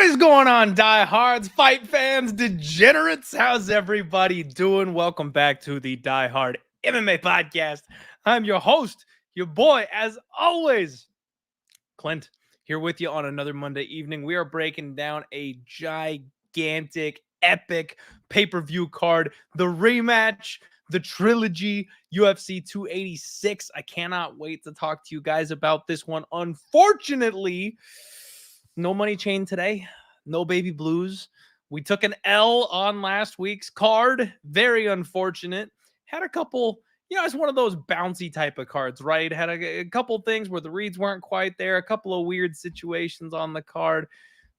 What is going on, Die Hards, fight fans, degenerates? How's everybody doing? Welcome back to the Die Hard MMA podcast. I'm your host, your boy, as always, Clint, here with you on another Monday evening. We are breaking down a gigantic, epic pay-per-view card, the rematch, the trilogy, UFC 286. I cannot wait to talk to you guys about this one. Unfortunately, no money chain today, no baby blues. We took an L on last week's card. Very unfortunate. Had a couple, it's one of those bouncy type of cards, right? Had a couple things where the reads weren't quite there, a couple of weird situations on the card.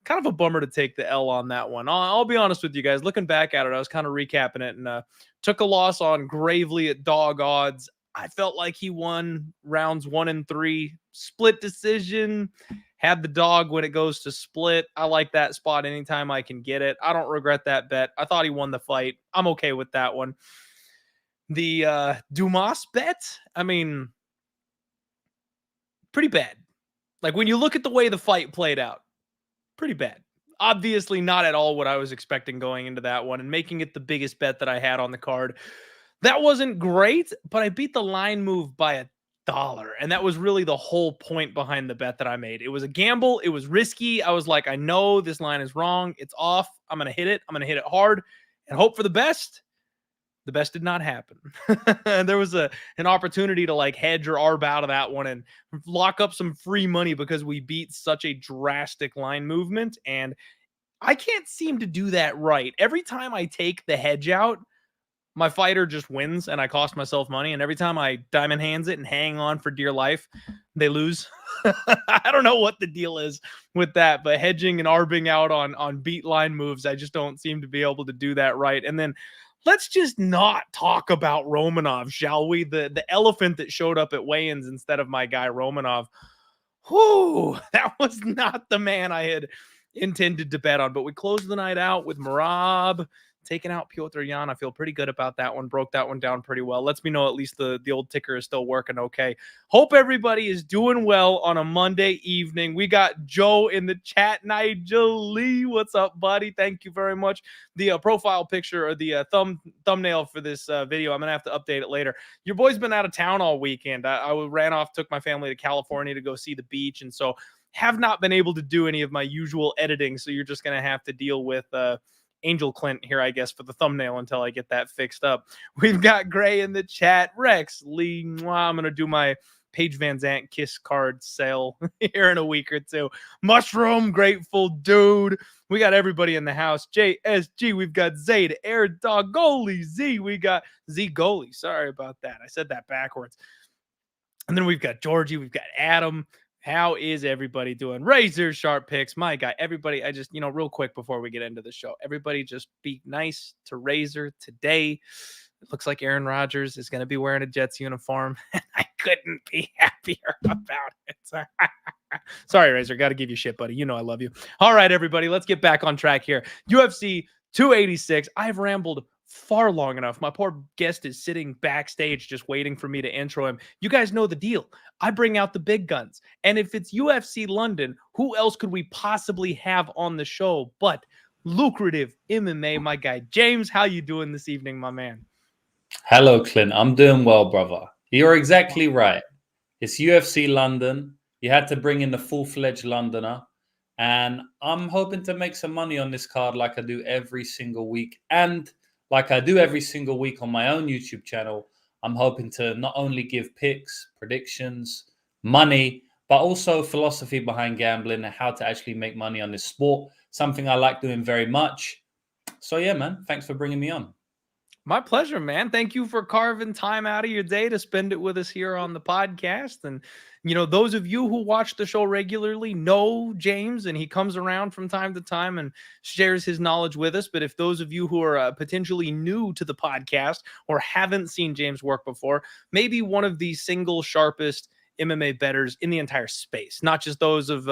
Kind of a bummer to take the L on that one. I'll be honest with you guys. Looking back at it, I was kind of recapping it and took a loss on Gravely at dog odds. I felt like he won rounds 1 and 3, split decision. Had the dog when it goes to split. I like that spot anytime I can get it. I don't regret that bet. I thought he won the fight. I'm okay with that one. The Dumas bet, I mean, pretty bad. Like when you look at the way the fight played out, pretty bad. Obviously not at all what I was expecting going into that one and making it the biggest bet that I had on the card. That wasn't great, but I beat the line move by $1. And that was really the whole point behind the bet that I made. It was a gamble. It was risky. I was like, I know this line is wrong. It's off. I'm going to hit it. I'm going to hit it hard and hope for the best. The best did not happen. There was an opportunity to like hedge or arb out of that one and lock up some free money because we beat such a drastic line movement. And I can't seem to do that right. Every time I take the hedge out, my fighter just wins and I cost myself money. And every time I diamond hands it and hang on for dear life, they lose. I don't know what the deal is with that, but hedging and arbing out on beat line moves, I just don't seem to be able to do that right. And then let's just not talk about Romanov, shall we? The elephant that showed up at weigh-ins instead of my guy Romanov. Whew, that was not the man I had intended to bet on. But we closed the night out with Marab taking out Piotr Yan. I feel pretty good about that one. Broke that one down pretty well. Lets me know at least the old ticker is still working okay. Hope everybody is doing well on a Monday evening. We got Joe in the chat. Nigel Lee, what's up, buddy? Thank you very much. The profile picture or the thumbnail for this video, I'm going to have to update it later. Your boy's been out of town all weekend. I ran off, took my family to California to go see the beach, and so have not been able to do any of my usual editing, so you're just going to have to deal with Angel Clint here, I guess, for the thumbnail until I get that fixed up. We've got Gray in the chat. Rex Lee, I'm going to do my Paige Van Zandt kiss card sale here in a week or two. Mushroom, Grateful Dude. We got everybody in the house. JSG, we've got Zayd, Air Dog, Goalie, Z. We got Z Goalie. Sorry about that. I said that backwards. And then we've got Georgie. We've got Adam. How is everybody doing? Razor Sharp Picks, my guy. Everybody, I just, real quick before we get into the show, everybody just be nice to Razor today. It looks like Aaron Rodgers is going to be wearing a Jets uniform. I couldn't be happier about it. Sorry, Razor. Got to give you shit, buddy. You know I love you. All right, everybody, let's get back on track here. UFC 286. I've rambled far long enough. My poor guest is sitting backstage just waiting for me to intro him. You guys know the deal. I bring out the big guns. And if it's UFC London, who else could we possibly have on the show but Lucrative MMA, my guy. James, how you doing this evening, my man? Hello, Clint. I'm doing well, brother. You're exactly right. It's UFC London. You had to bring in the full-fledged Londoner. And I'm hoping to make some money on this card like I do every single week. And like I do every single week on my own YouTube channel, I'm hoping to not only give picks, predictions, money, but also philosophy behind gambling and how to actually make money on this sport. Something I like doing very much. So yeah, man, thanks for bringing me on. My pleasure, man. Thank you for carving time out of your day to spend it with us here on the podcast. And, those of you who watch the show regularly know James, and he comes around from time to time and shares his knowledge with us. But if those of you who are potentially new to the podcast or haven't seen James work before, maybe one of the single sharpest MMA bettors in the entire space, not just those of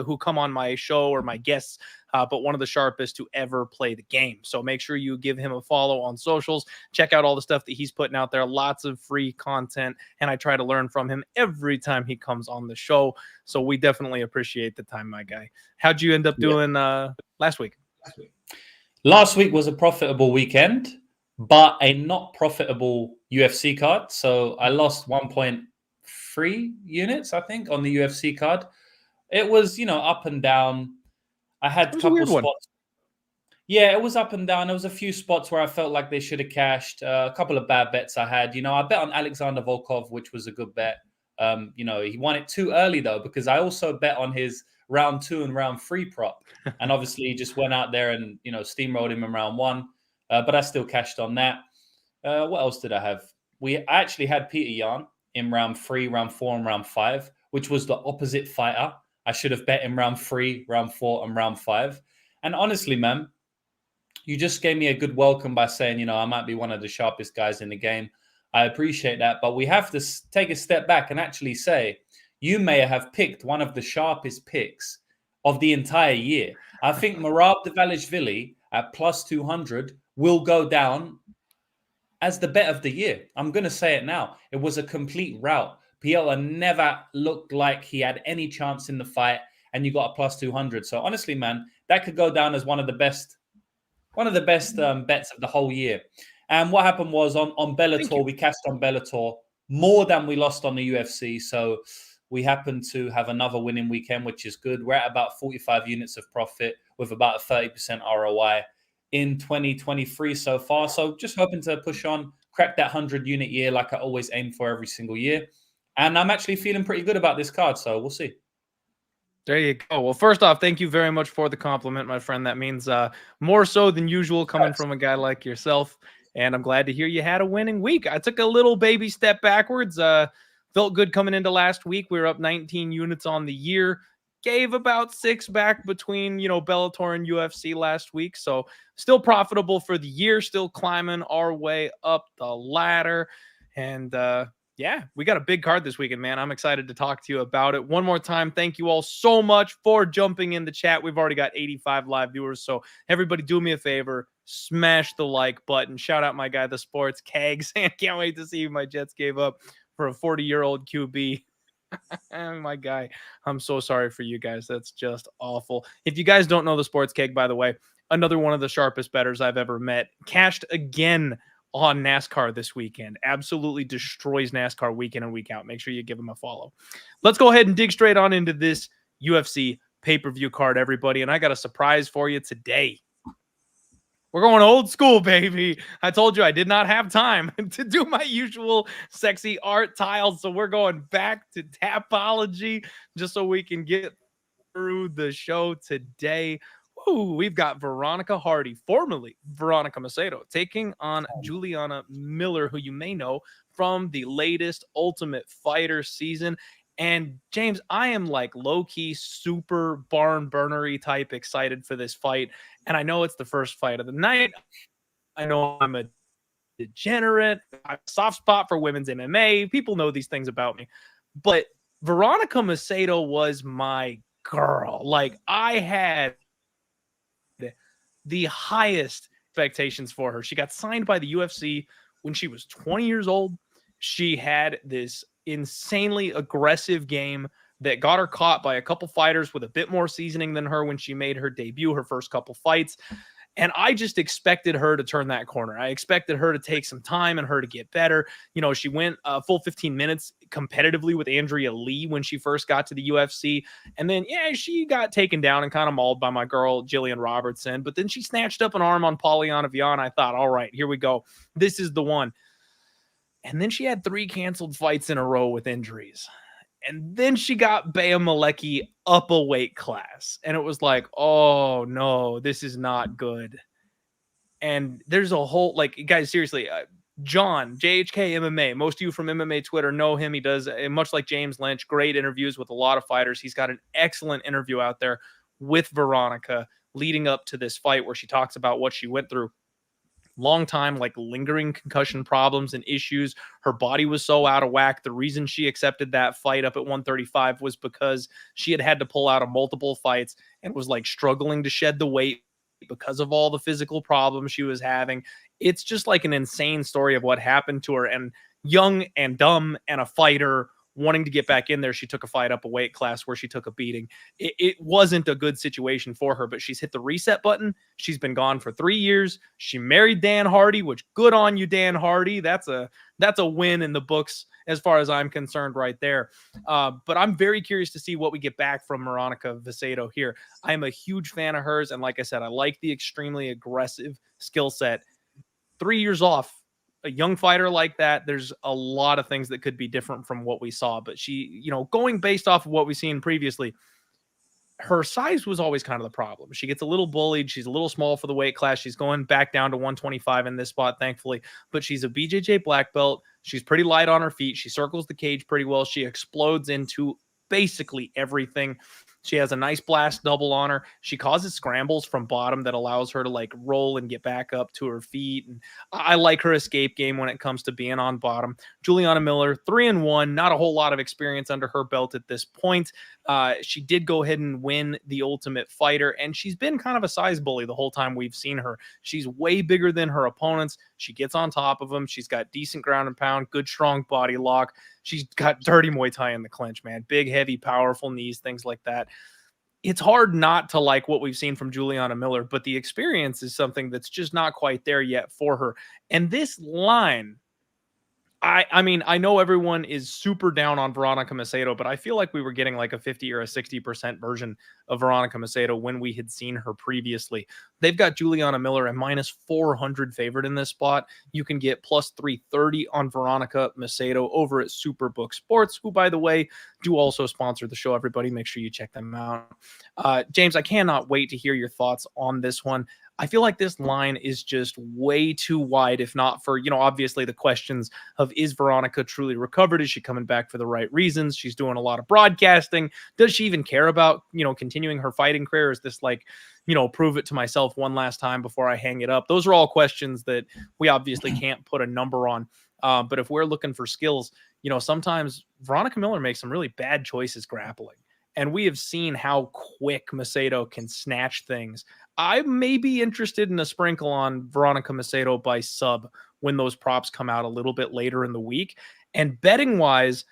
who come on my show or my guests, but one of the sharpest to ever play the game. So make sure you give him a follow on socials. Check out all the stuff that he's putting out there. Lots of free content, and I try to learn from him every time he comes on the show. So we definitely appreciate the time, my guy. How'd you end up doing last week? Last week was a profitable weekend, but a not profitable UFC card. So I lost 1.3 units, I think, on the UFC card. It was, up and down. I had a couple spots. Yeah, it was up and down. There was a few spots where I felt like they should have cashed. A couple of bad bets I had. I bet on Alexander Volkov, which was a good bet. He won it too early, though, because I also bet on his round 2 and round 3 prop. And obviously, he just went out there and, steamrolled him in round 1. But I still cashed on that. What else did I have? I actually had Peter Yan in round 3, round 4, and round 5, which was the opposite fighter. I should have bet in round 3, round 4, and round 5. And honestly, man, you just gave me a good welcome by saying, I might be one of the sharpest guys in the game. I appreciate that. But we have to take a step back and actually say, you may have picked one of the sharpest picks of the entire year. I think Merab Dvalishvili at plus 200 will go down as the bet of the year. I'm going to say it now. It was a complete rout. Piotr never looked like he had any chance in the fight, and you got a plus 200. So honestly, man, that could go down as one of the best bets of the whole year. And what happened was on Bellator, we cashed on Bellator more than we lost on the UFC. So we happened to have another winning weekend, which is good. We're at about 45 units of profit with about a 30% ROI in 2023 so far. So just hoping to push on, crack that 100 unit year like I always aim for every single year. And I'm actually feeling pretty good about this card. So we'll see. There you go. Well, first off, thank you very much for the compliment, my friend. That means more so than usual coming from a guy like yourself. And I'm glad to hear you had a winning week. I took a little baby step backwards. Felt good coming into last week. We were up 19 units on the year. Gave about 6 back between, Bellator and UFC last week. So still profitable for the year, still climbing our way up the ladder. And yeah, we got a big card this weekend, man. I'm excited to talk to you about it. One more time, thank you all so much for jumping in the chat. We've already got 85 live viewers. So everybody do me a favor, smash the like button. Shout out my guy, the Sports Kegs. And can't wait to see my Jets gave up for a 40-year-old QB. My guy, I'm so sorry for you guys. That's just awful. If you guys don't know the Sports Keg, by the way, another one of the sharpest bettors I've ever met, cashed again on NASCAR this weekend. Absolutely destroys NASCAR week in and week out. Make sure you give him a follow. Let's go ahead and dig straight on into this UFC pay-per-view card, everybody. And I got a surprise for you today. We're going old school, baby. I told you I did not have time to do my usual sexy art tiles. So we're going back to Tapology just so we can get through the show today. Ooh, we've got Veronica Hardy, formerly Veronica Macedo, taking on Juliana Miller, who you may know from the latest Ultimate Fighter season. And James, I am like low-key super barn burnery type excited for this fight. And I know it's the first fight of the night. I know I'm a degenerate. I have a soft spot for women's MMA. People know these things about me. But Veronica Macedo was my girl. Like, I had the highest expectations for her. She got signed by the UFC when she was 20 years old. She had this insanely aggressive game that got her caught by a couple fighters with a bit more seasoning than her when she made her debut, her first couple fights. And I just expected her to turn that corner. I expected her to take some time and her to get better. She went a full 15 minutes competitively with Andrea Lee when she first got to the UFC. And then, she got taken down and kind of mauled by my girl, Jillian Robertson. But then she snatched up an arm on Polyana Vian. I thought, all right, here we go. This is the one. And then she had 3 canceled fights in a row with injuries. And then she got Bea Malecki up a weight class. And it was like, oh, no, this is not good. And there's a whole, guys, seriously, John, JHK MMA, most of you from MMA Twitter know him. He does, much like James Lynch, great interviews with a lot of fighters. He's got an excellent interview out there with Veronica leading up to this fight where she talks about what she went through. long time, like lingering concussion problems and issues. Her body was so out of whack. The reason she accepted that fight up at 135 was because she had to pull out of multiple fights and was like struggling to shed the weight because of all the physical problems she was having. It's just like an insane story of what happened to her. And young and dumb and a fighter wanting to get back in there, she took a fight up a weight class where she took a beating. It wasn't a good situation for her, but she's hit the reset button. She's been gone for 3 years. She married Dan Hardy, which good on you, Dan Hardy. That's a win in the books as far as I'm concerned right there. But I'm very curious to see what we get back from Veronica Macedo here. I am a huge fan of hers. And like I said, I like the extremely aggressive skill set. 3 years off, a young fighter like that, there's a lot of things that could be different from what we saw. But she, going based off of what we've seen previously, her size was always kind of the problem. She gets a little bullied. She's a little small for the weight class. She's going back down to 125 in this spot, thankfully. But she's a BJJ black belt. She's pretty light on her feet. She circles the cage pretty well. She explodes into basically everything. She has a nice blast double on her. She causes scrambles from bottom that allows her to like roll and get back up to her feet. And I like her escape game when it comes to being on bottom. Juliana Miller, 3-1, not a whole lot of experience under her belt at this point. She did go ahead and win the Ultimate Fighter, and she's been kind of a size bully the whole time we've seen her. She's way bigger than her opponents. She gets on top of them. She's got decent ground and pound, good, strong body lock. She's got dirty Muay Thai in the clinch, man. Big, heavy, powerful knees, things like that. It's hard not to like what we've seen from Juliana Miller, but the experience is something that's just not quite there yet for her. And this line, I mean, I know everyone is super down on Veronica Macedo, but I feel like we were getting like a 50 or a 60% version of Veronica Macedo when we had seen her previously. They've got Juliana Miller at minus 400 favorite in this spot. You can get plus 330 on Veronica Macedo over at Superbook Sports, who, by the way, do also sponsor the show. Everybody, make sure you check them out. James, I cannot wait to hear your thoughts on this one. I feel like this line is just way too wide, if not for, obviously the questions of, is Veronica truly recovered? Is she coming back for the right reasons? She's doing a lot of broadcasting. Does she even care about, continuing her fighting career? Is this like, prove it to myself one last time before I hang it up? Those are all questions that we obviously can't put a number on. But if we're looking for skills, sometimes Veronica Miller makes some really bad choices grappling. And we have seen how quick Macedo can snatch things. I may be interested in a sprinkle on Veronica Macedo by sub when those props come out a little bit later in the week. And betting-wise,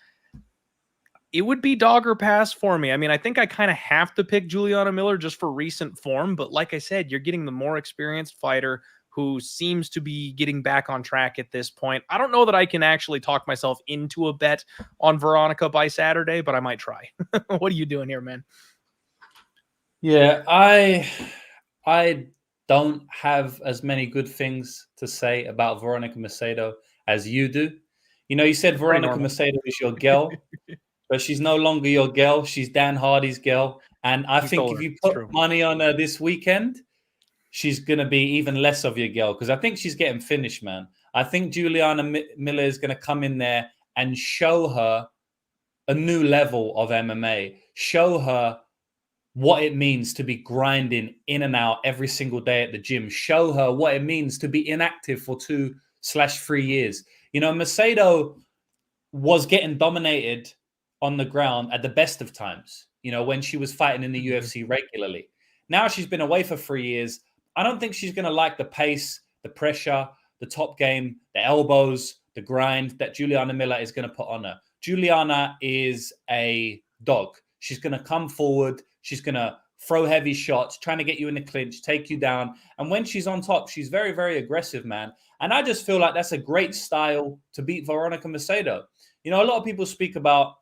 it would be dog or pass for me. I mean, I think I kind of have to pick Juliana Miller just for recent form. But like I said, you're getting the more experienced fighter who seems to be getting back on track at this point. I don't know that I can actually talk myself into a bet on Veronica by Saturday, but I might try. What are you doing here, man? Yeah, I don't have as many good things to say about Veronica Macedo as you do. You said Veronica Macedo is your girl, but she's no longer your girl. She's Dan Hardy's girl. And I think if you put money on her this weekend, she's going to be even less of your girl, because I think she's getting finished, man. I think Juliana Miller is going to come in there and show her a new level of MMA, show her what it means to be grinding in and out every single day at the gym, show her what it means to be inactive for 2/3 years. Macedo was getting dominated on the ground at the best of times, when she was fighting in the UFC regularly. Now she's been away for 3 years. I don't think she's going to like the pace, the pressure, the top game, the elbows, the grind that Juliana Miller is going to put on her. Juliana is a dog. She's going to come forward. She's going to throw heavy shots, trying to get you in the clinch, take you down. And when she's on top, she's very, very aggressive, man. And I just feel like that's a great style to beat Veronica Macedo. A lot of people speak about,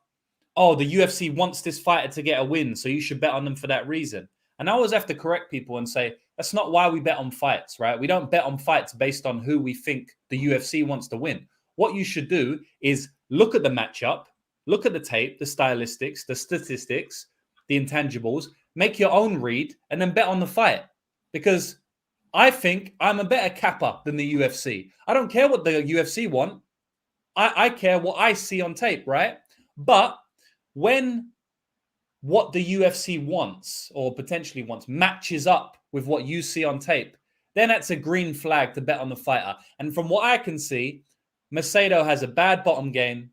oh, the UFC wants this fighter to get a win, so you should bet on them for that reason. And I always have to correct people and say, that's not why we bet on fights, right? We don't bet on fights based on who we think the UFC wants to win. What you should do is look at the matchup, look at the tape, the stylistics, the statistics, the intangibles, make your own read, and then bet on the fight. Because I think I'm a better capper than the UFC. I don't care what the UFC want. I care what I see on tape, right? But when what the UFC wants or potentially wants matches up with what you see on tape, then that's a green flag to bet on the fighter. And from what I can see, Macedo has a bad bottom game.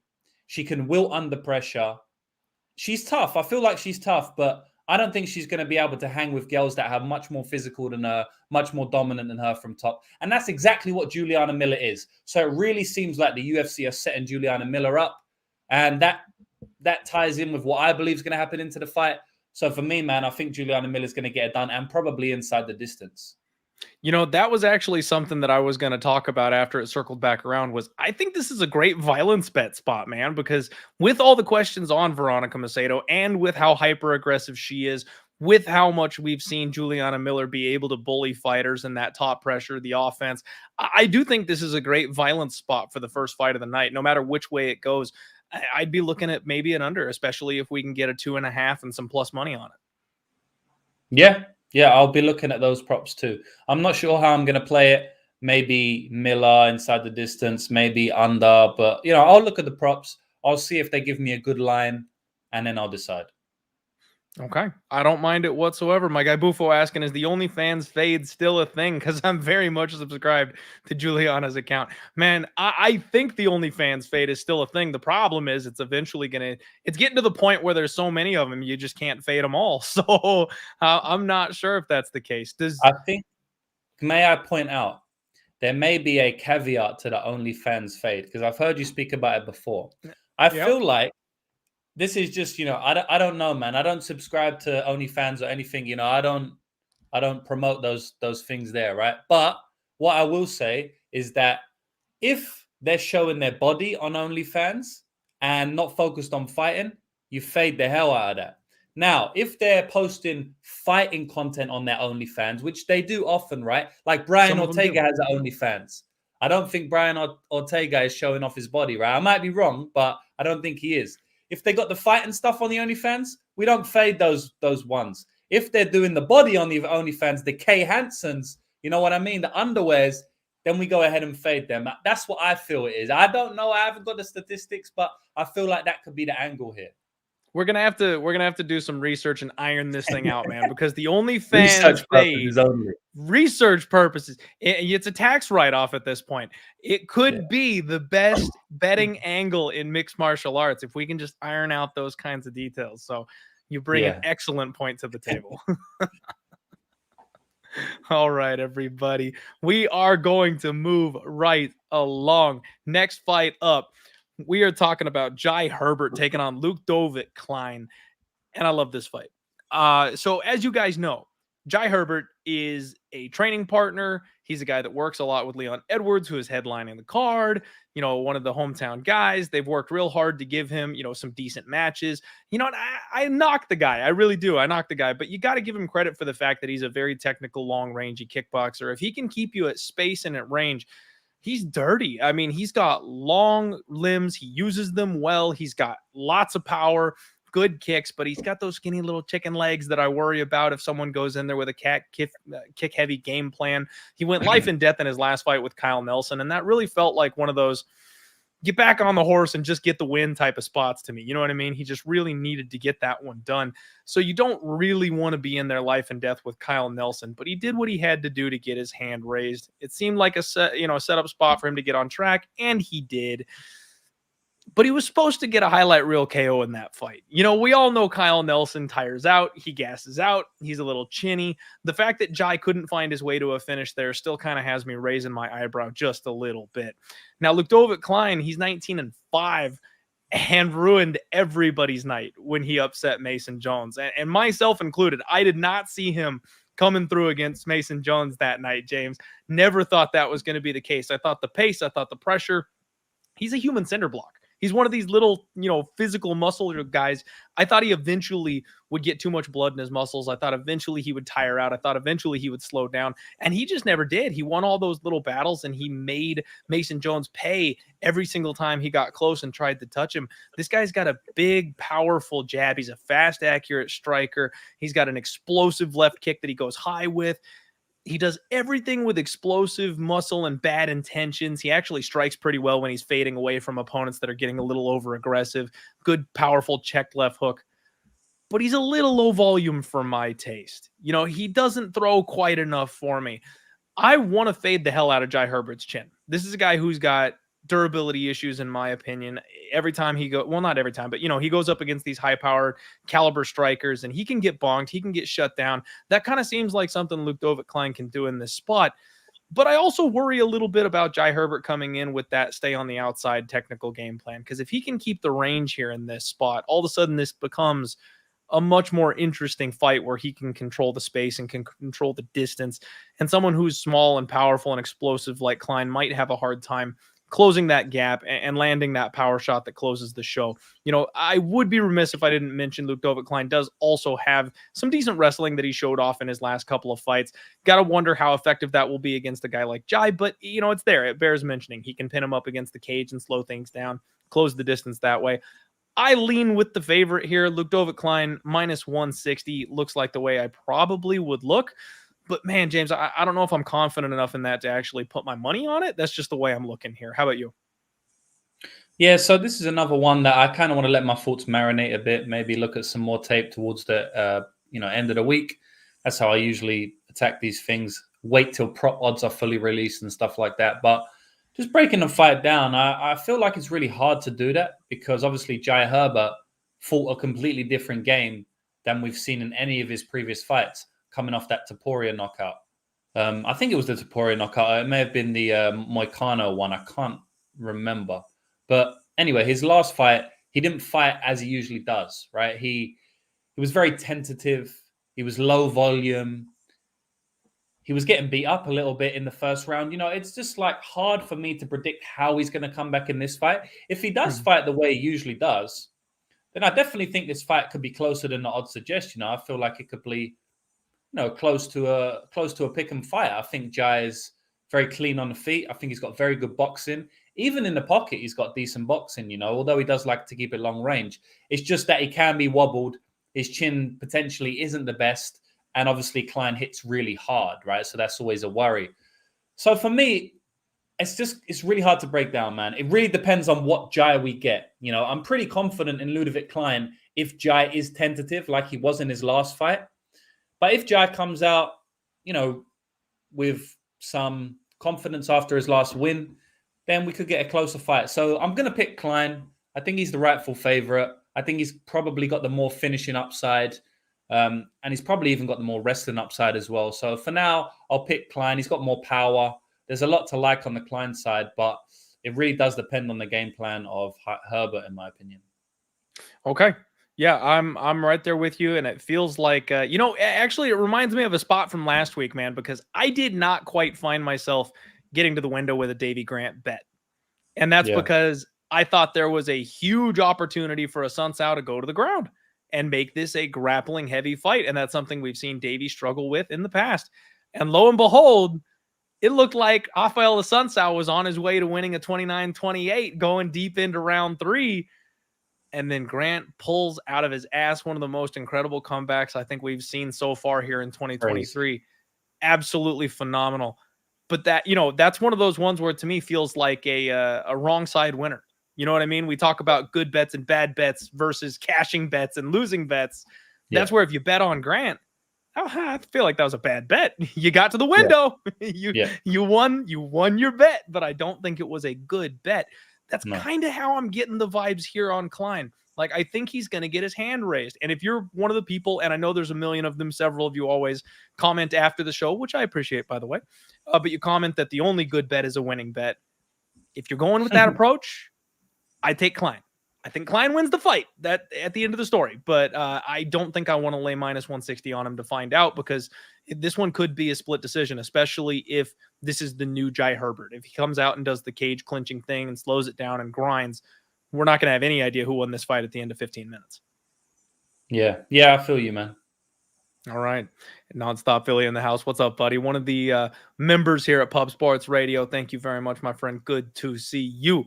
She can wilt under pressure. She's tough. I feel like she's tough, but I don't think she's going to be able to hang with girls that have much more physical than her, much more dominant than her from top. And that's exactly what Juliana Miller is. So it really seems like the UFC are setting Juliana Miller up. And that ties in with what I believe is going to happen into the fight. So for me, man, I think Juliana Miller is going to get it done and probably inside the distance. You know, that was actually something that I was going to talk about after it circled back around was I think this is a great violence bet spot, man, because with all the questions on Veronica Macedo and with how hyper aggressive she is, with how much we've seen Juliana Miller be able to bully fighters and that top pressure, the offense, I do think this is a great violence spot for the first fight of the night, no matter which way it goes. I'd be looking at maybe an under, especially if we can get a 2.5 and some plus money on it. Yeah, I'll be looking at those props too. I'm not sure how I'm going to play it. Maybe Miller inside the distance, maybe under. But, I'll look at the props. I'll see if they give me a good line, and then I'll decide. Okay. I don't mind it whatsoever. My guy Bufo asking, is the OnlyFans fade still a thing? Because I'm very much subscribed to Juliana's account. Man, I think the OnlyFans fade is still a thing. The problem is it's eventually it's getting to the point where there's so many of them, you just can't fade them all. So I'm not sure if that's the case. May I point out, there may be a caveat to the OnlyFans fade, because I've heard you speak about it before. I feel like this is just, I don't know, man. I don't subscribe to OnlyFans or anything. I don't promote those things there, right? But what I will say is that if they're showing their body on OnlyFans and not focused on fighting, you fade the hell out of that. Now, if they're posting fighting content on their OnlyFans, which they do often, right? Like Brian Ortega has an OnlyFans. I don't think Brian Ortega is showing off his body, right? I might be wrong, but I don't think he is. If they got the fighting stuff on the OnlyFans, we don't fade those ones. If they're doing the body on the OnlyFans, the Kay Hansons, you know what I mean? The underwears, then we go ahead and fade them. That's what I feel it is. I don't know. I haven't got the statistics, but I feel like that could be the angle here. We're gonna have to do some research and iron this thing out, man, because the OnlyFans research purposes, it's a tax write-off at this point. It could be the best betting angle in mixed martial arts if we can just iron out those kinds of details. So you bring an excellent point to the table. All right, everybody, we are going to move right along. Next fight up, we are talking about Jai Herbert taking on Ludovit Klein, and I love this fight. So as you guys know, Jai Herbert is a training partner. He's a guy that works a lot with Leon Edwards, who is headlining the card. One of the hometown guys. They've worked real hard to give him, some decent matches. I knock the guy. I really do. I knock the guy. But you got to give him credit for the fact that he's a very technical, long-rangey kickboxer. If he can keep you at space and at range, he's dirty. I mean, he's got long limbs. He uses them well. He's got lots of power, good kicks, but he's got those skinny little chicken legs that I worry about if someone goes in there with a kick-heavy game plan. He went life and death in his last fight with Kyle Nelson, and that really felt like one of those get back on the horse and just get the win type of spots to me. You know what I mean? He just really needed to get that one done. So you don't really want to be in there life and death with Kyle Nelson, but he did what he had to do to get his hand raised. It seemed like a setup spot for him to get on track, and he did. But he was supposed to get a highlight reel KO in that fight. We all know Kyle Nelson tires out. He gasses out. He's a little chinny. The fact that Jai couldn't find his way to a finish there still kind of has me raising my eyebrow just a little bit. Now, Ludovit Klein, he's 19-5 and ruined everybody's night when he upset Mason Jones, and myself included. I did not see him coming through against Mason Jones that night, James. Never thought that was going to be the case. I thought the pace, I thought the pressure. He's a human cinder block. He's one of these little, physical muscle guys. I thought he eventually would get too much blood in his muscles. I thought eventually he would tire out. I thought eventually he would slow down. And he just never did. He won all those little battles, and he made Mason Jones pay every single time he got close and tried to touch him. This guy's got a big, powerful jab. He's a fast, accurate striker. He's got an explosive left kick that he goes high with. He does everything with explosive muscle and bad intentions. He actually strikes pretty well when he's fading away from opponents that are getting a little over aggressive. Good, powerful checked left hook. But he's a little low volume for my taste. He doesn't throw quite enough for me. I want to fade the hell out of Jai Herbert's chin. This is a guy who's got durability issues, in my opinion. Every time he well, not every time, but he goes up against these high-powered caliber strikers, and he can get bonked, he can get shut down. That kind of seems like something Ludovit Klein can do in this spot. But I also worry a little bit about Jai Herbert coming in with that stay on the outside technical game plan, because if he can keep the range here in this spot, all of a sudden this becomes a much more interesting fight where he can control the space and can control the distance. And someone who's small and powerful and explosive like Klein might have a hard time closing that gap and landing that power shot that closes the show. I would be remiss if I didn't mention Ludovit Klein does also have some decent wrestling that he showed off in his last couple of fights. Got to wonder how effective that will be against a guy like Jai, but it's there. It bears mentioning. He can pin him up against the cage and slow things down, close the distance that way. I lean with the favorite here. Ludovit Klein minus 160 looks like the way I probably would look. But man, James, I don't know if I'm confident enough in that to actually put my money on it. That's just the way I'm looking here. How about you? Yeah, so this is another one that I kind of want to let my thoughts marinate a bit. Maybe look at some more tape towards the end of the week. That's how I usually attack these things. Wait till prop odds are fully released and stuff like that. But just breaking the fight down, I feel like it's really hard to do that because obviously Jai Herbert fought a completely different game than we've seen in any of his previous fights, coming off that Topuria knockout. I think it was the Topuria knockout. It may have been the Moicano one. I can't remember. But anyway, his last fight, he didn't fight as he usually does, right? He was very tentative. He was low volume. He was getting beat up a little bit in the first round. It's just like hard for me to predict how he's going to come back in this fight. If he does fight the way he usually does, then I definitely think this fight could be closer than the odds suggest. I feel like it could be, close to a pick and fight. I think Jai is very clean on the feet. I think he's got very good boxing. Even in the pocket, he's got decent boxing, although he does like to keep it long range. It's just that he can be wobbled. His chin potentially isn't the best. And obviously, Klein hits really hard, right? So that's always a worry. So for me, it's really hard to break down, man. It really depends on what Jai we get. I'm pretty confident in Ludovit Klein if Jai is tentative like he was in his last fight. But if Jai comes out, with some confidence after his last win, then we could get a closer fight. So I'm going to pick Klein. I think he's the rightful favorite. I think he's probably got the more finishing upside. And he's probably even got the more wrestling upside as well. So for now, I'll pick Klein. He's got more power. There's a lot to like on the Klein side, but it really does depend on the game plan of Herbert, in my opinion. Okay. Yeah, I'm right there with you. And it feels like, actually, it reminds me of a spot from last week, man, because I did not quite find myself getting to the window with a Davy Grant bet. And that's because I thought there was a huge opportunity for a Sun Sao to go to the ground and make this a grappling heavy fight. And that's something we've seen Davy struggle with in the past. And lo and behold, it looked like Rafael Assunção was on his way to winning a 29-28 going deep into round 3. And then Grant pulls out of his ass one of the most incredible comebacks I think we've seen so far here in 2023. Absolutely phenomenal. But that's one of those ones where to me feels like a wrong side winner. You know what I mean? We talk about good bets and bad bets versus cashing bets and losing bets. That's where if you bet on Grant, I feel like that was a bad bet. You got to the window. You won your bet, but I don't think it was a good bet. That's kind of how I'm getting the vibes here on Klein. Like, I think he's going to get his hand raised. And if you're one of the people, and I know there's a million of them, several of you always comment after the show, which I appreciate, by the way, but you comment that the only good bet is a winning bet. If you're going with that approach, I take Klein. I think Klein wins the fight that at the end of the story, but I don't think I want to lay minus 160 on him to find out, because this one could be a split decision, especially if this is the new Jai Herbert. If he comes out and does the cage clinching thing and slows it down and grinds, we're not going to have any idea who won this fight at the end of 15 minutes. Yeah, I feel you, man. All right. Nonstop Philly in the house. What's up, buddy? One of the members here at Pub Sports Radio. Thank you very much, my friend. Good to see you.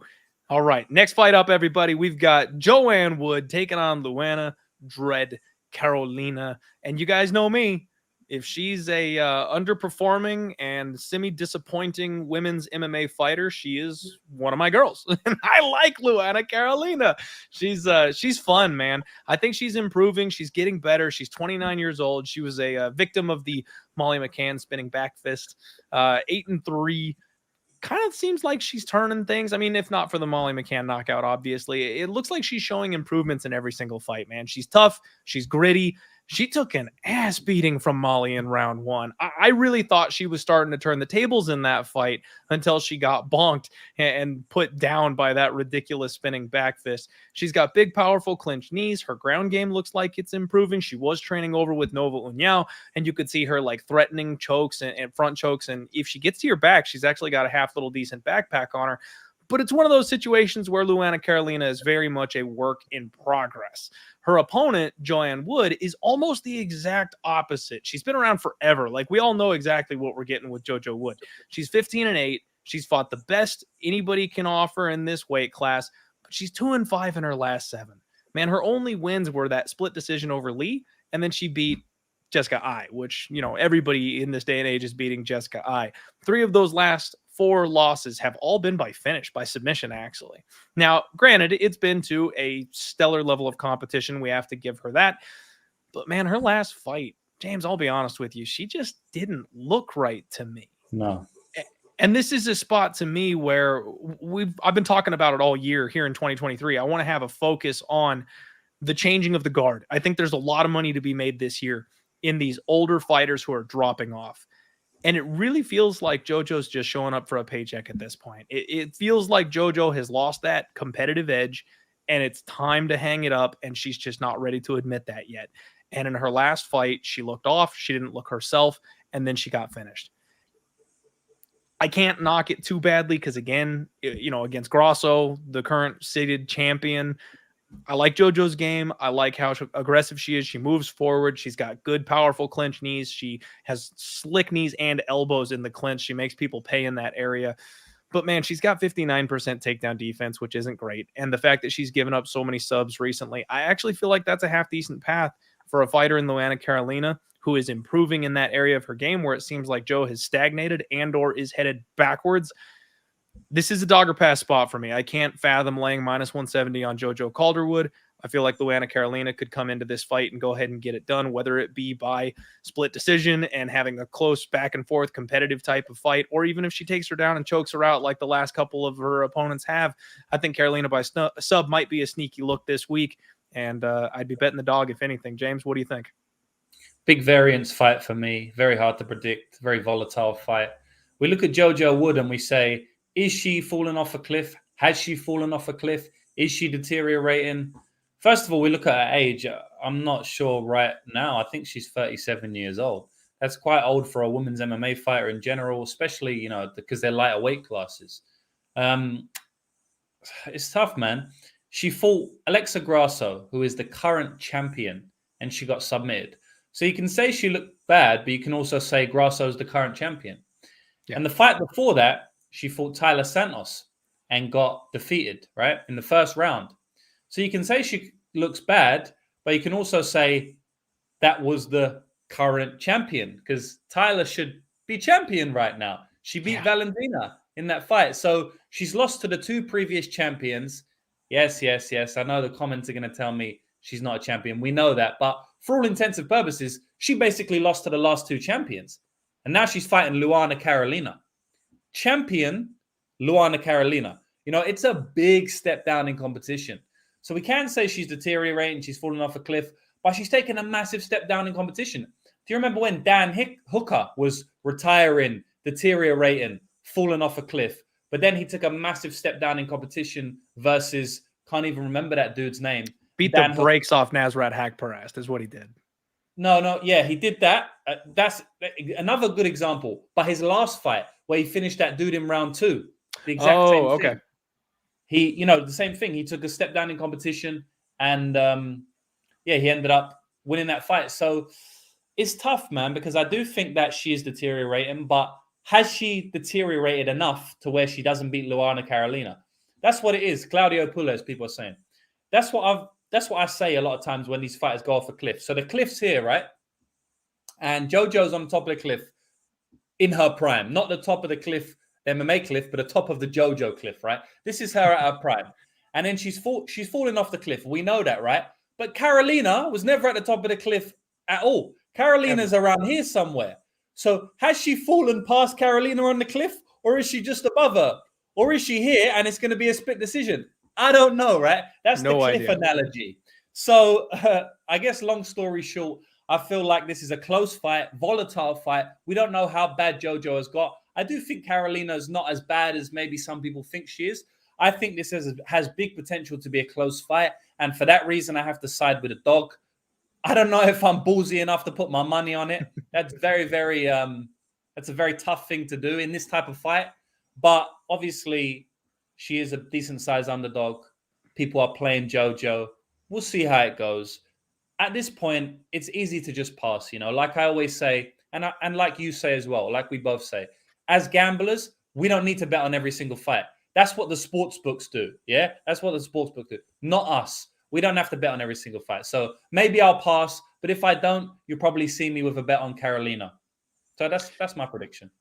All right. Next fight up, everybody. We've got Joanne Wood taking on Luana Dread Carolina. And you guys know me. If she's a underperforming and semi-disappointing women's MMA fighter, she is one of my girls. And I like Luana Carolina. She's fun, man. I think she's improving. She's getting better. She's 29 years old. She was a victim of the Molly McCann spinning back fist. 8-3. Kind of seems like she's turning things. I mean, if not for the Molly McCann knockout, obviously, it looks like she's showing improvements in every single fight, man. She's tough. She's gritty. She took an ass beating from Molly in round 1. I really thought she was starting to turn the tables in that fight until she got bonked and put down by that ridiculous spinning back fist. She's got big, powerful clinch knees. Her ground game looks like it's improving. She was training over with Nova União, and you could see her like threatening chokes and front chokes. And if she gets to your back, she's actually got a half little decent backpack on her. But it's one of those situations where Luana Carolina is very much a work in progress. Her opponent, Joanne Wood, is almost the exact opposite. She's been around forever. Like, we all know exactly what we're getting with JoJo Wood. She's 15-8. She's fought the best anybody can offer in this weight class, but she's 2-5 in her last 7. Man, her only wins were that split decision over Lee, and then she beat Jessica Ai, which, you know, everybody in this day and age is beating Jessica Ai. 3 of those last 4 losses have all been by finish, by submission, actually. Now, granted, it's been to a stellar level of competition. We have to give her that. But, man, her last fight, James, I'll be honest with you, she just didn't look right to me. No. And this is a spot to me where I've been talking about it all year here in 2023. I want to have a focus on the changing of the guard. I think there's a lot of money to be made this year in these older fighters who are dropping off. And it really feels like JoJo's just showing up for a paycheck at this point. It feels like JoJo has lost that competitive edge, and it's time to hang it up, and she's just not ready to admit that yet. And in her last fight, she looked off. She didn't look herself, and then she got finished. I can't knock it too badly because, again, you know, against Grosso, the current seated champion, I like JoJo's game. I like how aggressive she is. She moves forward. She's got good, powerful clinch knees. She has slick knees and elbows in the clinch. She makes people pay in that area. But, man, she's got 59% takedown defense, which isn't great. And the fact that she's given up so many subs recently, I actually feel like that's a half-decent path for a fighter in Luana Carolina who is improving in that area of her game where it seems like Joe has stagnated and or is headed backwards. This is a dog or pass spot for me. I can't fathom laying -170 on JoJo Calderwood. I feel like Luana Carolina could come into this fight and go ahead and get it done, whether it be by split decision and having a close back and forth competitive type of fight, or even if she takes her down and chokes her out like the last couple of her opponents have. I think Carolina by sub might be a sneaky look this week, and I'd be betting the dog if anything. James, what do you think? Big variance fight for me. Very hard to predict. Very volatile fight. We look at JoJo Wood and we say, is she falling off a cliff? Has she fallen off a cliff? Is she deteriorating? First of all, we look at her age. I'm not sure right now. I think she's 37 years old. That's quite old for a women's MMA fighter in general, especially, you know, because they're lighter weight classes. It's tough, man. She fought Alexa Grasso, who is the current champion, and she got submitted. So you can say she looked bad, but you can also say Grasso's the current champion. Yeah. And the fight before that, she fought Tyler Santos and got defeated, right, in the first round. So you can say she looks bad, but you can also say that was the current champion because Tyler should be champion right now. She beat Valentina in that fight. So she's lost to the 2 previous champions. Yes. I know the comments are going to tell me she's not a champion. We know that. But for all intents and purposes, she basically lost to the last 2 champions. And now she's fighting Luana Carolina. Champion Luana Carolina. You know, it's a big step down in competition. So we can say she's deteriorating, she's falling off a cliff, but she's taken a massive step down in competition. Do you remember when Dan Hooker was retiring, deteriorating, falling off a cliff? But then he took a massive step down in competition versus, can't even remember that dude's name. Beat Dan the brakes off Nasrat Haqparast is what he did. No, yeah, he did that. That's another good example. But his last fight, where he finished that dude in round 2, the exact same thing. He, you know, the same thing. He took a step down in competition, and he ended up winning that fight. So it's tough, man, because I do think that she is deteriorating. But has she deteriorated enough to where she doesn't beat Luana Carolina? That's what it is. Claudio Pules, people are saying. That's what I say a lot of times when these fighters go off a cliff. So the cliff's here, right? And JoJo's on top of the cliff in her prime, not the top of the cliff, the MMA cliff, but the top of the JoJo cliff, right? This is her at her prime. And then she's falling off the cliff. We know that, right? But Carolina was never at the top of the cliff at all. Carolina's around here somewhere. So has she fallen past Carolina on the cliff, or is she just above her? Or is she here and it's going to be a split decision? I don't know, right? That's the cliff analogy. So I guess long story short, I feel like this is a close fight, volatile fight. We don't know how bad JoJo has got. I do think Carolina is not as bad as maybe some people think she is. I think this has big potential to be a close fight. And for that reason, I have to side with a dog. I don't know if I'm ballsy enough to put my money on it. That's that's a very tough thing to do in this type of fight. But obviously, she is a decent sized underdog. People are playing JoJo. We'll see how it goes. At this point, it's easy to just pass, like I always say, and like you say as well, like we both say, as gamblers, we don't need to bet on every single fight. That's what the sports books do. Yeah, that's what the sports books do, not us. We don't have to bet on every single fight. So maybe I'll pass, but if I don't, you'll probably see me with a bet on Carolina. So that's my prediction.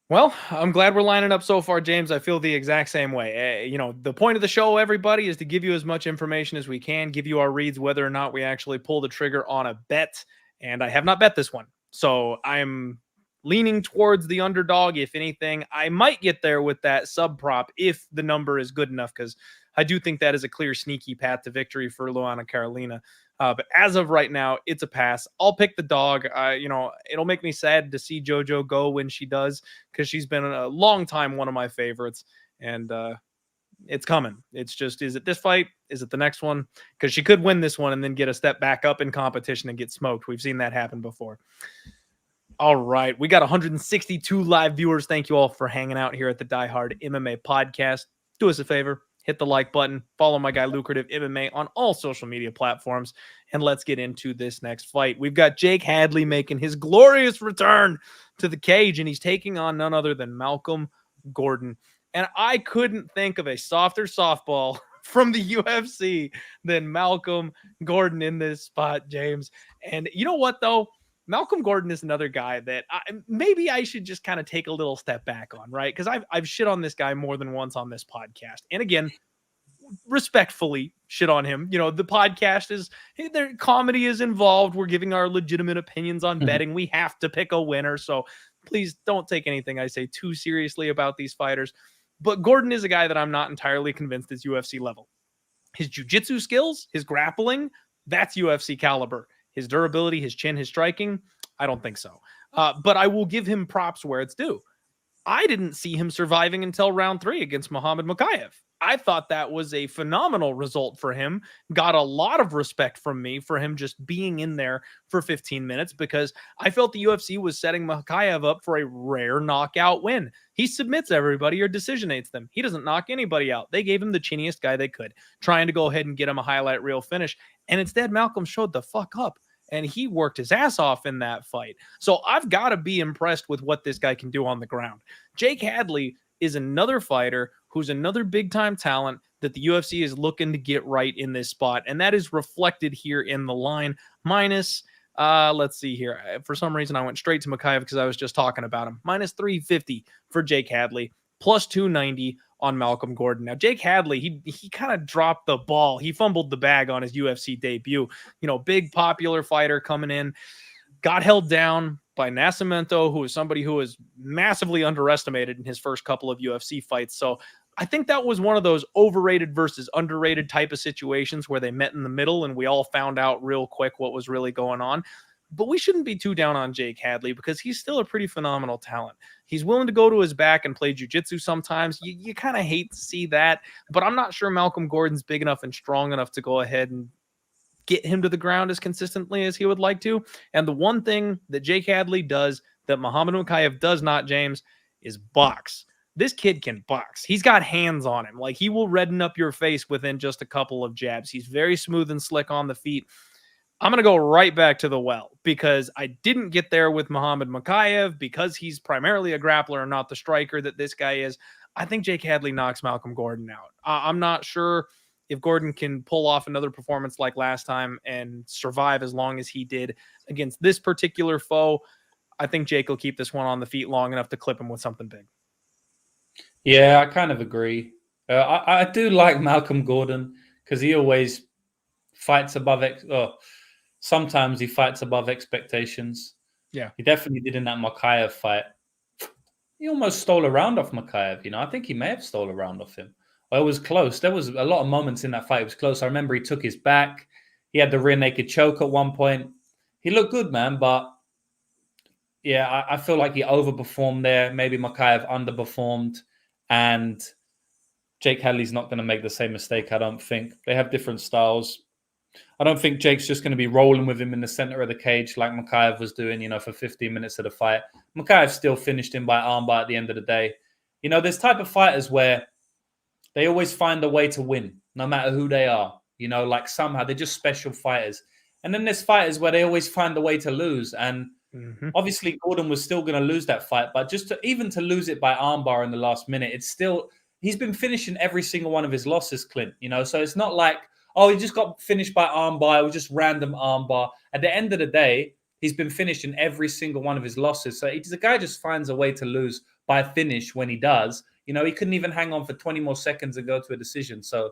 Well, I'm glad we're lining up so far, James. I feel the exact same way. The point of the show, everybody, is to give you as much information as we can, give you our reads, whether or not we actually pull the trigger on a bet. And I have not bet this one. So I'm leaning towards the underdog. If anything, I might get there with that sub prop if the number is good enough, because I do think that is a clear, sneaky path to victory for Luana Carolina. But as of right now, it's a pass. I'll pick the dog. It'll make me sad to see JoJo go when she does, because she's been a long time one of my favorites, and it's coming. It's just, is it this fight? Is it the next one? Because she could win this one and then get a step back up in competition and get smoked. We've seen that happen before. All right. We got 162 live viewers. Thank you all for hanging out here at the Die Hard MMA podcast. Do us a favor. Hit the like button. Follow my guy, Lucrative MMA, on all social media platforms. And let's get into this next fight. We've got Jake Hadley making his glorious return to the cage, and he's taking on none other than Malcolm Gordon. And I couldn't think of a softer softball from the UFC than Malcolm Gordon in this spot, James. And you know what, though? Malcolm Gordon is another guy that maybe I should just kind of take a little step back on, right? Because I've shit on this guy more than once on this podcast. And again, respectfully shit on him. The podcast is, their comedy is involved. We're giving our legitimate opinions on betting. We have to pick a winner. So please don't take anything I say too seriously about these fighters. But Gordon is a guy that I'm not entirely convinced is UFC level. His jiu-jitsu skills, his grappling, that's UFC caliber. His durability, his chin, his striking, I don't think so. But I will give him props where it's due. I didn't see him surviving until round 3 against Muhammad Mokaev. I thought that was a phenomenal result for him. Got a lot of respect from me for him just being in there for 15 minutes, because I felt the UFC was setting Mokaev up for a rare knockout win. He submits everybody or decisionates them. He doesn't knock anybody out. They gave him the chinniest guy they could, trying to go ahead and get him a highlight reel finish. And instead, Malcolm showed the fuck up. And he worked his ass off in that fight. So I've got to be impressed with what this guy can do on the ground. Jake Hadley is another fighter who's another big-time talent that the UFC is looking to get right in this spot. And that is reflected here in the line. Minus, let's see here. For some reason, I went straight to Mokaev because I was just talking about him. Minus 350 for Jake Hadley. Plus 290 on Malcolm Gordon. Now, Jake Hadley, he kind of dropped the ball. He fumbled the bag on his UFC debut. Big popular fighter coming in, got held down by Nascimento, who is somebody who was massively underestimated in his first couple of UFC fights. So I think that was one of those overrated versus underrated type of situations where they met in the middle and we all found out real quick what was really going on. But we shouldn't be too down on Jake Hadley because he's still a pretty phenomenal talent. He's willing to go to his back and play jiu-jitsu sometimes. You kind of hate to see that, but I'm not sure Malcolm Gordon's big enough and strong enough to go ahead and get him to the ground as consistently as he would like to. And the one thing that Jake Hadley does that Muhammad Mokaev does not, James, is box. This kid can box. He's got hands on him. Like, he will redden up your face within just a couple of jabs. He's very smooth and slick on the feet. I'm going to go right back to the well because I didn't get there with Muhammad Mokaev because he's primarily a grappler and not the striker that this guy is. I think Jake Hadley knocks Malcolm Gordon out. I'm not sure if Gordon can pull off another performance like last time and survive as long as he did against this particular foe, I think Jake will keep this one on the feet long enough to clip him with something big. Yeah, I kind of agree. I do like Malcolm Gordon because he always fights above sometimes he fights above expectations. Yeah. He definitely did in that Mokaev fight. He almost stole a round off Mokaev, you know. I think he may have stole a round off him. Well, it was close. There was a lot of moments in that fight. It was close. I remember he took his back. He had the rear naked choke at one point. He looked good, man, but yeah, I feel like he overperformed there. Maybe Mokaev underperformed, and Jake Hadley's not going to make the same mistake, I don't think. They have different styles. I don't think Jake's just going to be rolling with him in the center of the cage like Mokaev was doing, you know, for 15 minutes of the fight. Mokaev still finished him by armbar at the end of the day. You know, there's type of fighters where they always find a way to win, no matter who they are. You know, like somehow they're just special fighters. And then there's fighters where they always find a way to lose. And obviously Gordon was still going to lose that fight, but just even to lose it by armbar in the last minute, it's still, he's been finishing every single one of his losses, Clint, you know, so it's not like, oh, he just got finished by armbar. It was just random armbar. At the end of the day, he's been finished in every single one of his losses. So the guy just finds a way to lose by finish when he does. You know, he couldn't even hang on for 20 more seconds and go to a decision. So,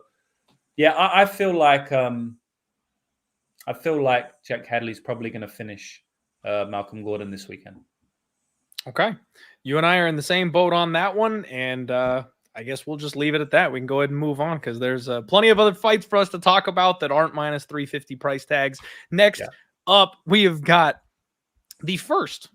yeah, I feel like Jack Hadley's probably going to finish Malcolm Gordon this weekend. Okay. You and I are in the same boat on that one. And I guess we'll just leave it at that. We can go ahead and move on because there's plenty of other fights for us to talk about that aren't minus 350 price tags. Next up, we have got the first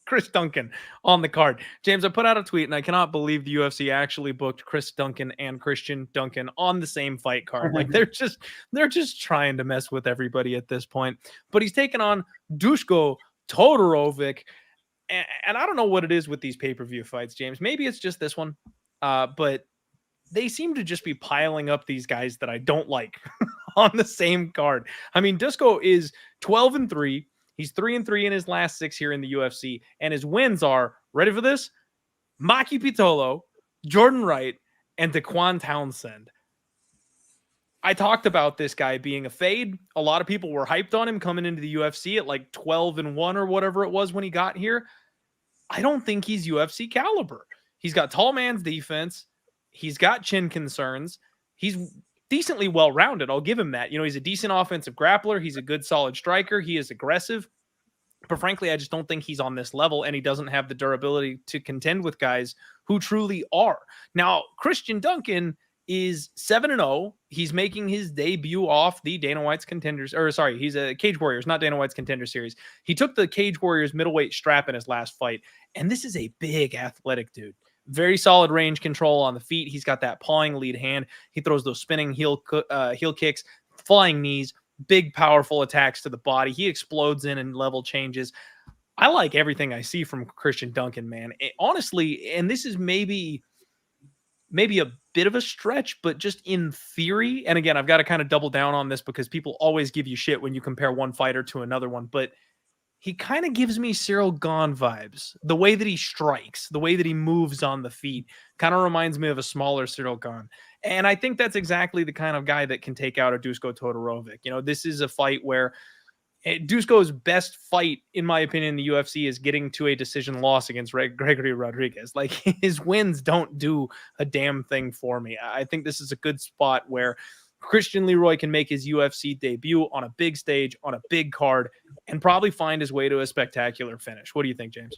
Chris Duncan on the card. James, I put out a tweet and I cannot believe the UFC actually booked Chris Duncan and Christian Duncan on the same fight card. Like they're just trying to mess with everybody at this point. But he's taken on Dusko Todorovic. And I don't know what it is with these pay-per-view fights, James. Maybe it's just this one. But they seem to just be piling up these guys that I don't like on the same card. I mean, Dusko is 12-3. He's 3-3 in his last 6 here in the UFC. And his wins are, ready for this? Maki Pitolo, Jordan Wright, and Daquan Townsend. I talked about this guy being a fade. A lot of people were hyped on him coming into the UFC at like 12-1 or whatever it was when he got here. I don't think he's UFC caliber. He's got tall man's defense. He's got chin concerns. He's decently well-rounded. I'll give him that. You know, he's a decent offensive grappler. He's a good, solid striker. He is aggressive. But frankly, I just don't think he's on this level, and he doesn't have the durability to contend with guys who truly are. Now, Christian Duncan is 7-0. He's making his debut off the Dana White's contenders, or sorry, he's a Cage Warriors, not Dana White's contender series. He took the Cage Warriors middleweight strap in his last fight, and this is a big athletic dude. Very solid range control on the feet. He's got that pawing lead hand. He throws those spinning heel kicks, flying knees, big, powerful attacks to the body. He explodes in and level changes. I like everything I see from Christian Duncan, man. Honestly, and this is maybe a bit of a stretch, but just in theory, and again, I've got to kind of double down on this because people always give you shit when you compare one fighter to another one, but he kind of gives me Cyril Gane vibes. The way that he strikes, the way that he moves on the feet kind of reminds me of a smaller Cyril Gane. And I think that's exactly the kind of guy that can take out a Dusko Todorovic. You know, this is a fight where Dusko's best fight, in my opinion, in the UFC is getting to a decision loss against Gregory Rodriguez. Like, his wins don't do a damn thing for me. I think this is a good spot where Christian Leroy can make his UFC debut on a big stage, on a big card, and probably find his way to a spectacular finish. What do you think, James?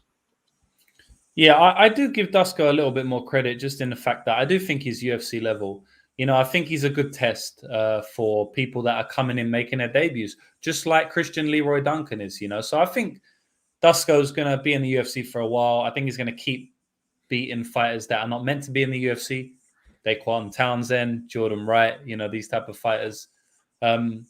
Yeah, I do give Dusko a little bit more credit just in the fact that I do think he's UFC level. You know, I think he's a good test for people that are coming in making their debuts, just like Christian Leroy Duncan is, you know. So I think Dusko's going to be in the UFC for a while. I think he's going to keep beating fighters that are not meant to be in the UFC. Daquan Townsend, Jordan Wright, you know, these type of fighters. In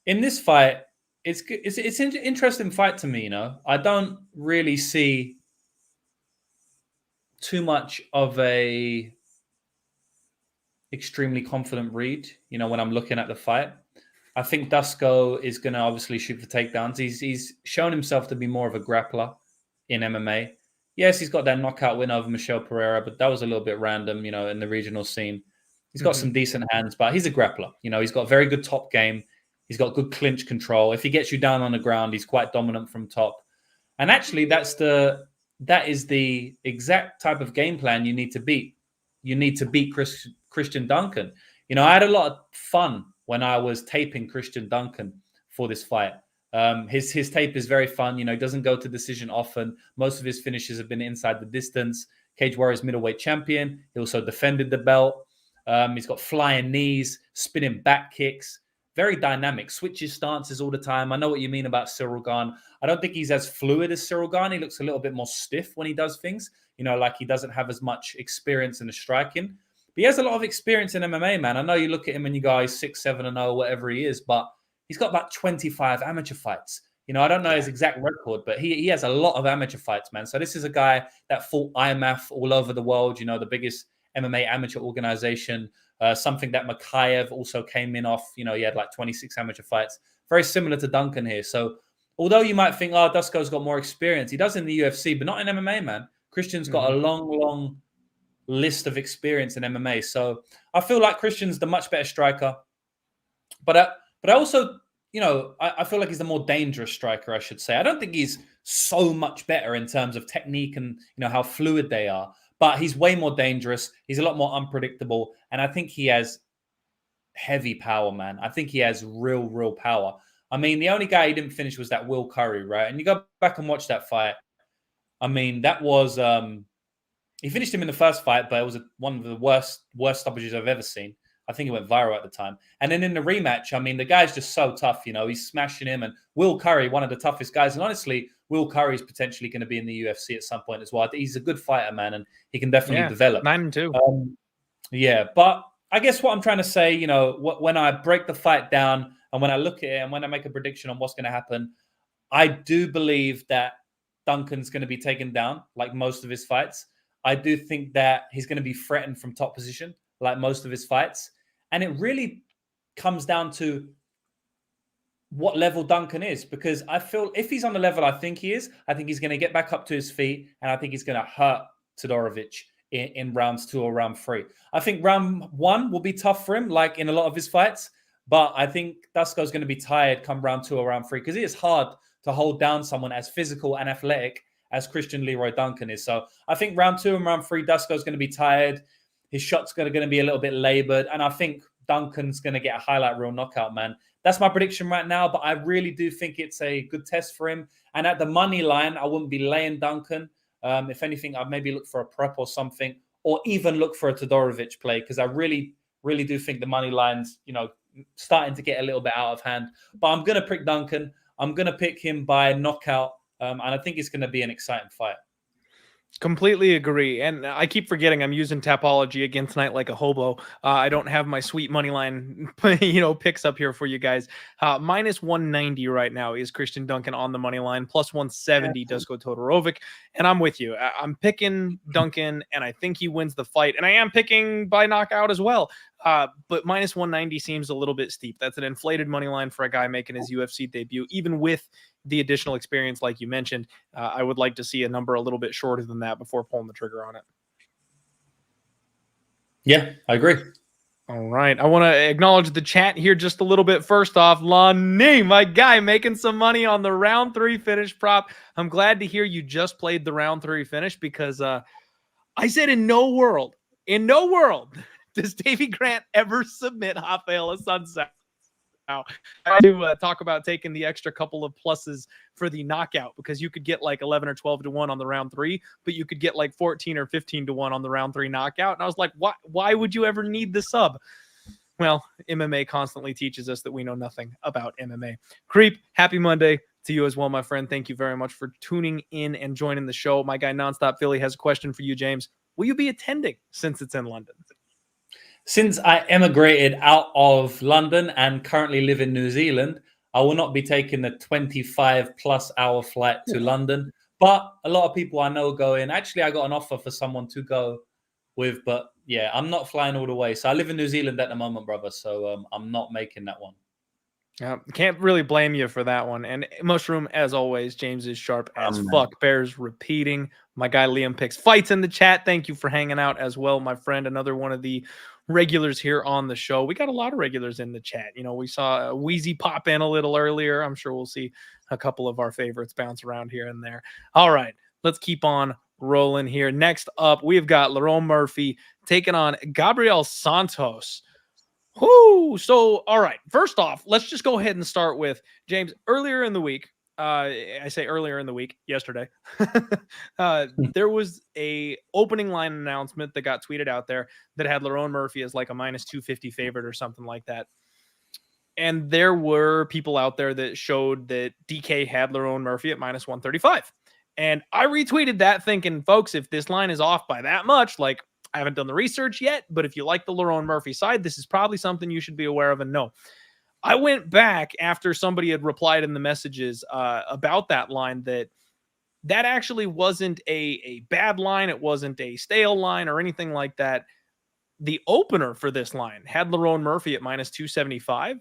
this fight, it's an interesting fight to me, you know. I don't really see too much of a extremely confident read, you know, when I'm looking at the fight. I think Dusko is going to obviously shoot for takedowns. He's shown himself to be more of a grappler in MMA. Yes, he's got that knockout win over Michel Pereira, but that was a little bit random, you know, in the regional scene. He's got some decent hands, but he's a grappler. You know, he's got very good top game. He's got good clinch control. If he gets you down on the ground, he's quite dominant from top. And actually, that is the exact type of game plan you need to beat. You need to beat Christian Duncan. You know, I had a lot of fun when I was taping Christian Duncan for this fight. His tape is very fun. You know, he doesn't go to decision often. Most of his finishes have been inside the distance. Cage Warriors middleweight champion. He also defended the belt. He's got flying knees, spinning back kicks. Very dynamic, switches stances all the time. I know what you mean about Cyril Gane. I don't think he's as fluid as Cyril Gane. He looks a little bit more stiff when he does things. You know, like he doesn't have as much experience in the striking. But he has a lot of experience in MMA, man. I know you look at him and you go, he's 6-7-0, whatever he is, but he's got about 25 amateur fights. You know, I don't know his exact record, but he has a lot of amateur fights, man. So this is a guy that fought IMAF all over the world, you know, the biggest MMA amateur organization. Something that Mokaev also came in off. You know, he had like 26 amateur fights. Very similar to Duncan here. So although you might think, oh, Dusko's got more experience, he does in the UFC, but not in MMA, man. Christian's got a long list of experience in MMA. So I feel like Christian's the much better striker. But I also, you know, I feel like he's the more dangerous striker, I should say. I don't think he's so much better in terms of technique and, you know, how fluid they are. But he's way more dangerous. He's a lot more unpredictable. And I think he has heavy power, man. I think he has real power. I mean, the only guy he didn't finish was that Will Curry, right? And you go back and watch that fight. I mean, that was... he finished him in the first fight, but it was one of the worst stoppages I've ever seen. I think it went viral at the time. And then in the rematch, I mean, the guy's just so tough, you know. He's smashing him. And Will Curry, one of the toughest guys. And honestly, Will Curry is potentially going to be in the UFC at some point as well. He's a good fighter, man, and he can definitely develop. 9-2. But I guess what I'm trying to say, you know, when I break the fight down and when I look at it and when I make a prediction on what's going to happen, I do believe that Duncan's going to be taken down like most of his fights. I do think that he's going to be threatened from top position like most of his fights. And it really comes down to what level Duncan is, because I feel if he's on the level I think he is, I think he's going to get back up to his feet, and I think he's going to hurt Todorovic in rounds 2 or round 3. I think round 1 will be tough for him, like in a lot of his fights, but I think Dusko's going to be tired come round 2 or round 3, because it is hard to hold down someone as physical and athletic as Christian Leroy Duncan is. So I think round 2 and round 3, Dusko's going to be tired. His shot's going to be a little bit labored. And I think Duncan's going to get a highlight reel knockout, man. That's my prediction right now. But I really do think it's a good test for him. And at the money line, I wouldn't be laying Duncan. If anything, I'd maybe look for a prep or something, or even look for a Todorovic play, because I really do think the money line's, you know, starting to get a little bit out of hand. But I'm going to pick Duncan. I'm going to pick him by knockout. And I think it's going to be an exciting fight. Completely agree. And I keep forgetting I'm using Tapology again tonight like a hobo. I don't have my sweet money line, picks up here for you guys. Minus 190 right now is Christian Duncan on the money line. Plus 170 Dusko Todorovic. And I'm with you. I'm picking Duncan, and I think he wins the fight. And I am picking by knockout as well. But minus 190 seems a little bit steep. That's an inflated money line for a guy making his UFC debut, even with the additional experience, like you mentioned. I would like to see a number a little bit shorter than that before pulling the trigger on it. Yeah, I agree. All right. I want to acknowledge the chat here just a little bit. First off, Lonnie, my guy, making some money on the round 3 finish prop. I'm glad to hear you just played the round 3 finish, because I said in no world does Davey Grant ever submit Jafel Assunção. Now, I do talk about taking the extra couple of pluses for the knockout, because you could get like 11 or 12 to 1 on the round 3, but you could get like 14 or 15 to 1 on the round 3 knockout. And I was like, why would you ever need the sub? Well, MMA constantly teaches us that we know nothing about MMA. Creep, happy Monday to you as well, my friend. Thank you very much for tuning in and joining the show. My guy, Nonstop Philly, has a question for you, James. Will you be attending since it's in London? Since I emigrated out of London and currently live in New Zealand, I will not be taking the 25+ hour flight to London. But a lot of people I know go in. Actually, I got an offer for someone to go with, but yeah, I'm not flying all the way. So I live in New Zealand at the moment, brother. So I'm not making that one. Can't really blame you for that one. And Mushroom, as always, James is sharp as fuck. Bears repeating. My guy Liam picks fights in the chat. Thank you for hanging out as well, my friend. Another one of the regulars here on the show. We got a lot of regulars in the chat. We saw Wheezy pop in a little earlier. I'm sure we'll see a couple of our favorites bounce around here and there. All right, let's keep on rolling here. Next up, we've got Lerone Murphy taking on Gabriel Santos. Whoo! So, all right. First off, let's just go ahead and start with James. Earlier in the week, I say earlier in the week, yesterday, there was a opening line announcement that got tweeted out there that had Lerone Murphy as like a minus 250 favorite or something like that. And there were people out there that showed that DK had Lerone Murphy at minus 135. And I retweeted that thinking, folks, if this line is off by that much, like I haven't done the research yet, but if you like the Lerone Murphy side, this is probably something you should be aware of and know. I went back after somebody had replied in the messages about that line that actually wasn't a bad line. It wasn't a stale line or anything like that. The opener for this line had Lerone Murphy at minus 275,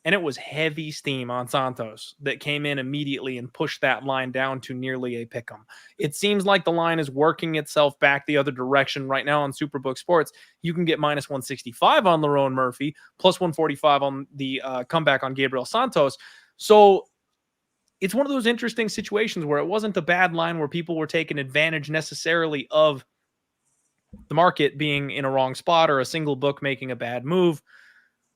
and it was heavy steam on Santos that came in immediately and pushed that line down to nearly a pick'em. It seems like the line is working itself back the other direction right now on Superbook Sports. You can get minus 165 on Lerone Murphy, plus 145 on the comeback on Gabriel Santos. So it's one of those interesting situations where it wasn't a bad line where people were taking advantage necessarily of the market being in a wrong spot or a single book making a bad move.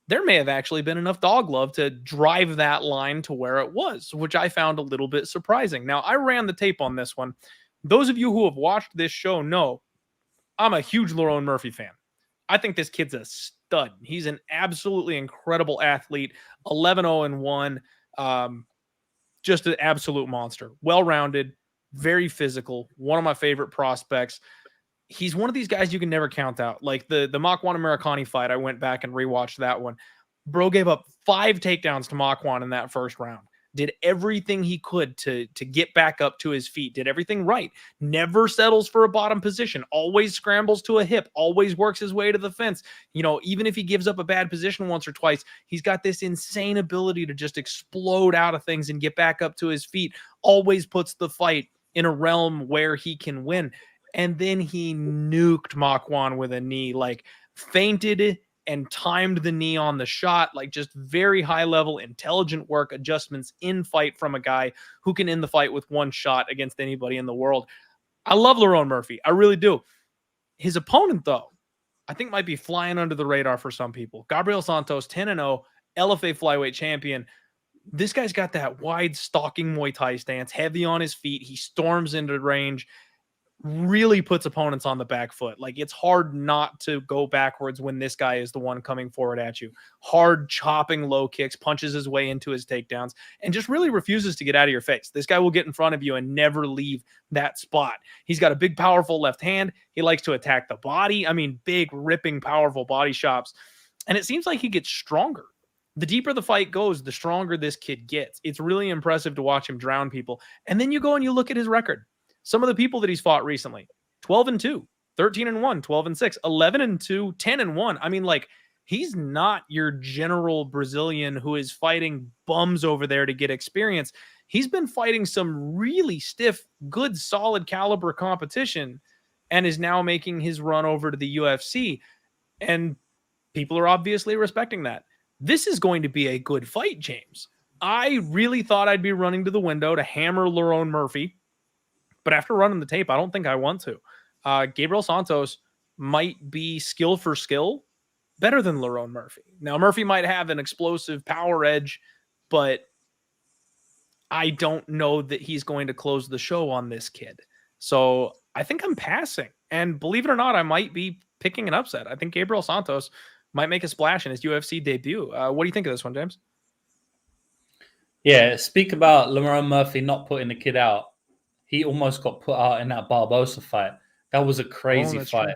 There may have actually been enough dog love to drive that line to where it was, which I found a little bit surprising. Now, I ran the tape on this one. Those of you who have watched this show know I'm a huge Lerone Murphy fan. I think this kid's a stud. He's an absolutely incredible athlete, 11-0-1, just an absolute monster. Well-rounded, very physical, one of my favorite prospects. He's one of these guys you can never count out. Like the Makwan Amirkhani fight, I went back and rewatched that one. Bro gave up 5 takedowns to Makwan in that first round. Did everything he could to get back up to his feet. Did everything right. Never settles for a bottom position. Always scrambles to a hip. Always works his way to the fence. Even if he gives up a bad position once or twice, he's got this insane ability to just explode out of things and get back up to his feet. Always puts the fight in a realm where he can win. And then he nuked Makwan with a knee, like feinted and timed the knee on the shot, like just very high level, intelligent work, adjustments in fight from a guy who can end the fight with one shot against anybody in the world. I love Lerone Murphy. I really do. His opponent, though, I think might be flying under the radar for some people. Gabriel Santos, 10-0, LFA flyweight champion. This guy's got that wide stalking Muay Thai stance, heavy on his feet. He storms into range. Really puts opponents on the back foot. Like it's hard not to go backwards when this guy is the one coming forward at you. Hard chopping low kicks, punches his way into his takedowns, and just really refuses to get out of your face. This guy will get in front of you and never leave that spot. He's got a big, powerful left hand. He likes to attack the body. I mean, big, ripping, powerful body chops. And it seems like he gets stronger. The deeper the fight goes, the stronger this kid gets. It's really impressive to watch him drown people. And then you go and you look at his record. Some of the people that he's fought recently, 12-2, 13-1, 12-6, 11-2, 10-1. I mean, like, he's not your general Brazilian who is fighting bums over there to get experience. He's been fighting some really stiff, good, solid caliber competition and is now making his run over to the UFC. And people are obviously respecting that. This is going to be a good fight, James. I really thought I'd be running to the window to hammer Lerone Murphy. But after running the tape, I don't think I want to. Gabriel Santos might be skill for skill better than Lerone Murphy. Now, Murphy might have an explosive power edge, but I don't know that he's going to close the show on this kid. So I think I'm passing. And believe it or not, I might be picking an upset. I think Gabriel Santos might make a splash in his UFC debut. What do you think of this one, James? Yeah, speak about Lerone Murphy not putting the kid out. He almost got put out in that Barbosa fight. That was a crazy fight. True.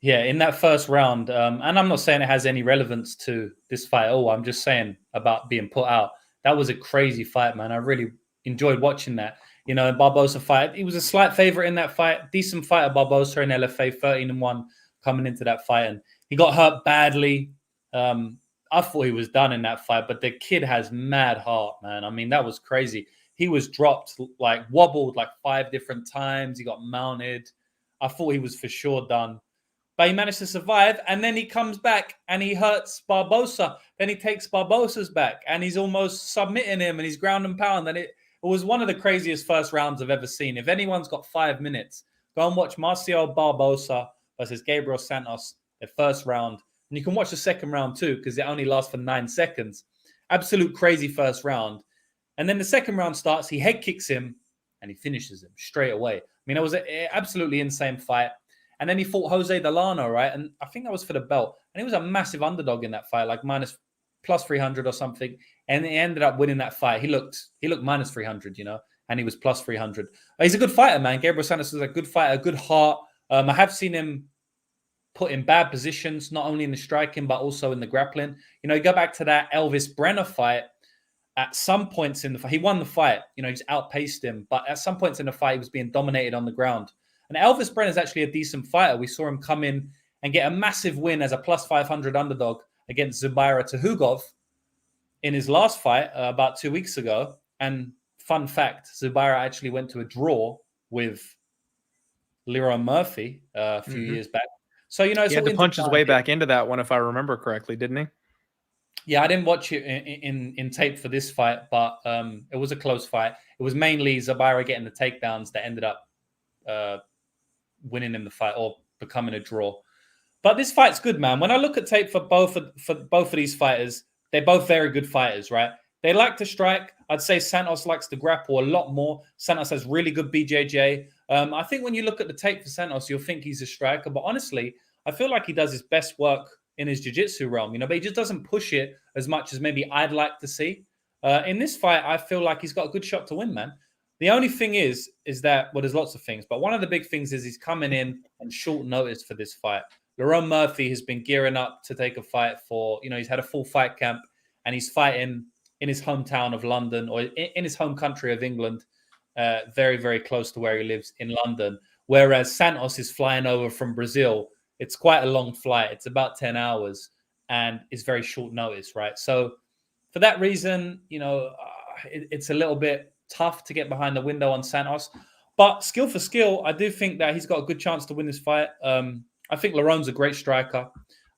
Yeah, in that first round. And I'm not saying it has any relevance to this fight at all. I'm just saying about being put out. That was a crazy fight, man. I really enjoyed watching that. In Barbosa fight, he was a slight favorite in that fight. Decent fighter, Barbosa in LFA, 13-1 coming into that fight. And he got hurt badly. I thought he was done in that fight, but the kid has mad heart, man. I mean, that was crazy. He was dropped, wobbled 5 different times. He got mounted. I thought he was for sure done. but he managed to survive. And then he comes back and he hurts Barbosa. Then he takes Barbosa's back and he's almost submitting him and he's ground and pound. And it was one of the craziest first rounds I've ever seen. If anyone's got 5 minutes, go and watch Marcio Barbosa versus Gabriel Santos, the first round. And you can watch the second round too, because it only lasts for 9 seconds. Absolute crazy first round. And then the second round starts, he head kicks him and he finishes him straight away. I mean, it was an absolutely insane fight. And then he fought Jose Delano, right? And I think that was for the belt. And he was a massive underdog in that fight, like plus 300 or something. And he ended up winning that fight. He looked minus 300, you know, and he was plus 300. He's a good fighter, man. Gabriel Santos is a good fighter, a good heart. I have seen him put in bad positions, not only in the striking, but also in the grappling. You know, you go back to that Elvis Brenner fight. At some points in the fight, he won the fight. You know, he just outpaced him. But at some points in the fight, he was being dominated on the ground. And Elvis Brenner is actually a decent fighter. We saw him come in and get a massive win as a plus 500 underdog against Zubaira Tuhugov in his last fight about 2 weeks ago. And fun fact, Zubaira actually went to a draw with Leroy Murphy a few years back. So, you know, he had to punch his way back into that one, if I remember correctly, didn't he? Yeah, I didn't watch it in tape for this fight, but it was a close fight. It was mainly Zubaira getting the takedowns that ended up winning him the fight or becoming a draw. But this fight's good, man. When I look at tape for both of these fighters, they're both very good fighters, right? They like to strike. I'd say Santos likes to grapple a lot more. Santos has really good BJJ. I think when you look at the tape for Santos, you'll think he's a striker. But honestly, I feel like he does his best work in his jiu-jitsu realm, you know, but he just doesn't push it as much as maybe I'd like to see. In this fight, I feel like he's got a good shot to win, man. The only thing is that, well, there's lots of things, but one of the big things is he's coming in on short notice for this fight. Lerone Murphy has been gearing up to take a fight for, you know, he's had a full fight camp and he's fighting in his hometown of London or in his home country of England, very, very close to where he lives in London. Whereas Santos is flying over from Brazil. It's quite a long flight. It's about 10 hours and it's very short notice, right? So for that reason, you know, it's a little bit tough to get behind the window on Santos. But skill for skill, I do think that he's got a good chance to win this fight. I think Lerone's a great striker.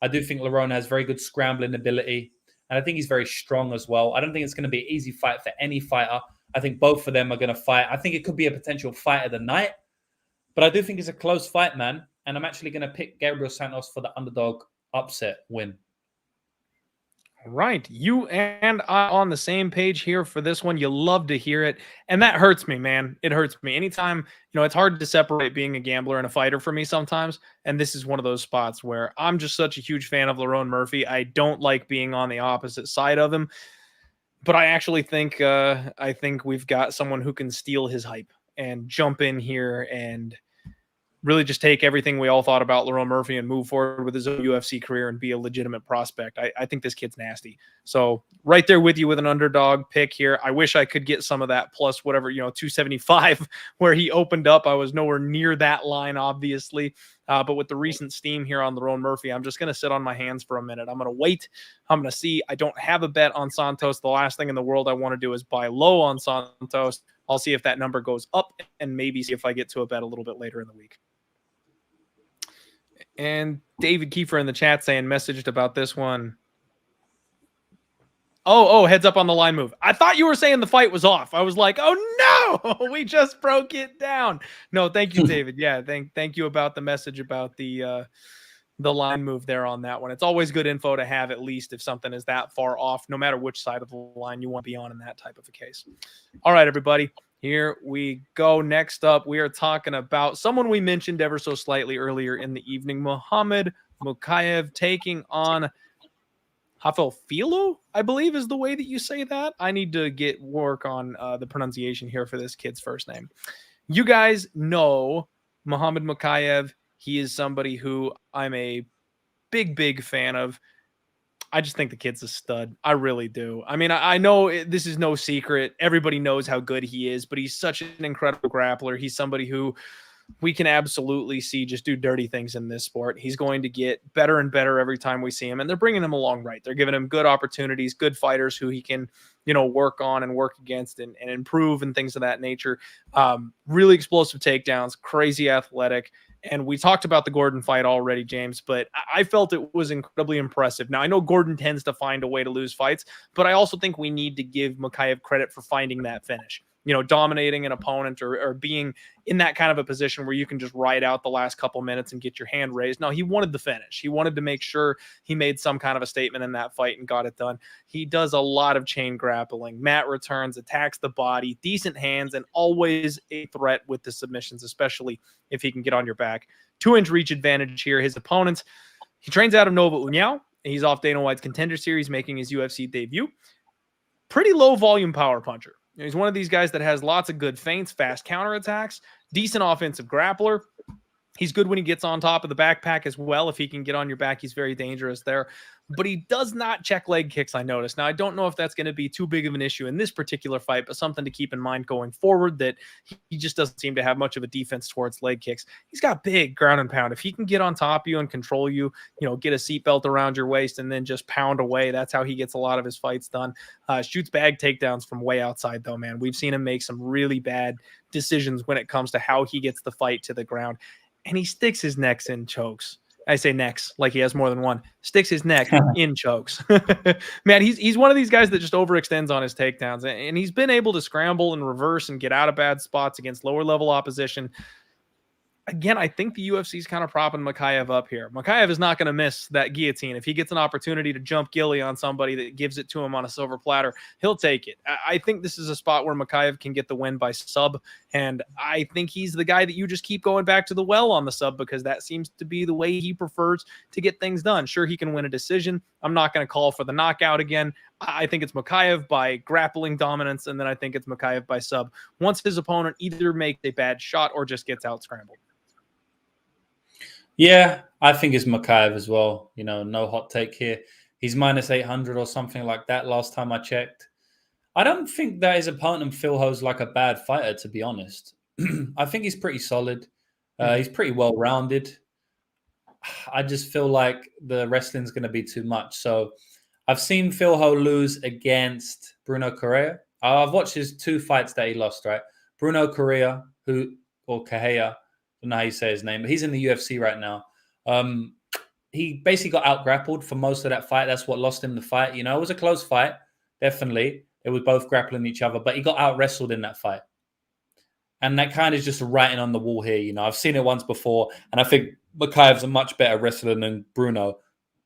I do think Lerone has very good scrambling ability. And I think he's very strong as well. I don't think it's going to be an easy fight for any fighter. I think both of them are going to fight. I think it could be a potential fight of the night. But I do think it's a close fight, man. And I'm actually going to pick Gabriel Santos for the underdog upset win. Right. You and I on the same page here for this one. You love to hear it. And that hurts me, man. It hurts me. Anytime, you know, it's hard to separate being a gambler and a fighter for me sometimes. And this is one of those spots where I'm just such a huge fan of Lerone Murphy. I don't like being on the opposite side of him. But I actually think we've got someone who can steal his hype and jump in here and really just take everything we all thought about Lerone Murphy and move forward with his own UFC career and be a legitimate prospect. I think this kid's nasty. So right there with you with an underdog pick here. I wish I could get some of that plus whatever, you know, 275 where he opened up. I was nowhere near that line, obviously. But with the recent steam here on Lerone Murphy, I'm just going to sit on my hands for a minute. I'm going to wait. I'm going to see. I don't have a bet on Santos. The last thing in the world I want to do is buy low on Santos. I'll see if that number goes up and maybe see if I get to a bet a little bit later in the week. And David Kiefer in the chat saying messaged about this one. Oh, heads up on the line move. I thought you were saying the fight was off. I was like, oh no, we just broke it down. No, thank you, David. Yeah, thank you about the message about the line move there on that one. It's always good info to have, at least if something is that far off, no matter which side of the line you want to be on in that type of a case. All right, everybody. Here we go. Next up, we are talking about someone we mentioned ever so slightly earlier in the evening, Muhammad Mokaev taking on Jafel Filho, I believe is the way that you say that. I need to get work on the pronunciation here for this kid's first name. You guys know Muhammad Mokaev. He is somebody who I'm a big fan of. I just think the kid's a stud. I really do. I mean, I know this is no secret. Everybody knows how good he is, but he's such an incredible grappler. He's somebody who we can absolutely see just do dirty things in this sport. He's going to get better and better every time we see him, and they're bringing him along right. They're giving him good opportunities, good fighters who he can, you know, work on and work against and improve and things of that nature. Really explosive takedowns, crazy athletic. And we talked about the Gordon fight already, James, but I felt it was incredibly impressive. Now, I know Gordon tends to find a way to lose fights, but I also think we need to give Mokaev credit for finding that finish. Dominating an opponent or being in that kind of a position where you can just ride out the last couple minutes and get your hand raised. No, he wanted the finish. He wanted to make sure he made some kind of a statement in that fight and got it done. He does a lot of chain grappling. Mat returns, attacks the body, decent hands, and always a threat with the submissions, especially if he can get on your back. 2-inch reach advantage here. His opponents, he trains out of Nova União. He's off Dana White's Contender Series, making his UFC debut. Pretty low volume power puncher. He's one of these guys that has lots of good feints, fast counterattacks, decent offensive grappler. He's good when he gets on top of the backpack as well. If he can get on your back, he's very dangerous there. But he does not check leg kicks, I noticed. Now, I don't know if that's going to be too big of an issue in this particular fight, but something to keep in mind going forward, that he just doesn't seem to have much of a defense towards leg kicks. He's got big ground and pound. If he can get on top of you and control you, get a seatbelt around your waist and then just pound away, that's how he gets a lot of his fights done. Shoots bag takedowns from way outside, though, man. We've seen him make some really bad decisions when it comes to how he gets the fight to the ground. And he sticks his necks in chokes. I say necks like he has more than one. Sticks his neck in chokes. Man, he's one of these guys that just overextends on his takedowns. And he's been able to scramble and reverse and get out of bad spots against lower level opposition. Again, I think the UFC is kind of propping Mokaev up here. Mokaev is not going to miss that guillotine. If he gets an opportunity to jump Gilly on somebody that gives it to him on a silver platter, he'll take it. I think this is a spot where Mokaev can get the win by sub, and I think he's the guy that you just keep going back to the well on the sub because that seems to be the way he prefers to get things done. Sure, he can win a decision. I'm not going to call for the knockout again. I think it's Mokaev by grappling dominance, and then I think it's Mokaev by sub once his opponent either makes a bad shot or just gets out scrambled. Yeah, I think it's Mokaev as well. No hot take here. He's minus 800 or something like that last time I checked. I don't think that his opponent, Filho's, like a bad fighter, to be honest. I think he's pretty solid. He's pretty well-rounded. I just feel like the wrestling's going to be too much. So I've seen Filho lose against Bruno Correa. I've watched his 2 fights that he lost, right? Bruno Correa, Correa, I don't know how you say his name, but he's in the UFC right now. He basically got out-grappled for most of that fight. That's what lost him the fight. It was a close fight, definitely. They were both grappling each other, but he got out-wrestled in that fight. And that kind of is just a writing on the wall here. I've seen it once before, and I think Mokaev's a much better wrestler than Bruno.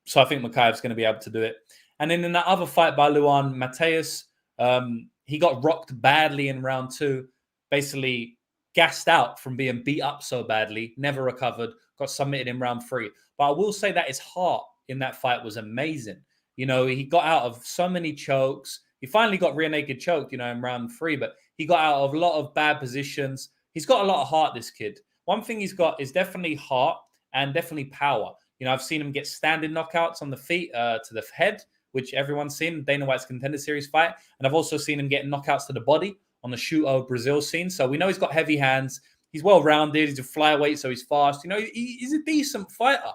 So I think Mokaev's going to be able to do it. And then in that other fight by Luan Mateus, he got rocked badly in round 2, basically gassed out from being beat up so badly, never recovered, got submitted in round 3. But I will say that his heart in that fight was amazing. He got out of so many chokes. He finally got rear naked choked, in round 3, but he got out of a lot of bad positions. He's got a lot of heart, this kid. One thing he's got is definitely heart and definitely power. I've seen him get standing knockouts on the feet to the head, which everyone's seen, Dana White's Contender Series fight. And I've also seen him get knockouts to the body on the Shooto Brazil scene. So we know he's got heavy hands. He's well-rounded. He's a flyweight, so he's fast. He's a decent fighter.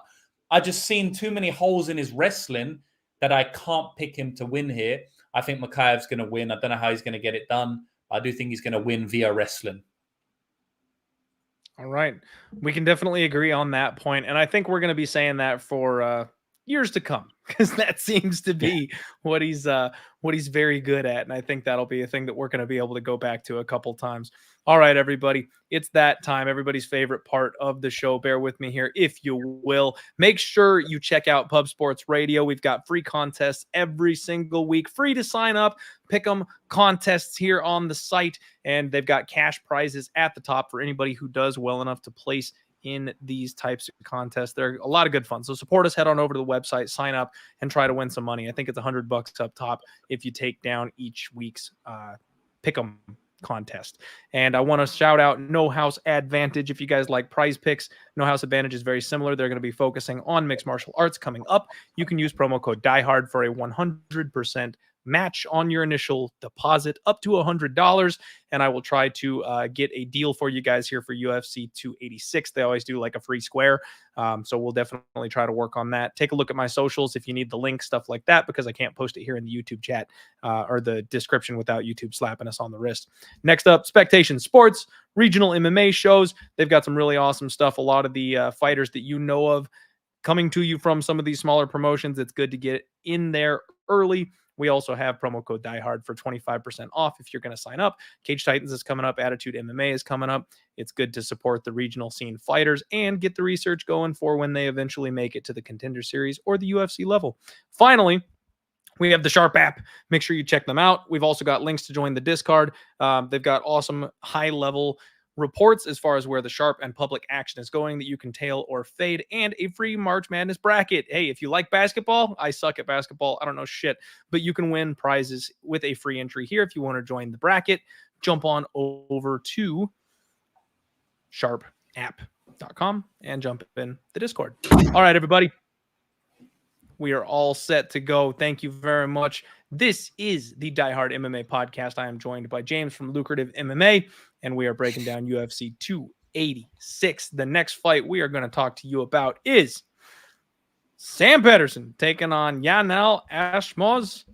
I just seen too many holes in his wrestling that I can't pick him to win here. I think Mokaev's going to win. I don't know how he's going to get it done. I do think he's going to win via wrestling. All right. We can definitely agree on that point. And I think we're going to be saying that for years to come, because that seems to be what he's very good at. And I think that'll be a thing that we're going to be able to go back to a couple times. All right, everybody, it's that time. Everybody's favorite part of the show. Bear with me here, if you will. Make sure you check out Pub Sports Radio. We've got free contests every single week, free to sign up. Pick 'em contests here on the site, and they've got cash prizes at the top for anybody who does well enough to place in these types of contests. They're a lot of good fun. So support us, head on over to the website, sign up, and try to win some money. I think it's $100 up top if you take down each week's pick 'em contest. And I want to shout out No House Advantage. If you guys like prize picks, No House Advantage is very similar. They're going to be focusing on mixed martial arts coming up. You can use promo code DIEHARD for a 100% match on your initial deposit up to $100. And I will try to get a deal for you guys here for UFC 286. They always do like a free square. So we'll definitely try to work on that. Take a look at my socials if you need the link, stuff like that, because I can't post it here in the YouTube chat or the description without YouTube slapping us on the wrist. Next up, Spectation Sports, regional MMA shows. They've got some really awesome stuff. A lot of the fighters that you know of coming to you from some of these smaller promotions. It's good to get in there early. We also have promo code Die Hard for 25% off if you're going to sign up. Cage Titans is coming up. Attitude MMA is coming up. It's good to support the regional scene fighters and get the research going for when they eventually make it to the Contender Series or the UFC level. Finally, we have the Sharp app. Make sure you check them out. We've also got links to join the Discord. They've got awesome high-level reports as far as where the sharp and public action is going that you can tail or fade, and a free March Madness bracket. Hey, if you like basketball, I suck at basketball. I don't know shit, but you can win prizes with a free entry here. If you want to join the bracket, jump on over to sharpapp.com and jump in the Discord. All right, everybody. We are all set to go. Thank you very much. This is the Die Hard MMA podcast. I am joined by James from Lucrative MMA, and we are breaking down UFC 286. The next fight we are going to talk to you about is Sam Patterson taking on Yanal Ashmoz,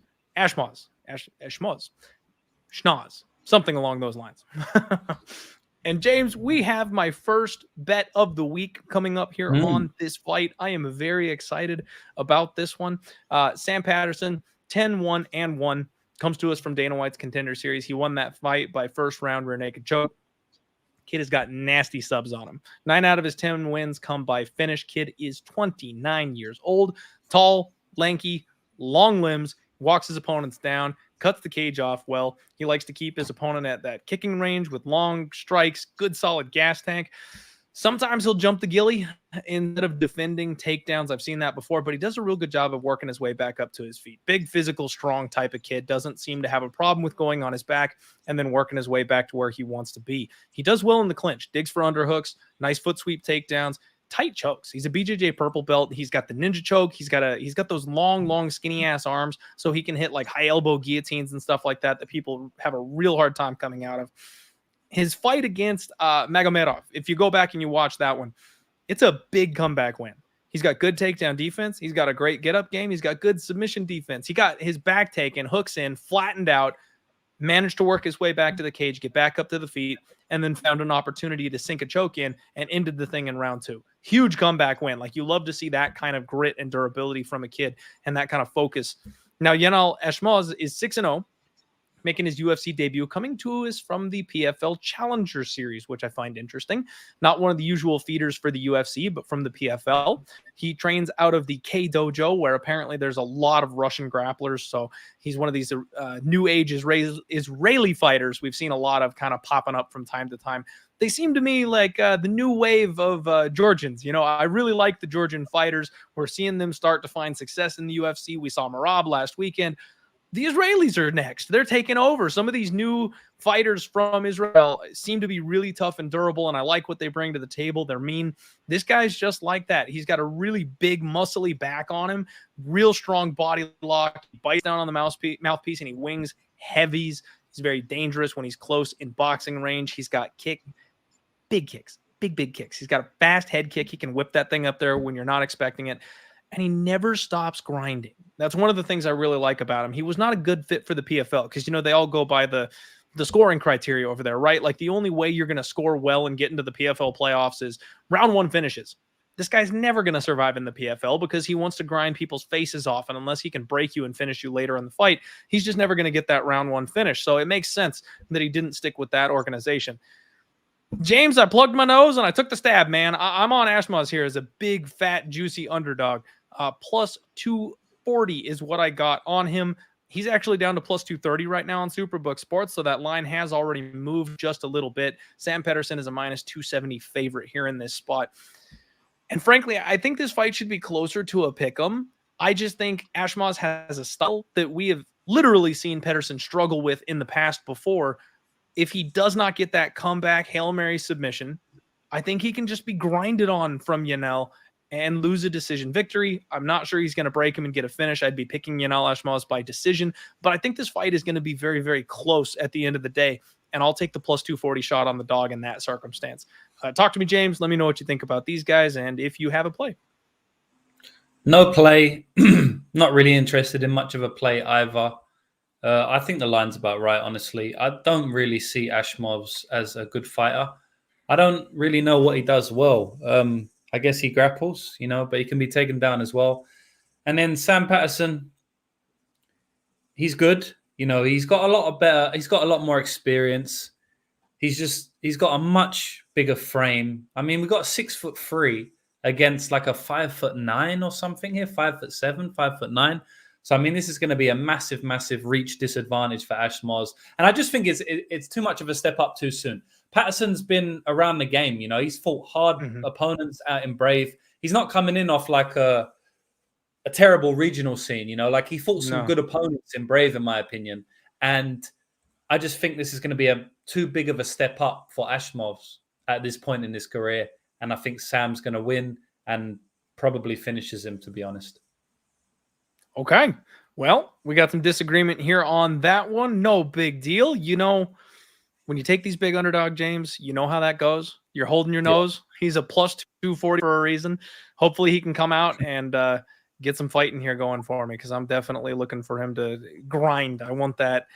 something along those lines. And James, we have my first bet of the week coming up here on this fight. I am very excited about this one. Sam Patterson, 10-1-1, comes to us from Dana White's Contender Series. He won that fight by first round rear naked choke. Kid has got nasty subs on him. 9 out of his 10 wins come by finish. Kid is 29 years old, tall, lanky, long limbs, walks his opponents down, cuts the cage off well. He likes to keep his opponent at that kicking range with long strikes, good solid gas tank. Sometimes he'll jump the ghillie instead of defending takedowns. I've seen that before, but he does a real good job of working his way back up to his feet. Big, physical, strong type of kid. Doesn't seem to have a problem with going on his back and then working his way back to where he wants to be. He does well in the clinch. Digs for underhooks, nice foot sweep takedowns, tight chokes. He's a BJJ purple belt. He's got the ninja choke. He's got those long, skinny ass arms, so he can hit like high elbow guillotines and stuff like that people have a real hard time coming out of. His fight against Magomedov, if you go back and you watch that one, it's a big comeback win. He's got good takedown defense. He's got a great get-up game. He's got good submission defense. He got his back taken, hooks in, flattened out, managed to work his way back to the cage, get back up to the feet, and then found an opportunity to sink a choke in and ended the thing in round 2. Huge comeback win. Like, you love to see that kind of grit and durability from a kid and that kind of focus. Now, Yanal Ashmoz is 6-0. Making his UFC debut, coming to us from the PFL Challenger Series, which I find interesting. Not one of the usual feeders for the UFC, but from the PFL. He trains out of the K Dojo, where apparently there's a lot of Russian grapplers. So he's one of these new age Israeli fighters we've seen a lot of kind of popping up from time to time. They seem to me like the new wave of Georgians. You know, I really like the Georgian fighters. We're seeing them start to find success in the UFC. We saw Marab last weekend. The Israelis are next. They're taking over. Some of these new fighters from Israel seem to be really tough and durable, and I like what they bring to the table. They're mean. This guy's just like that. He's got a really big, muscly back on him, real strong body lock. He bites down on the mouthpiece, and he wings heavies. He's very dangerous when he's close in boxing range. He's got big kicks. He's got a fast head kick. He can whip that thing up there when you're not expecting it. And he never stops grinding. That's one of the things I really like about him. He was not a good fit for the PFL because, you know, they all go by the scoring criteria over there, right? Like, the only way you're going to score well and get into the PFL playoffs is round 1 finishes. This guy's never going to survive in the PFL because he wants to grind people's faces off. And unless he can break you and finish you later in the fight, he's just never going to get that round 1 finish. So it makes sense that he didn't stick with that organization. James, I plugged my nose and I took the stab, man. I'm on Ashmoz here as a big, fat, juicy underdog. Plus 240 is what I got on him. He's actually down to plus 230 right now on Superbook Sports, so that line has already moved just a little bit. Sam Patterson is a minus 270 favorite here in this spot. And frankly, I think this fight should be closer to a pick'em. I just think Ashmoz has a style that we have literally seen Patterson struggle with in the past before. If he does not get that comeback Hail Mary submission, I think he can just be grinded on from Yanal and lose a decision victory. I'm not sure he's going to break him and get a finish. I'd be picking Yanal Ashmoz by decision, but I think this fight is going to be very, very close at the end of the day, and I'll take the plus 240 shot on the dog in that circumstance. Talk to me, James. Let me know what you think about these guys and if you have a play. No play. Not really interested in much of a play either. I think the line's about right, honestly. I don't really see Ashmoz as a good fighter. I don't really know what he does well. I guess he grapples, but he can be taken down as well. And then Sam Patterson, he's good. He's got a lot more experience. He's got a much bigger frame. I mean, we got 6'3" against like a 5'9" or something here, 5'7", 5'9". So, I mean, this is going to be a massive, massive reach disadvantage for Ashmoz. And I just think it's too much of a step up too soon. Patterson's been around the game. He's fought hard opponents out in Brave. He's not coming in off like a terrible regional scene, like he fought some good opponents in Brave, in my opinion. And I just think this is going to be too big of a step up for Ashmoz at this point in his career. And I think Sam's going to win and probably finishes him, to be honest. Okay. Well, we got some disagreement here on that one. No big deal. When you take these big underdog, James, you know how that goes. You're holding your nose. He's a plus 240 for a reason. Hopefully he can come out and get some fighting here going for me, because I'm definitely looking for him to grind. I want that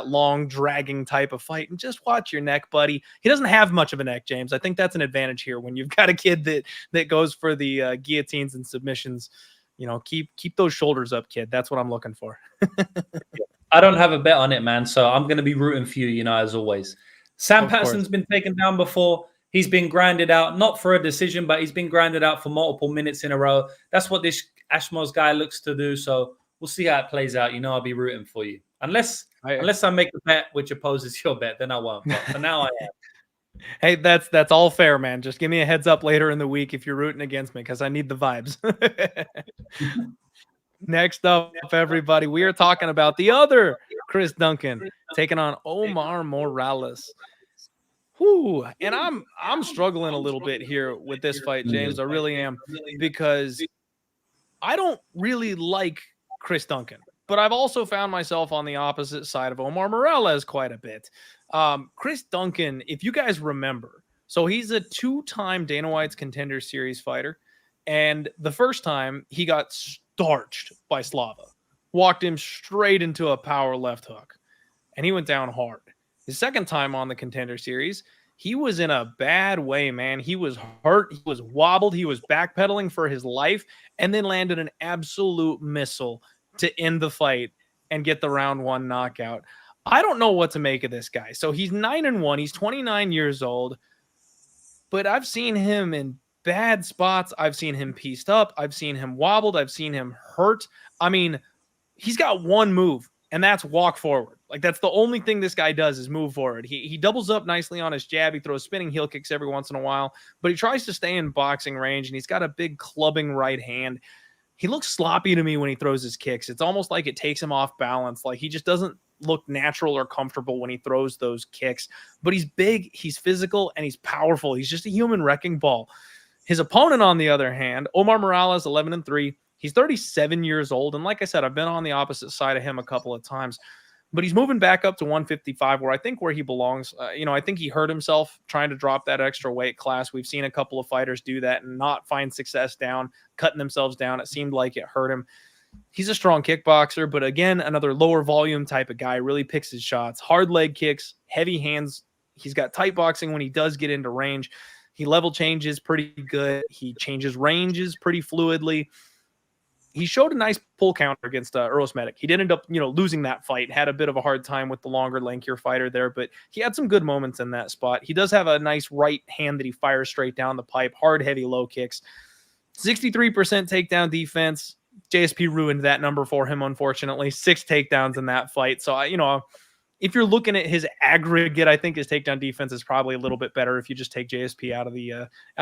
long, dragging type of fight. And just watch your neck, buddy. He doesn't have much of a neck, James. I think that's an advantage here when you've got a kid that goes for the guillotines and submissions. Keep those shoulders up, kid. That's what I'm looking for. I don't have a bet on it, man. So I'm going to be rooting for you, as always. Sam Patterson's been taken down before. He's been grinded out, not for a decision, but he's been grinded out for multiple minutes in a row. That's what this Ashmoz guy looks to do. So we'll see how it plays out. I'll be rooting for you. Unless I make a bet which opposes your bet, then I won't. But for now, I am. Hey, that's all fair, man. Just give me a heads up later in the week if you're rooting against me, because I need the vibes. Next up, everybody, we are talking about the other Chris Duncan taking on Omar Morales. Whew. And I'm struggling a little bit here with this fight, James. I really am, because I don't really like Chris Duncan, but I've also found myself on the opposite side of Omar Morales quite a bit. Chris Duncan, if you guys remember, so he's a 2-time Dana White's Contender Series fighter. And the first time he got starched by Slava, walked him straight into a power left hook, and he went down hard. His second time on the Contender Series, he was in a bad way, man. He was hurt. He was wobbled. He was backpedaling for his life, and then landed an absolute missile to end the fight and get the round 1 knockout. I don't know what to make of this guy. So he's 9-1. He's 29 years old, but I've seen him in bad spots. I've seen him pieced up. I've seen him wobbled. I've seen him hurt. I mean, he's got one move, and that's walk forward. Like, that's the only thing this guy does is move forward. He doubles up nicely on his jab. He throws spinning heel kicks every once in a while, but he tries to stay in boxing range, and he's got a big clubbing right hand. He looks sloppy to me when he throws his kicks. It's almost like it takes him off balance. Like, he just doesn't look natural or comfortable when he throws those kicks. But he's big, he's physical, and he's powerful. He's just a human wrecking ball. His opponent, on the other hand, Omar Morales, 11-3. He's 37 years old. And like I said, I've been on the opposite side of him a couple of times. But he's moving back up to 155, where he belongs. I think he hurt himself trying to drop that extra weight class. We've seen a couple of fighters do that and not find success cutting themselves down. It seemed like it hurt him. He's a strong kickboxer, but again, another lower volume type of guy. Really picks his shots. Hard leg kicks, heavy hands. He's got tight boxing when he does get into range. He level changes pretty good. He changes ranges pretty fluidly. He showed a nice pull counter against Eros Medic. He did end up, losing that fight. Had a bit of a hard time with the longer, lankier fighter there, but he had some good moments in that spot. He does have a nice right hand that he fires straight down the pipe. Hard, heavy, low kicks. 63% takedown defense. JSP ruined that number for him, unfortunately. 6 takedowns in that fight. So, if you're looking at his aggregate, I think his takedown defense is probably a little bit better if you just take JSP out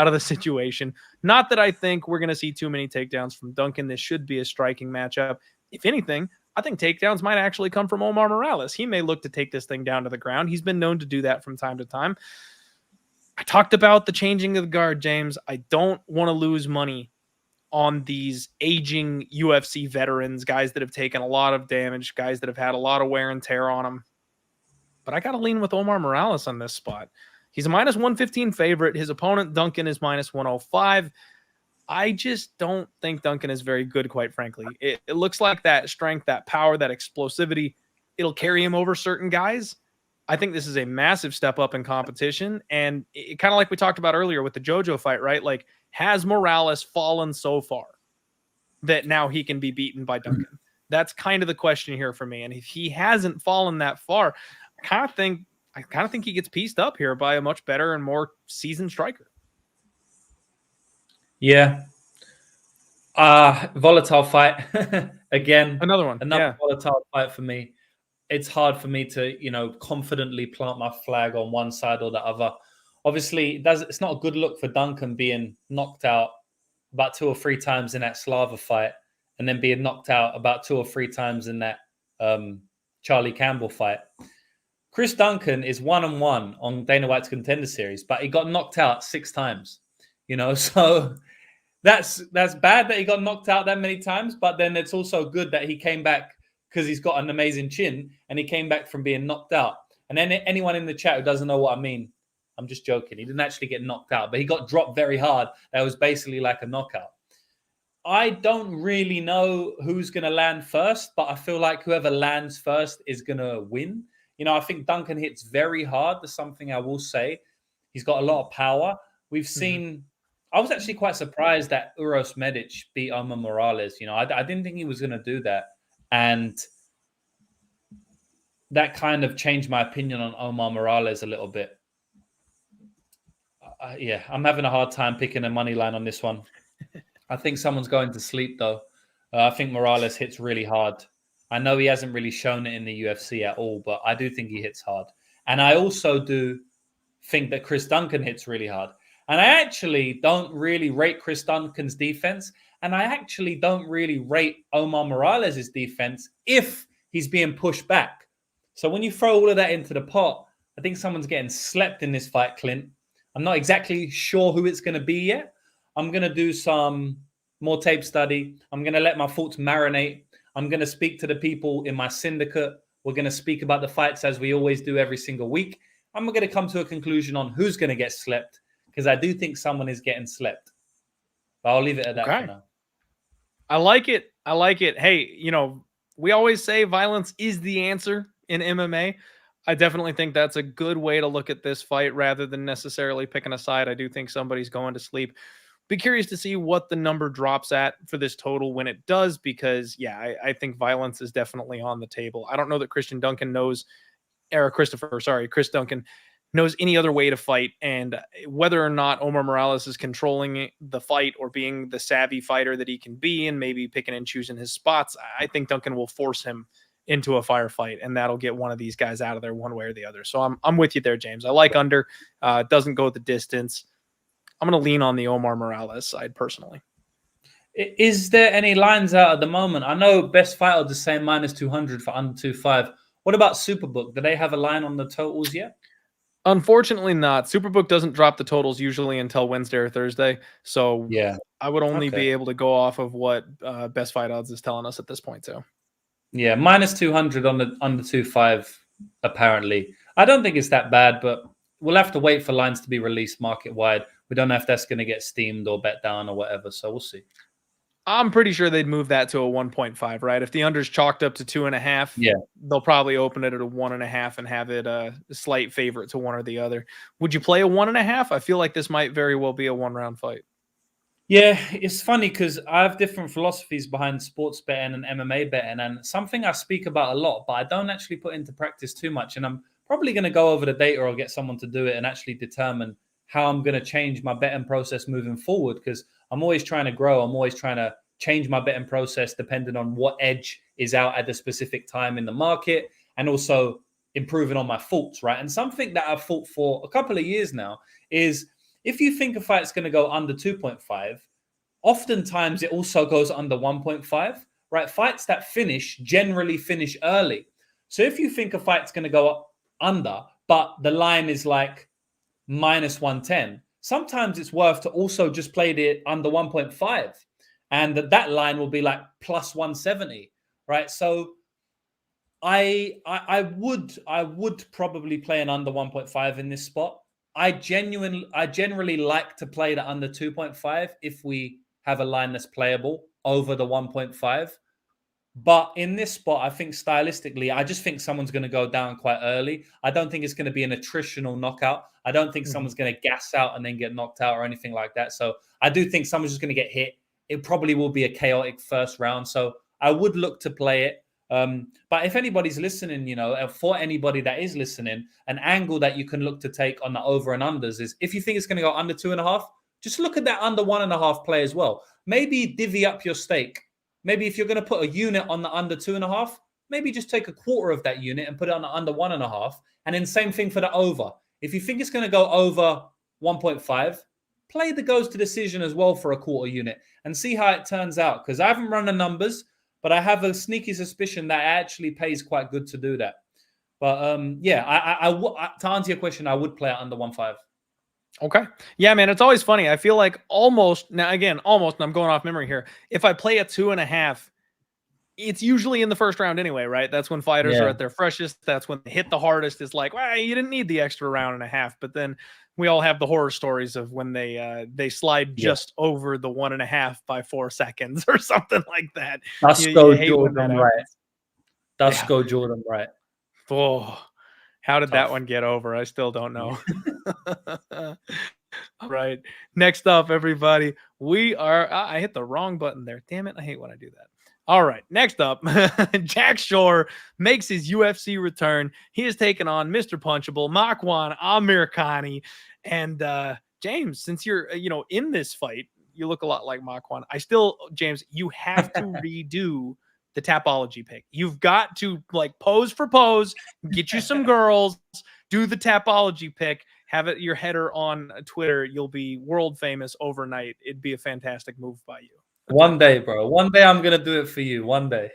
of the situation. Not that I think we're going to see too many takedowns from Duncan. This should be a striking matchup. If anything, I think takedowns might actually come from Omar Morales. He may look to take this thing down to the ground. He's been known to do that from time to time. I talked about the changing of the guard, James. I don't want to lose money on these aging UFC veterans, guys that have taken a lot of damage, guys that have had a lot of wear and tear on them. But I got to lean with Omar Morales on this spot. He's a minus 115 favorite. His opponent, Duncan, is minus 105. I just don't think Duncan is very good, quite frankly. It looks like that strength, that power, that explosivity, it'll carry him over certain guys. I think this is a massive step up in competition. And it kind of like we talked about earlier with the JoJo fight, right? Like, has Morales fallen so far that now he can be beaten by Duncan? That's kind of the question here for me. And if he hasn't fallen that far, I kind of think he gets pieced up here by a much better and more seasoned striker. Yeah. Volatile fight. Again. Another volatile fight for me. It's hard for me to, confidently plant my flag on one side or the other. Obviously, it's not a good look for Duncan being knocked out about 2 or 3 times in that Slava fight, and then being knocked out about 2 or 3 times in that Charlie Campbell fight. Chris Duncan is 1-1 on Dana White's Contender Series, but he got knocked out 6 times. So that's bad that he got knocked out that many times, but then it's also good that he came back because he's got an amazing chin and he came back from being knocked out. And then anyone in the chat who doesn't know what I mean, I'm just joking. He didn't actually get knocked out, but he got dropped very hard. That was basically like a knockout. I don't really know who's going to land first, but I feel like whoever lands first is going to win. I think Duncan hits very hard. That's something I will say. He's got a lot of power. We've seen... I was actually quite surprised that Uros Medic beat Omar Morales. I didn't think he was going to do that. And that kind of changed my opinion on Omar Morales a little bit. I'm having a hard time picking a money line on this one. I think someone's going to sleep, though. I think Morales hits really hard. I know he hasn't really shown it in the UFC at all, but I do think he hits hard. And I also do think that Chris Duncan hits really hard. And I actually don't really rate Chris Duncan's defense. And I actually don't really rate Omar Morales' defense if he's being pushed back. So when you throw all of that into the pot, I think someone's getting slept in this fight, Clint. I'm not exactly sure who it's going to be yet. I'm going to do some more tape study. I'm going to let my thoughts marinate. I'm going to speak to the people in my syndicate. We're going to speak about the fights as we always do every single week. I'm going to come to a conclusion on who's going to get slept, because I do think someone is getting slept. But I'll leave it at that for now. I like it. Hey, we always say violence is the answer in MMA. I definitely think that's a good way to look at this fight rather than necessarily picking a side. I do think somebody's going to sleep. Be curious to see what the number drops at for this total when it does, because, I think violence is definitely on the table. I don't know that Chris Duncan knows any other way to fight, and whether or not Omar Morales is controlling the fight or being the savvy fighter that he can be and maybe picking and choosing his spots, I think Duncan will force him into a firefight, and that'll get one of these guys out of there one way or the other. So I'm with you there, James. I like under. It doesn't go the distance. I'm going to lean on the Omar Morales side personally. Is there any lines out at the moment? I know Best Fighter is saying minus 200 for under 2.5. What about Superbook? Do they have a line on the totals yet? Unfortunately not. Superbook doesn't drop the totals usually until Wednesday or Thursday. So I would only be able to go off of what Best Fight Odds is telling us at this point too. Yeah, minus 200 on the under 2.5 apparently. I don't think it's that bad, but we'll have to wait for lines to be released market-wide. We don't know if that's going to get steamed or bet down or whatever, so we'll see. I'm pretty sure they'd move that to a 1.5, right? If the under's chalked up to 2.5, they'll probably open it at a 1.5 and have it a slight favorite to one or the other. Would you play a 1.5? I feel like this might very well be a 1-round fight. Yeah, it's funny because I have different philosophies behind sports betting and MMA betting, and something I speak about a lot, but I don't actually put into practice too much. And I'm probably going to go over the data or get someone to do it and actually determine how I'm going to change my betting process moving forward, because I'm always trying to grow. I'm always trying to change my betting process depending on what edge is out at the specific time in the market, and also improving on my thoughts, right? And something that I've thought for a couple of years now is if you think a fight's going to go under 2.5, oftentimes it also goes under 1.5, right? Fights that generally finish early. So if you think a fight's going to go under, but the line is like minus 110, sometimes it's worth to also just play it under 1.5. and that line will be like plus 170, right? So I would probably play an under 1.5 in this spot. I generally like to play the under 2.5 if we have a line that's playable over the 1.5. But in this spot, I think stylistically, I just think someone's going to go down quite early. I don't think it's going to be an attritional knockout. I don't think someone's going to gas out and then get knocked out or anything like that. So I do think someone's just going to get hit. It probably will be a chaotic first round. So I would look to play it. But if anybody's listening, for anybody that is listening, an angle that you can look to take on the over and unders is if you think it's going to go under 2.5, just look at that under 1.5 play as well. Maybe divvy up your stake. Maybe if you're going to put a unit on the under 2.5, maybe just take a quarter of that unit and put it on the under 1.5. And then same thing for the over. If you think it's going to go over 1.5, play the goes to decision as well for a quarter unit and see how it turns out. Because I haven't run the numbers, but I have a sneaky suspicion that it actually pays quite good to do that. But to answer your question, I would play it under 1.5. Okay. Yeah, man, it's always funny. I feel like almost, and I'm going off memory here. If I play a 2.5, it's usually in the first round anyway, right? That's when fighters are at their freshest. That's when they hit the hardest. It's like, well, you didn't need the extra round and a half. But then we all have the horror stories of when they slide just over the 1.5 by 4 seconds or something like that. Dusko Jordan, right? Dusko Jordan, right? Oh, how did that one get over? I still don't know. All right. Next up, everybody, we are... I hit the wrong button there. Damn it. I hate when I do that. All right. Next up, Jack Shore makes his UFC return. He is taking on Mr. Punchable, Makwan, Amirkhani. And James, since you're, in this fight, you look a lot like Makwan. James, you have to redo the Tapology pick. You've got to pose for pose, get you some girls, do the Tapology pick, have it your header on Twitter. You'll be world famous overnight. It'd be a fantastic move by you. One day, bro. One day I'm going to do it for you. One day.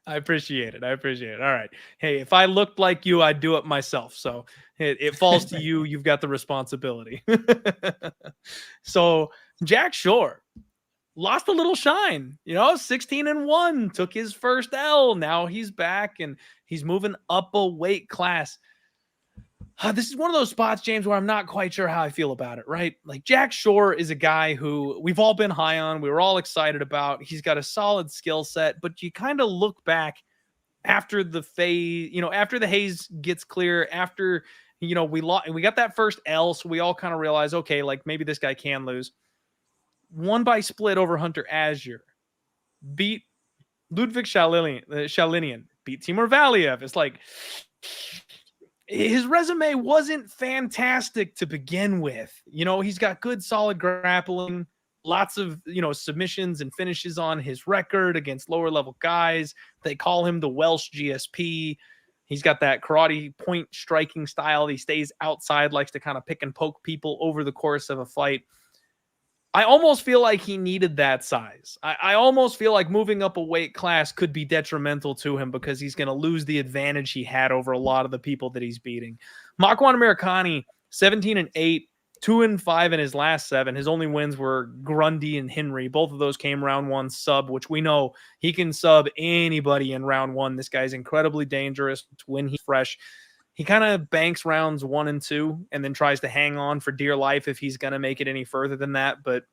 I appreciate it. All right. Hey, if I looked like you, I'd do it myself. So it falls to you. You've got the responsibility. So Jack Shore lost a little shine, 16-1, took his first L. Now he's back and he's moving up a weight class. This is one of those spots, James, where I'm not quite sure how I feel about it, right? Like Jack Shore is a guy who we've all been high on. We were all excited about. He's got a solid skill set, but you kind of look back after the phase, after the haze gets clear, after, we got that first L. So we all kind of realize, okay, maybe this guy can lose. Won by split over Hunter Azure, beat Ludovit Shalinian, beat Timur Valiev. It's like his resume wasn't fantastic to begin with. He's got good, solid grappling, lots of, submissions and finishes on his record against lower level guys. They call him the Welsh GSP. He's got that karate point striking style. He stays outside, likes to kind of pick and poke people over the course of a fight. I almost feel like he needed that size. I almost feel like moving up a weight class could be detrimental to him because he's going to lose the advantage he had over a lot of the people that he's beating. Makwan Amirkhani, 17-8, 2-5 in his last 7. His only wins were Grundy and Henry. Both of those came round 1 sub, which we know he can sub anybody in round 1. This guy's incredibly dangerous when he's fresh. He kind of banks rounds 1 and 2 and then tries to hang on for dear life if he's going to make it any further than that. But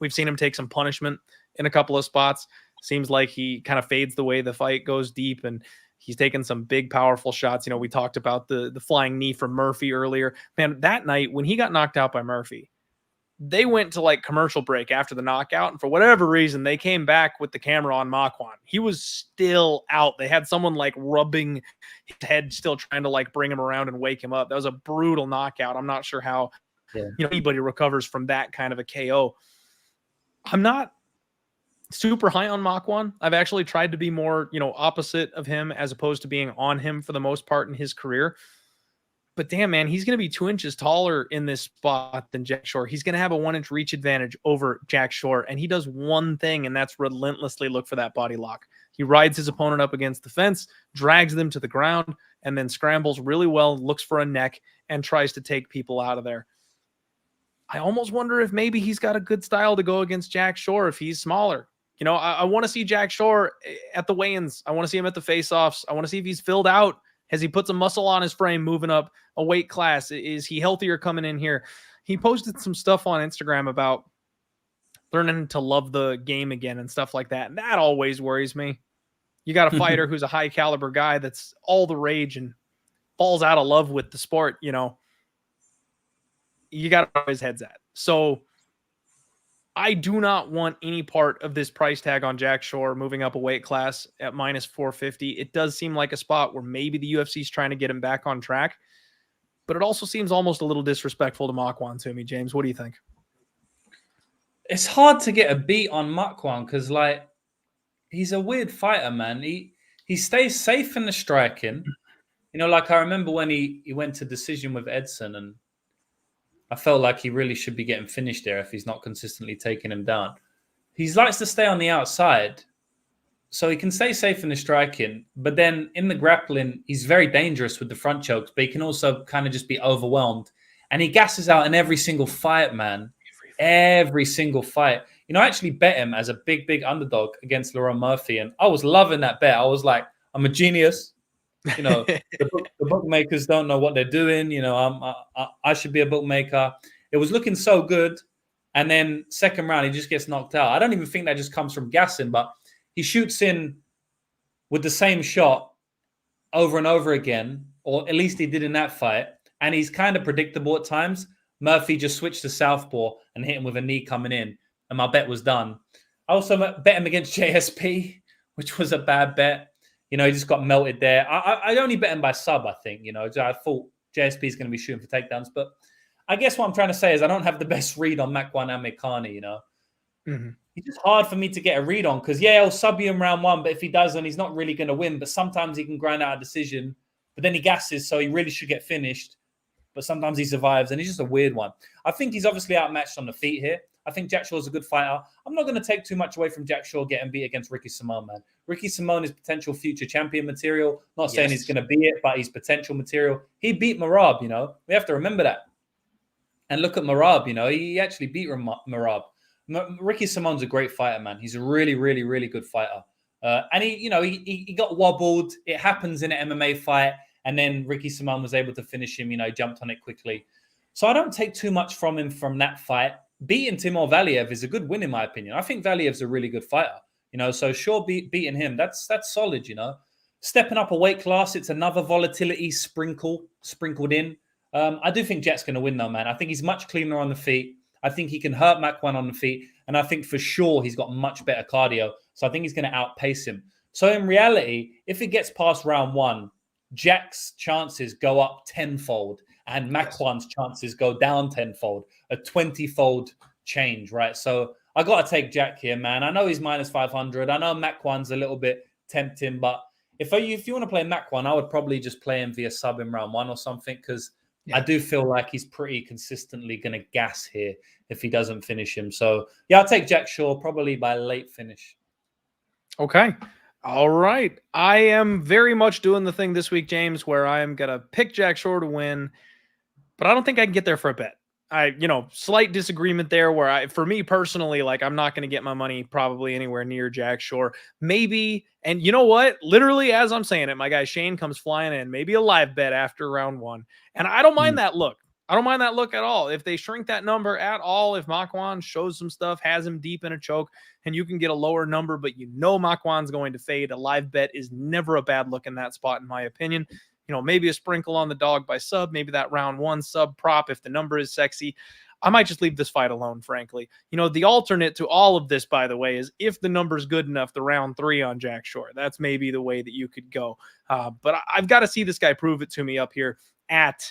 we've seen him take some punishment in a couple of spots. Seems like he kind of fades the way the fight goes deep, and he's taken some big, powerful shots. We talked about the flying knee from Murphy earlier. Man, that night when he got knocked out by Murphy, they went to commercial break after the knockout, and for whatever reason, they came back with the camera on Makwan. He was still out. They had someone rubbing his head, still trying to bring him around and wake him up. That was a brutal knockout. I'm not sure how anybody recovers from that kind of a KO. I'm not super high on Makwan. I've actually tried to be more, opposite of him as opposed to being on him for the most part in his career. But damn, man, he's going to be 2 inches taller in this spot than Jack Shore. He's going to have a 1-inch reach advantage over Jack Shore. And he does one thing, and that's relentlessly look for that body lock. He rides his opponent up against the fence, drags them to the ground, and then scrambles really well, looks for a neck, and tries to take people out of there. I almost wonder if maybe he's got a good style to go against Jack Shore if he's smaller. You know, I want to see Jack Shore at the weigh-ins. I want to see him at the face-offs. I want to see if he's filled out. Has he put some muscle on his frame moving up a weight class? Is he healthier coming in here? He posted some stuff on Instagram about learning to love the game again and stuff like that. And that always worries me. You got a fighter who's a high caliber guy that's all the rage and falls out of love with the sport, you know. You got to know his head's at. So I do not want any part of this price tag on Jack Shore moving up a weight class at minus 450. It does seem like a spot where maybe the UFC is trying to get him back on track, but it also seems almost a little disrespectful to Makwan to me. James, what do you think? It's hard to get a beat on Makwan because, like, he's a weird fighter, man. He stays safe in the striking. You know, like I remember when he went to decision with Edson, and I felt like he really should be getting finished there if he's not consistently taking him down. He likes to stay on the outside, so he can stay safe in the striking. But then in the grappling, he's very dangerous with the front chokes, but he can also kind of just be overwhelmed. And he gasses out in every single fight, man. Every single fight. You know, I actually bet him as a big underdog against Lerone Murphy, and I was loving that bet. I was like, I'm a genius. You know, the bookmakers don't know what they're doing. You know, I should be a bookmaker. It was looking so good. And then second round, he just gets knocked out. I don't even think that just comes from gassing, but he shoots in with the same shot over and over again, or at least he did in that fight. And he's kind of predictable at times. Murphy just switched to southpaw and hit him with a knee coming in. And my bet was done. I also bet him against JSP, which was a bad bet. You know, he just got melted there. I only bet him by sub, I think. You know, I thought JSP is going to be shooting for takedowns. But I guess what I'm trying to say is I don't have the best read on Makwan Amirkhani, you know. Mm-hmm. It's just hard for me to get a read on because, yeah, he'll sub you in round one. But if he doesn't, he's not really going to win. But sometimes he can grind out a decision. But then he gasses, so he really should get finished. But sometimes he survives, and he's just a weird one. I think he's obviously outmatched on the feet here. I think Jack Shore's a good fighter. I'm not going to take too much away from Jack Shore getting beat against Ricky Simone, man. Ricky Simone is potential future champion material. Not saying he's going to be it, but he's potential material. He beat Merab, you know. We have to remember that. And look at Merab, you know. He actually beat Merab. Ricky Simone's a great fighter, man. He's a really, really, really good fighter. And he got wobbled. It happens in an MMA fight. And then Ricky Simone was able to finish him, you know, jumped on it quickly. So I don't take too much from him from that fight. Beating Timur Valiev is a good win, in my opinion. I think Valiev's a really good fighter, you know, so sure, beating him, that's solid, you know. Stepping up a weight class, it's another volatility sprinkled in. I do think Jet's going to win, though, man. I think he's much cleaner on the feet. I think he can hurt Makwan on the feet. And I think for sure he's got much better cardio. So I think he's going to outpace him. So in reality, if it gets past round one, Jack's chances go up tenfold and Makwan's chances go down tenfold, a 20-fold change, right? So I got to take Jack here, man. I know he's minus 500. I know Makwan's a little bit tempting, but if you want to play Makwan, I would probably just play him via sub in round one or something because I do feel like he's pretty consistently going to gas here if he doesn't finish him. So, yeah, I'll take Jack Shore probably by late finish. Okay. All right. I am very much doing the thing this week, James, where I am going to pick Jack Shore to win, but I don't think I can get there for a bet. Slight disagreement there where for me personally, like I'm not going to get my money probably anywhere near Jack Shore. Maybe, and you know what? Literally as I'm saying it, my guy Shane comes flying in, maybe a live bet after round one. And I don't mind that look. I don't mind that look at all. If they shrink that number at all, if Makwan shows some stuff, has him deep in a choke, and you can get a lower number, but you know Makwan's going to fade, a live bet is never a bad look in that spot, in my opinion. You know, maybe a sprinkle on the dog by sub, maybe that round one sub prop if the number is sexy. I might just leave this fight alone, frankly. You know, the alternate to all of this, by the way, is if the number's good enough, the round three on Jack Shore. That's maybe the way that you could go. But I've got to see this guy prove it to me up here at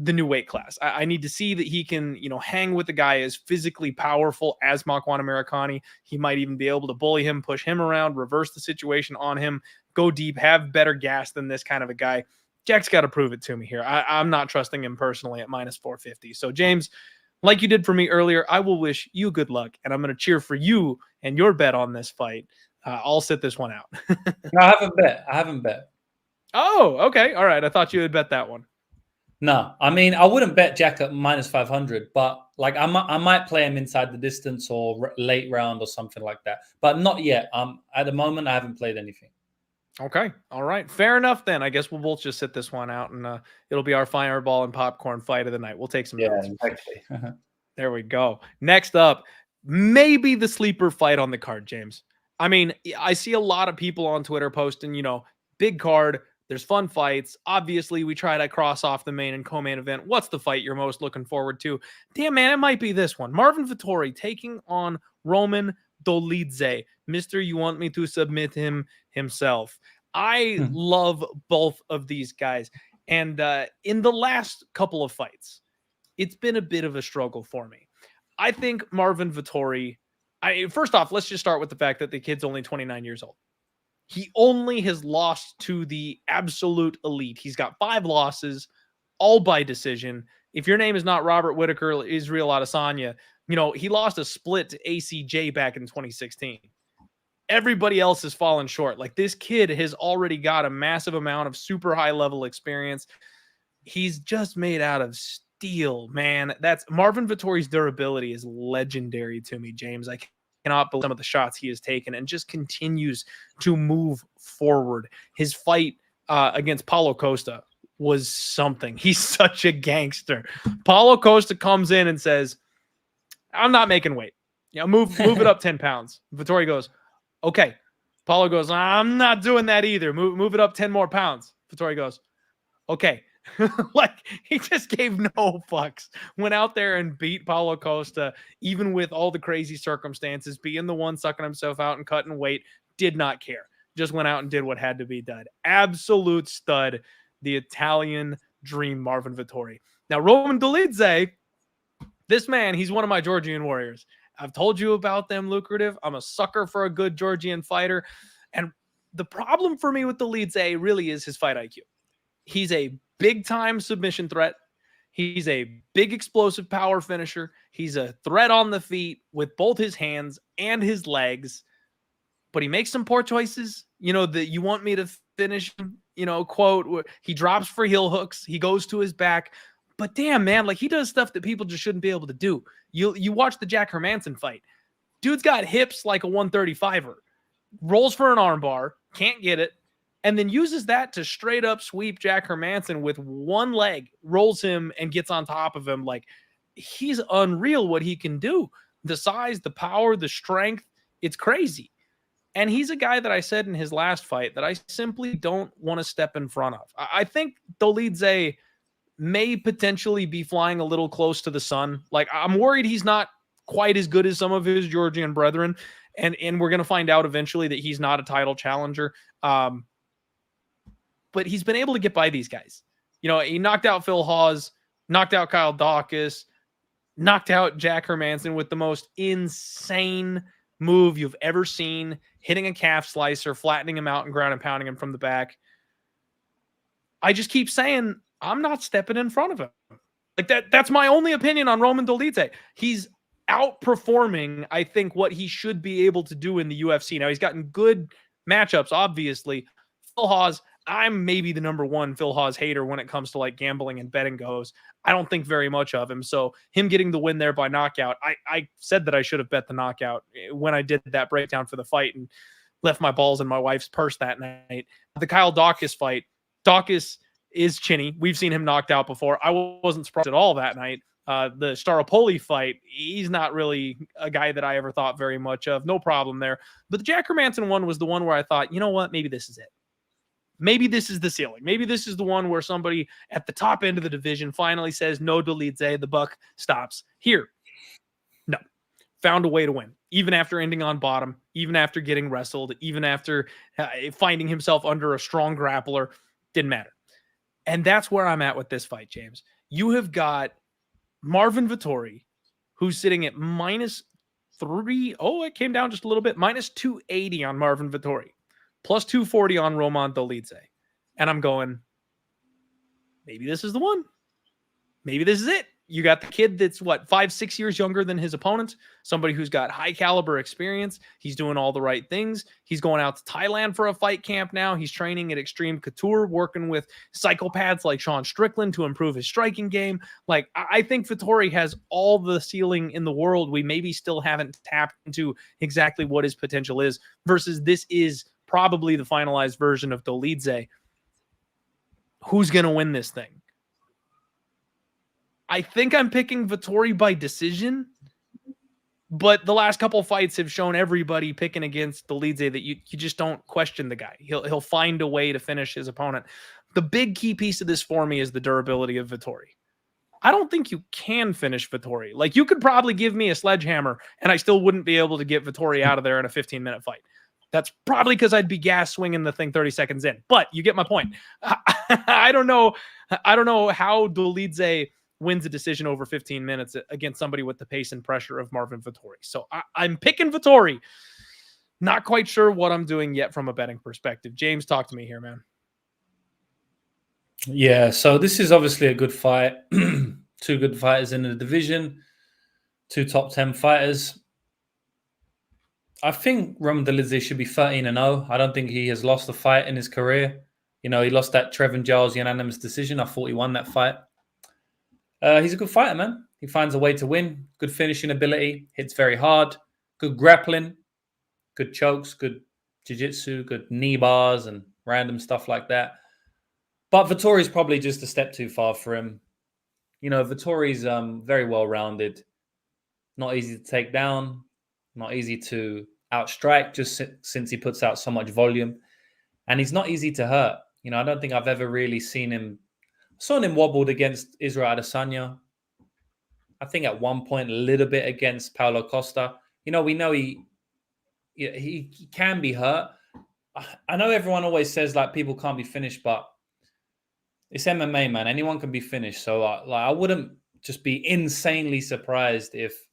the new weight class. I need to see that he can, you know, hang with the guy as physically powerful as Makwan Amirkhani. He might even be able to bully him, push him around, reverse the situation on him, go deep, have better gas than this kind of a guy. Jack's got to prove it to me here. I'm not trusting him personally at minus 450. So, James, like you did for me earlier, I will wish you good luck, and I'm going to cheer for you and your bet on this fight. I'll sit this one out. No, I haven't bet. Oh, okay. All right. I thought you had bet that one. No, I mean, I wouldn't bet Jack at minus 500, but Like I might play him inside the distance or late round or something like that, but not yet. At the moment, I haven't played anything. Okay. All right. Fair enough then. I guess we'll both just sit this one out and it'll be our fireball and popcorn fight of the night. We'll take some notes. Exactly. There we go. Next up, maybe the sleeper fight on the card, James. I mean, I see a lot of people on Twitter posting, big card, there's fun fights. Obviously, we try to cross off the main and co-main event. What's the fight you're most looking forward to? Damn, man, it might be this one. Marvin Vettori taking on Roman Dolidze. Mister, you want me to submit him himself. I love both of these guys. And in the last couple of fights, it's been a bit of a struggle for me. I think Marvin Vettori, first off, let's just start with the fact that the kid's only 29 years old. He only has lost to the absolute elite. He's got 5 losses, all by decision. If your name is not Robert Whittaker, Israel Adesanya, he lost a split to ACJ back in 2016. Everybody else has fallen short. Like, this kid has already got a massive amount of super high level experience. He's just made out of steel, man. That's Marvin Vettori's durability is legendary to me, James. I cannot believe some of the shots he has taken and just continues to move forward. His fight against Paulo Costa was something. He's such a gangster. Paulo Costa comes in and says, I'm not making weight. Move it up 10 pounds. Vettori goes, okay. Paulo goes, I'm not doing that either. Move it up 10 more pounds. Vettori goes, okay. Like, he just gave no fucks. Went out there and beat Paulo Costa, even with all the crazy circumstances, being the one sucking himself out and cutting weight. Did not care. Just went out and did what had to be done. Absolute stud. The Italian dream, Marvin Vettori. Now, Roman Dolidze, this man, he's one of my Georgian warriors. I've told you about them, Lucrative. I'm a sucker for a good Georgian fighter. And the problem for me with Dolidze really is his fight IQ. He's a big-time submission threat. He's a big explosive power finisher. He's a threat on the feet with both his hands and his legs. But he makes some poor choices. That you want me to finish, quote, he drops for heel hooks. He goes to his back. But damn, man, like, he does stuff that people just shouldn't be able to do. You watch the Jack Hermanson fight. Dude's got hips like a 135er. Rolls for an armbar. Can't get it. And then uses that to straight up sweep Jack Hermanson with one leg, rolls him and gets on top of him. Like, he's unreal what he can do. The size, the power, the strength, it's crazy. And he's a guy that I said in his last fight that I simply don't want to step in front of. I think Dolidze may potentially be flying a little close to the sun. Like, I'm worried he's not quite as good as some of his Georgian brethren. And we're going to find out eventually that he's not a title challenger. But he's been able to get by these guys. He knocked out Phil Hawes, knocked out Kyle Dawkins, knocked out Jack Hermanson with the most insane move you've ever seen, hitting a calf slicer, flattening him out and ground and pounding him from the back. I just keep saying, I'm not stepping in front of him. Like, that's my only opinion on Roman Dolidze. He's outperforming, I think, what he should be able to do in the UFC. Now, he's gotten good matchups, obviously. Phil Hawes, I'm maybe the number one Phil Hawes hater when it comes to like gambling and betting goes. I don't think very much of him. So him getting the win there by knockout, I said that I should have bet the knockout when I did that breakdown for the fight and left my balls in my wife's purse that night. The Kyle Dawkins fight, Dawkins is chinny. We've seen him knocked out before. I wasn't surprised at all that night. The Staropoli fight, he's not really a guy that I ever thought very much of. No problem there. But the Jack Hermanson one was the one where I thought, you know what, maybe this is it. Maybe this is the ceiling. Maybe this is the one where somebody at the top end of the division finally says, no, Dolidze, the buck stops here. No. Found a way to win. Even after ending on bottom, even after getting wrestled, even after finding himself under a strong grappler, didn't matter. And that's where I'm at with this fight, James. You have got Marvin Vettori, who's sitting at -3. Oh, it came down just a little bit. -280 on Marvin Vettori. +240 on Roman Dolidze. And I'm going, maybe this is the one. Maybe this is it. You got the kid that's what, 5-6 years younger than his opponent, somebody who's got high caliber experience. He's doing all the right things. He's going out to Thailand for a fight camp now. He's training at Extreme Couture, working with psychopaths like Sean Strickland to improve his striking game. Like, I think Vettori has all the ceiling in the world. We maybe still haven't tapped into exactly what his potential is, versus this is probably the finalized version of Dolidze. Who's going to win this thing? I think I'm picking Vettori by decision, but the last couple fights have shown everybody picking against Dolidze that you just don't question the guy. He'll find a way to finish his opponent. The big key piece of this for me is the durability of Vettori. I don't think you can finish Vettori. Like, you could probably give me a sledgehammer and I still wouldn't be able to get Vettori out of there in a 15-minute fight. That's probably because I'd be gas swinging the thing 30 seconds in. But you get my point. I don't know how Dolidze wins a decision over 15 minutes against somebody with the pace and pressure of Marvin Vettori. So I'm picking Vettori. Not quite sure what I'm doing yet from a betting perspective. James, talk to me here, man. Yeah, so this is obviously a good fight. Two good fighters in the division. Two top 10 fighters. I think Roman Dolidze should be 13-0. I don't think he has lost a fight in his career. You know, he lost that Trevin Giles unanimous decision. I thought he won that fight. He's a good fighter, man. He finds a way to win. Good finishing ability. Hits very hard. Good grappling. Good chokes. Good jiu-jitsu. Good knee bars and random stuff like that. But Vettori's probably just a step too far for him. You know, Vettori's very well-rounded. Not easy to take down. Not easy to outstrike just since he puts out so much volume. And he's not easy to hurt. You know, I don't think I've ever really seen him. Saw him wobbled against Israel Adesanya. I think at one point a little bit against Paulo Costa. You know, we know he can be hurt. I know everyone always says like people can't be finished, but it's MMA, man. Anyone can be finished. So I wouldn't just be insanely surprised if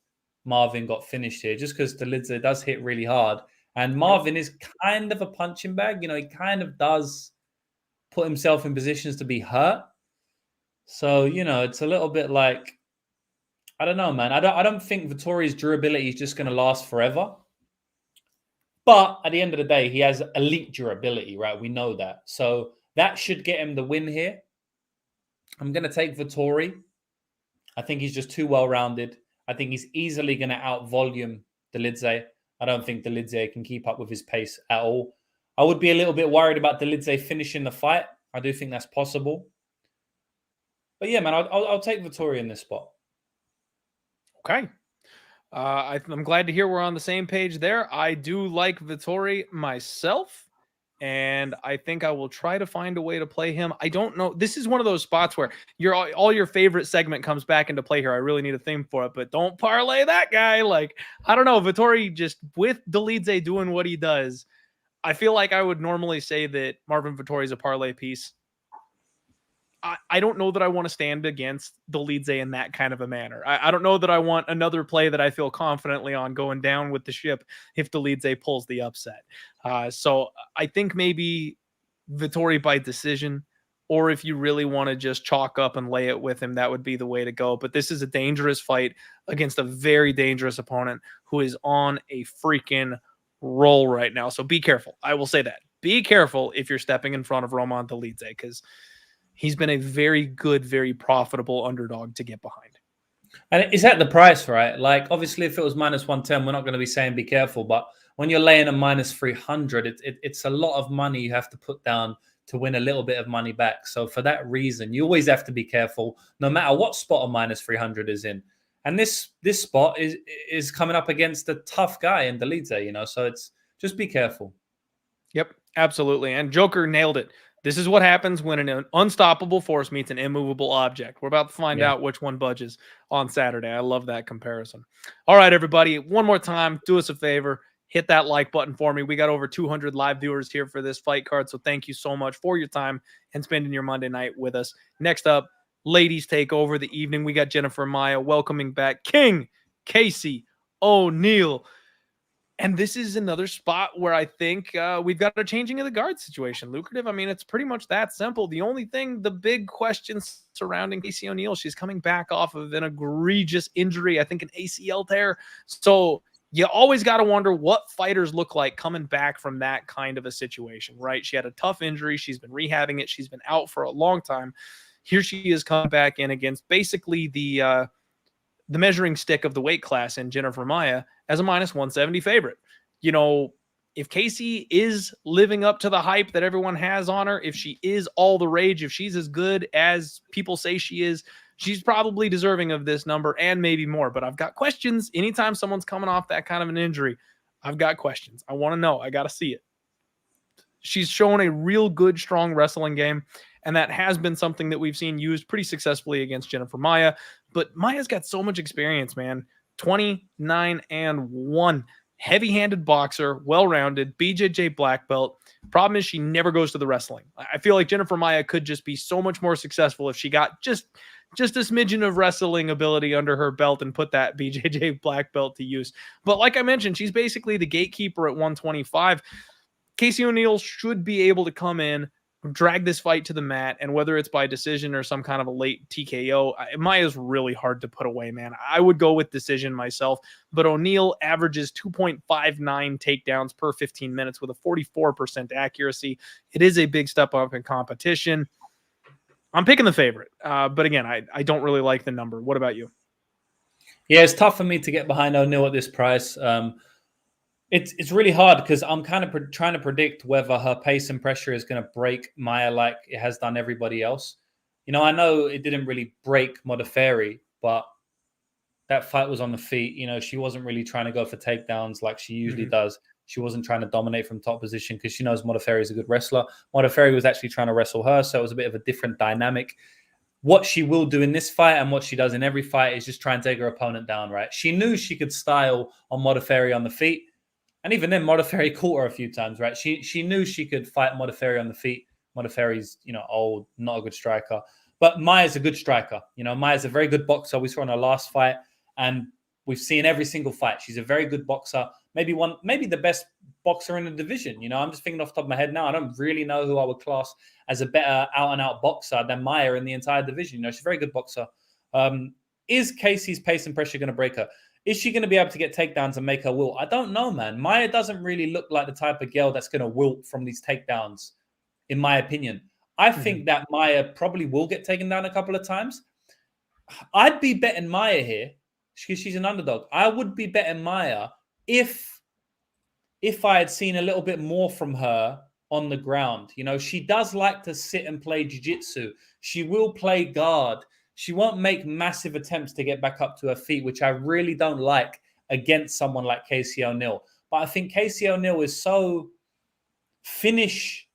Marvin got finished here, just because Dolidze does hit really hard. And Marvin is kind of a punching bag. You know, he kind of does put himself in positions to be hurt. So, you know, it's a little bit like, I don't know, man. I don't think Vettori's durability is just going to last forever. But at the end of the day, he has elite durability, right? We know that. So that should get him the win here. I'm going to take Vettori. I think he's just too well-rounded. I think he's easily going to out-volume Dolidze. I don't think Dolidze can keep up with his pace at all. I would be a little bit worried about Dolidze finishing the fight. I do think that's possible. But yeah, man, I'll take Vettori in this spot. Okay. I'm glad to hear we're on the same page there. I do like Vettori myself, and I think I will try to find a way to play him. I don't know. This is one of those spots where all your favorite segment comes back into play here. I really need a theme for it, but don't parlay that guy. Like, I don't know. Vettori, just with Dolidze doing what he does, I feel like I would normally say that Marvin Vettori is a parlay piece. I don't know that I want to stand against Dolidze in that kind of a manner. I don't know that I want another play that I feel confidently on going down with the ship if Dolidze pulls the upset. So I think maybe Vettori by decision, or if you really want to just chalk up and lay it with him, that would be the way to go. But this is a dangerous fight against a very dangerous opponent who is on a freaking roll right now. So be careful. I will say that. Be careful if you're stepping in front of Roman Dolidze, because he's been a very good, very profitable underdog to get behind. And is that the price, right? Like, obviously, if it was minus 110, we're not going to be saying be careful. But when you're laying a minus 300, it's a lot of money you have to put down to win a little bit of money back. So for that reason, you always have to be careful, no matter what spot a minus 300 is in. And this spot is coming up against a tough guy in Dolidze, you know. So it's just be careful. Yep, absolutely. And Joker nailed it. This is what happens when an unstoppable force meets an immovable object. We're about to find out which one budges on Saturday. I love that comparison. All right, everybody. One more time, do us a favor. Hit that like button for me. We got over 200 live viewers here for this fight card, so thank you so much for your time and spending your Monday night with us. Next up, ladies take over the evening. We got Jennifer Maya welcoming back King Casey O'Neill. And this is another spot where I think we've got a changing of the guard situation. Lucrative, I mean, it's pretty much that simple. The only thing, the big questions surrounding Casey O'Neill, she's coming back off of an egregious injury, I think an ACL tear. So you always got to wonder what fighters look like coming back from that kind of a situation, right? She had a tough injury. She's been rehabbing it. She's been out for a long time. Here she is coming back in against basically the measuring stick of the weight class in Jennifer Maia as a minus 170 favorite. You know, if Casey is living up to the hype that everyone has on her, if she is all the rage, if she's as good as people say she is, she's probably deserving of this number and maybe more. But I've got questions. Anytime someone's coming off that kind of an injury, I've got questions. I want to know. I got to see it. She's shown a real good, strong wrestling game, and that has been something that we've seen used pretty successfully against Jennifer Maia. But Maia's got so much experience, man. 29-1. Heavy-handed boxer, well-rounded, BJJ black belt. Problem is she never goes to the wrestling. I feel like Jennifer Maia could just be so much more successful if she got just a smidgen of wrestling ability under her belt and put that BJJ black belt to use. But like I mentioned, she's basically the gatekeeper at 125. Casey O'Neill should be able to come in, drag this fight to the mat, and whether it's by decision or some kind of a late TKO, Maia's really hard to put away, man. I would go with decision myself, but O'Neill averages 2.59 takedowns per 15 minutes with a 44% accuracy. It is a big step up in competition. I'm picking the favorite, but again, I don't really like the number. What about you? Yeah, it's tough for me to get behind O'Neill at this price. It's really hard because I'm kind of trying to predict whether her pace and pressure is going to break Maia like it has done everybody else. You know, I know it didn't really break Modafferi, but that fight was on the feet. You know, she wasn't really trying to go for takedowns like she usually does. She wasn't trying to dominate from top position because she knows Modafferi is a good wrestler. Modafferi was actually trying to wrestle her, so it was a bit of a different dynamic. What she will do in this fight and what she does in every fight is just try and take her opponent down, right? She knew she could style on Modafferi on the feet. And even then, Modafferi caught her a few times, right? She knew she could fight Modafferi on the feet. Modafferi's, old, not a good striker. But Maia's a good striker. Maia's a very good boxer. We saw in her last fight, and we've seen every single fight. She's a very good boxer. Maybe the best boxer in the division. I'm just thinking off the top of my head now. I don't really know who I would class as a better out-and-out boxer than Maia in the entire division. She's a very good boxer. Is Casey's pace and pressure going to break her? Is she going to be able to get takedowns and make her wilt? I don't know, man. Maia doesn't really look like the type of girl that's going to wilt from these takedowns, in my opinion. I think that Maia probably will get taken down a couple of times. I'd be betting Maia here because she's an underdog. I would be betting Maia if I had seen a little bit more from her on the ground. She does like to sit and play jiu-jitsu. She will play guard. She won't make massive attempts to get back up to her feet, which I really don't like against someone like Casey O'Neill. But I think Casey O'Neill is so finish.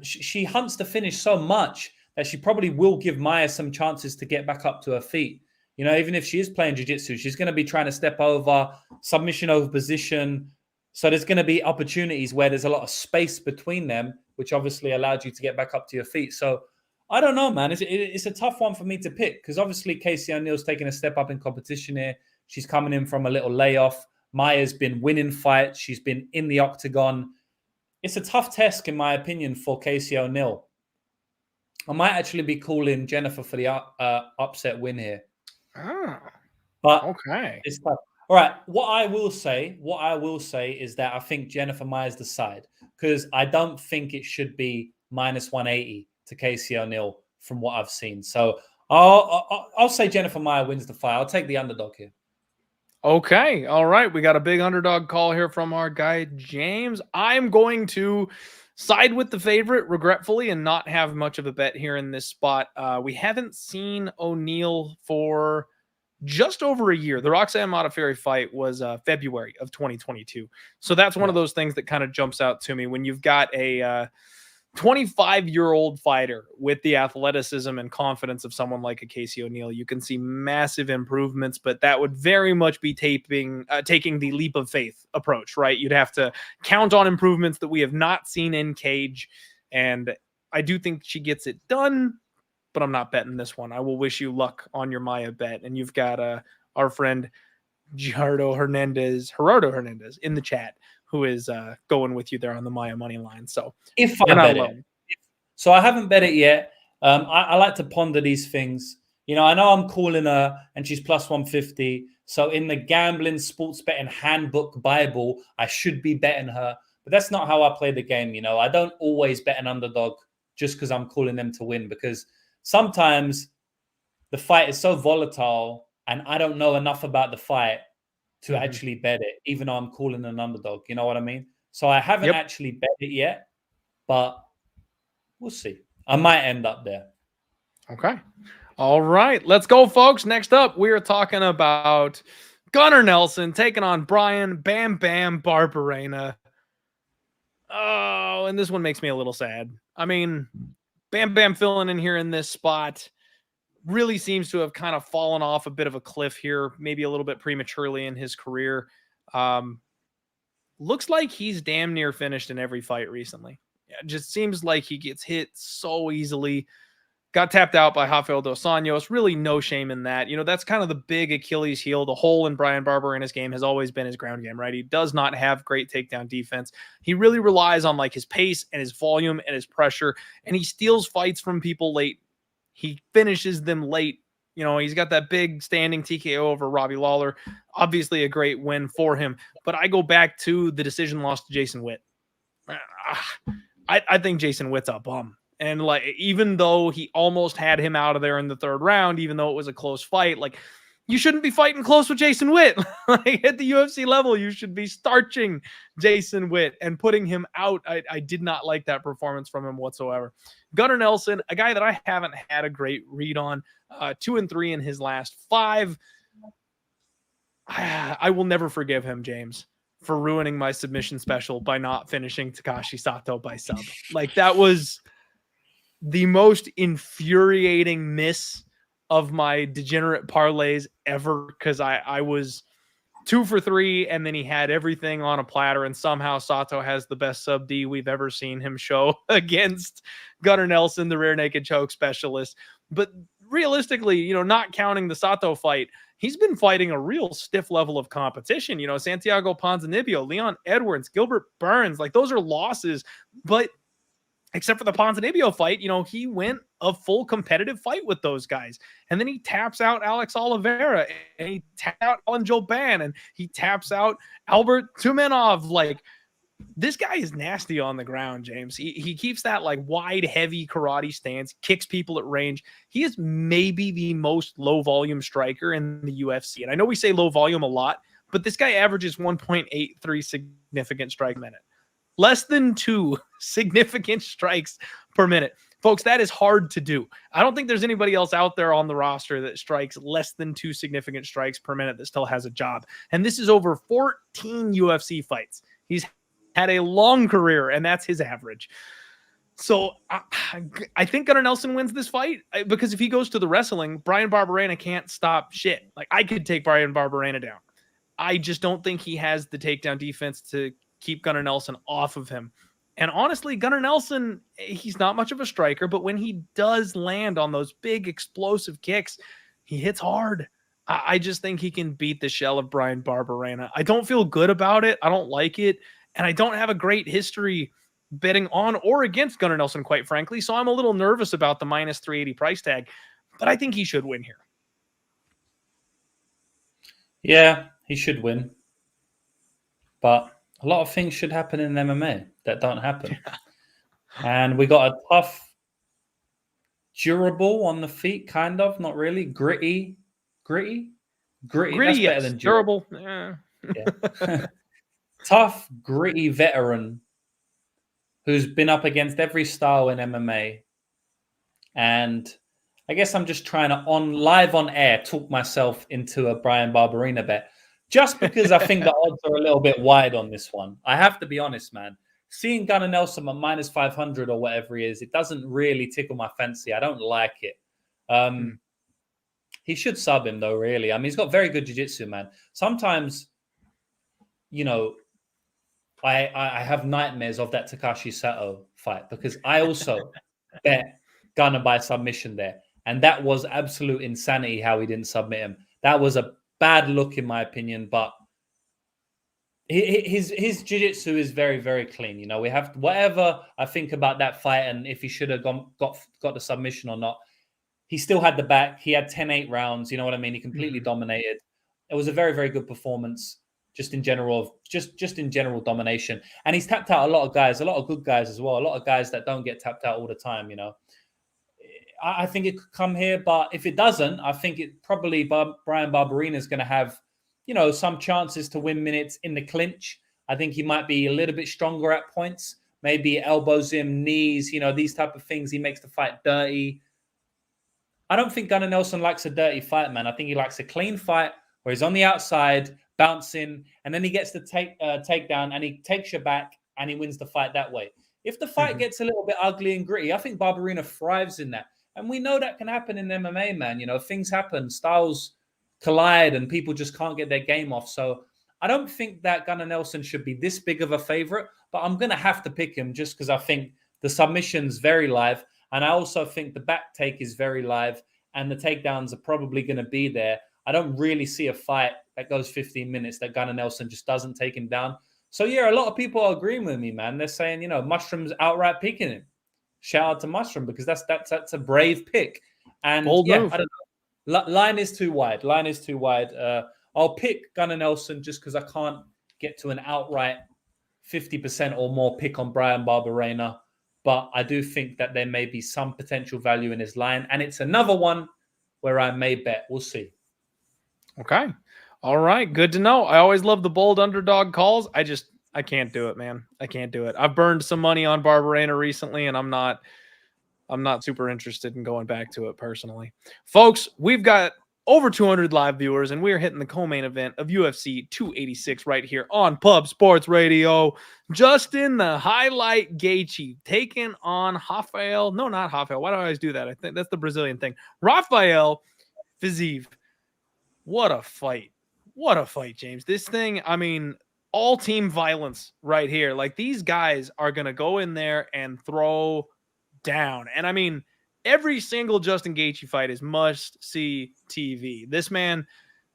She hunts to finish so much that she probably will give Maia some chances to get back up to her feet. Even if she is playing jiu-jitsu, she's going to be trying to step over, submission over position. So there's going to be opportunities where there's a lot of space between them, which obviously allowed you to get back up to your feet. So I don't know, man. It's a tough one for me to pick because obviously Casey O'Neill's taking a step up in competition here. She's coming in from a little layoff. Maia's been winning fights. She's been in the octagon. It's a tough test, in my opinion, for Casey O'Neill. I might actually be calling Jennifer for the upset win here. But Okay. It's tough. All right. What I will say is that I think Jennifer Maia's the side because I don't think it should be minus 180 to Casey O'Neill from what I've seen. So I'll say Jennifer Maia wins the fight. I'll take the underdog here. Okay. All right. We got a big underdog call here from our guy, James. I'm going to side with the favorite, regretfully, and not have much of a bet here in this spot. We haven't seen O'Neill for just over a year. The Roxanne Modafferi fight was February of 2022. So that's one of those things that kind of jumps out to me when you've got a 25-year-old fighter with the athleticism and confidence of someone like a Casey O'Neill. You can see massive improvements, but that would very much be taking the leap of faith approach, right? You'd have to count on improvements that we have not seen in cage. And I do think she gets it done, but I'm not betting this one. I will wish you luck on your Maia bet. And you've got our friend Gerardo Hernandez in the chat, who is going with you there on the Maya money line. So if you're I not bet alone. it. So I haven't bet it yet. I like to ponder these things. You know I'm calling her and she's plus 150. So in the gambling sports betting handbook Bible, I should be betting her. But that's not how I play the game. I don't always bet an underdog just because I'm calling them to win, because sometimes the fight is so volatile and I don't know enough about the fight to actually bet it, even though I'm calling an underdog. You know what I mean? So I haven't actually bet it yet, but we'll see. I might end up there. Okay. All right. Let's go, folks. Next up, we are talking about Gunnar Nelson taking on Brian Bam Bam Barberena. Oh, and this one makes me a little sad. I mean, Bam Bam filling in here in this spot really seems to have kind of fallen off a bit of a cliff here, maybe a little bit prematurely in his career. Looks like he's damn near finished in every fight recently. It just seems like he gets hit so easily. Got tapped out by Rafael dos Anjos. Really no shame in that. That's kind of the big Achilles heel. The hole in Brian Barberena's game has always been his ground game, right? He does not have great takedown defense. He really relies on his pace and his volume and his pressure, and he steals fights from people late. He finishes them late. He's got that big standing TKO over Robbie Lawler. Obviously a great win for him. But I go back to the decision loss to Jason Witt. I think Jason Witt's a bum. And even though he almost had him out of there in the third round, even though it was a close fight, you shouldn't be fighting close with Jason Witt. At the UFC level, you should be starching Jason Witt and putting him out. I did not like that performance from him whatsoever. Gunnar Nelson, a guy that I haven't had a great read on, 2-3 in his last 5. I will never forgive him, James, for ruining my submission special by not finishing Takashi Sato by sub. That was the most infuriating miss of my degenerate parlays ever, because I was 2 for 3 and then he had everything on a platter, and somehow Sato has the best sub D we've ever seen him show against Gunnar Nelson, the rear naked choke specialist. But realistically, not counting the Sato fight, he's been fighting a real stiff level of competition. Santiago Ponzinibbio, Leon Edwards, Gilbert Burns, those are losses, but except for the Ponzinibbio fight, he went a full competitive fight with those guys. And then he taps out Alex Oliveira, and he taps out Alan Joban, and he taps out Albert Tumenov. This guy is nasty on the ground, James. He keeps that wide, heavy karate stance, kicks people at range. He is maybe the most low volume striker in the UFC. And I know we say low volume a lot, but this guy averages 1.83 significant strike a minute. Less than 2 significant strikes per minute. Folks, that is hard to do. I don't think there's anybody else out there on the roster that strikes less than 2 significant strikes per minute that still has a job. And this is over 14 UFC fights. He's had a long career, and that's his average. So I think Gunnar Nelson wins this fight, because if he goes to the wrestling, Brian Barberena can't stop shit. I could take Brian Barberena down. I just don't think he has the takedown defense to keep Gunnar Nelson off of him. And honestly, Gunnar Nelson, he's not much of a striker, but when he does land on those big explosive kicks, he hits hard. I just think he can beat the shell of Brian Barberena. I don't feel good about it. I don't like it. And I don't have a great history betting on or against Gunnar Nelson, quite frankly. So I'm a little nervous about the minus 380 price tag, but I think he should win here. Yeah, he should win. But a lot of things should happen in MMA that don't happen. And we got a tough, durable on the feet, kind of, not really. Gritty. That's yes. better than durable. Yeah. Tough, gritty veteran who's been up against every style in MMA. And I guess I'm just trying to, live on air, talk myself into a Brian Barberena bet. Just because I think the odds are a little bit wide on this one. I have to be honest, man. Seeing Gunnar Nelson at minus 500 or whatever he is, it doesn't really tickle my fancy. I don't like it. He should sub him, though, really. I mean, he's got very good jiu-jitsu, man. Sometimes, I have nightmares of that Takashi Sato fight, because I also bet Gunnar by submission there. And that was absolute insanity how he didn't submit him. That was a bad look in my opinion, but his jiu-jitsu is very, very clean. You know, we have whatever I think about that fight and if he should have got the submission or not. He still had the back. He had 10-8 rounds. You know what I mean? He completely dominated. It was a very, very good performance, just in general, just in general domination. And he's tapped out a lot of guys, a lot of good guys as well, a lot of guys that don't get tapped out all the time. You know, I think it could come here, but if it doesn't, I think it probably Brian Barberena is going to have, you know, some chances to win minutes in the clinch. I think he might be a little bit stronger at points. Maybe elbows him, knees, you know, these type of things. He makes the fight dirty. I don't think Gunnar Nelson likes a dirty fight, man. I think he likes a clean fight where he's on the outside, bouncing, and then he gets the takedown and he takes you back and he wins the fight that way. If the fight gets a little bit ugly and gritty, I think Barberena thrives in that. And we know that can happen in MMA, man. You know, things happen, styles collide, and people just can't get their game off. So I don't think that Gunnar Nelson should be this big of a favorite, but I'm going to have to pick him just because I think the submission's very live. And I also think the back take is very live and the takedowns are probably going to be there. I don't really see a fight that goes 15 minutes that Gunnar Nelson just doesn't take him down. So, yeah, a lot of people are agreeing with me, man. They're saying, you know, Mushroom's outright picking him. Shout out to Mushroom because that's a brave pick. And, Bold move. I don't know. Line is too wide. I'll pick Gunnar Nelson just because I can't get to an outright 50% or more pick on Brian Barberena. But I do think that there may be some potential value in his line. And it's another one where I may bet. We'll see. Okay. All right. Good to know. I always love the bold underdog calls. I can't do it, man. I can't do it. I've burned some money on Barberena recently, and I'm not super interested in going back to it personally. Folks, we've got over 200 live viewers, and we're hitting the co-main event of UFC 286 right here on Pub Sports Radio. Justin, the highlight Gaethje, taking on Rafael. No, not Rafael. Why do I always do that? I think that's the Brazilian thing. Rafael Fiziev. What a fight. What a fight, James. This thing, I mean, all team violence right here. Like, these guys are going to go in there and throw down. And I mean, every single Justin Gaethje fight is must-see TV. This man,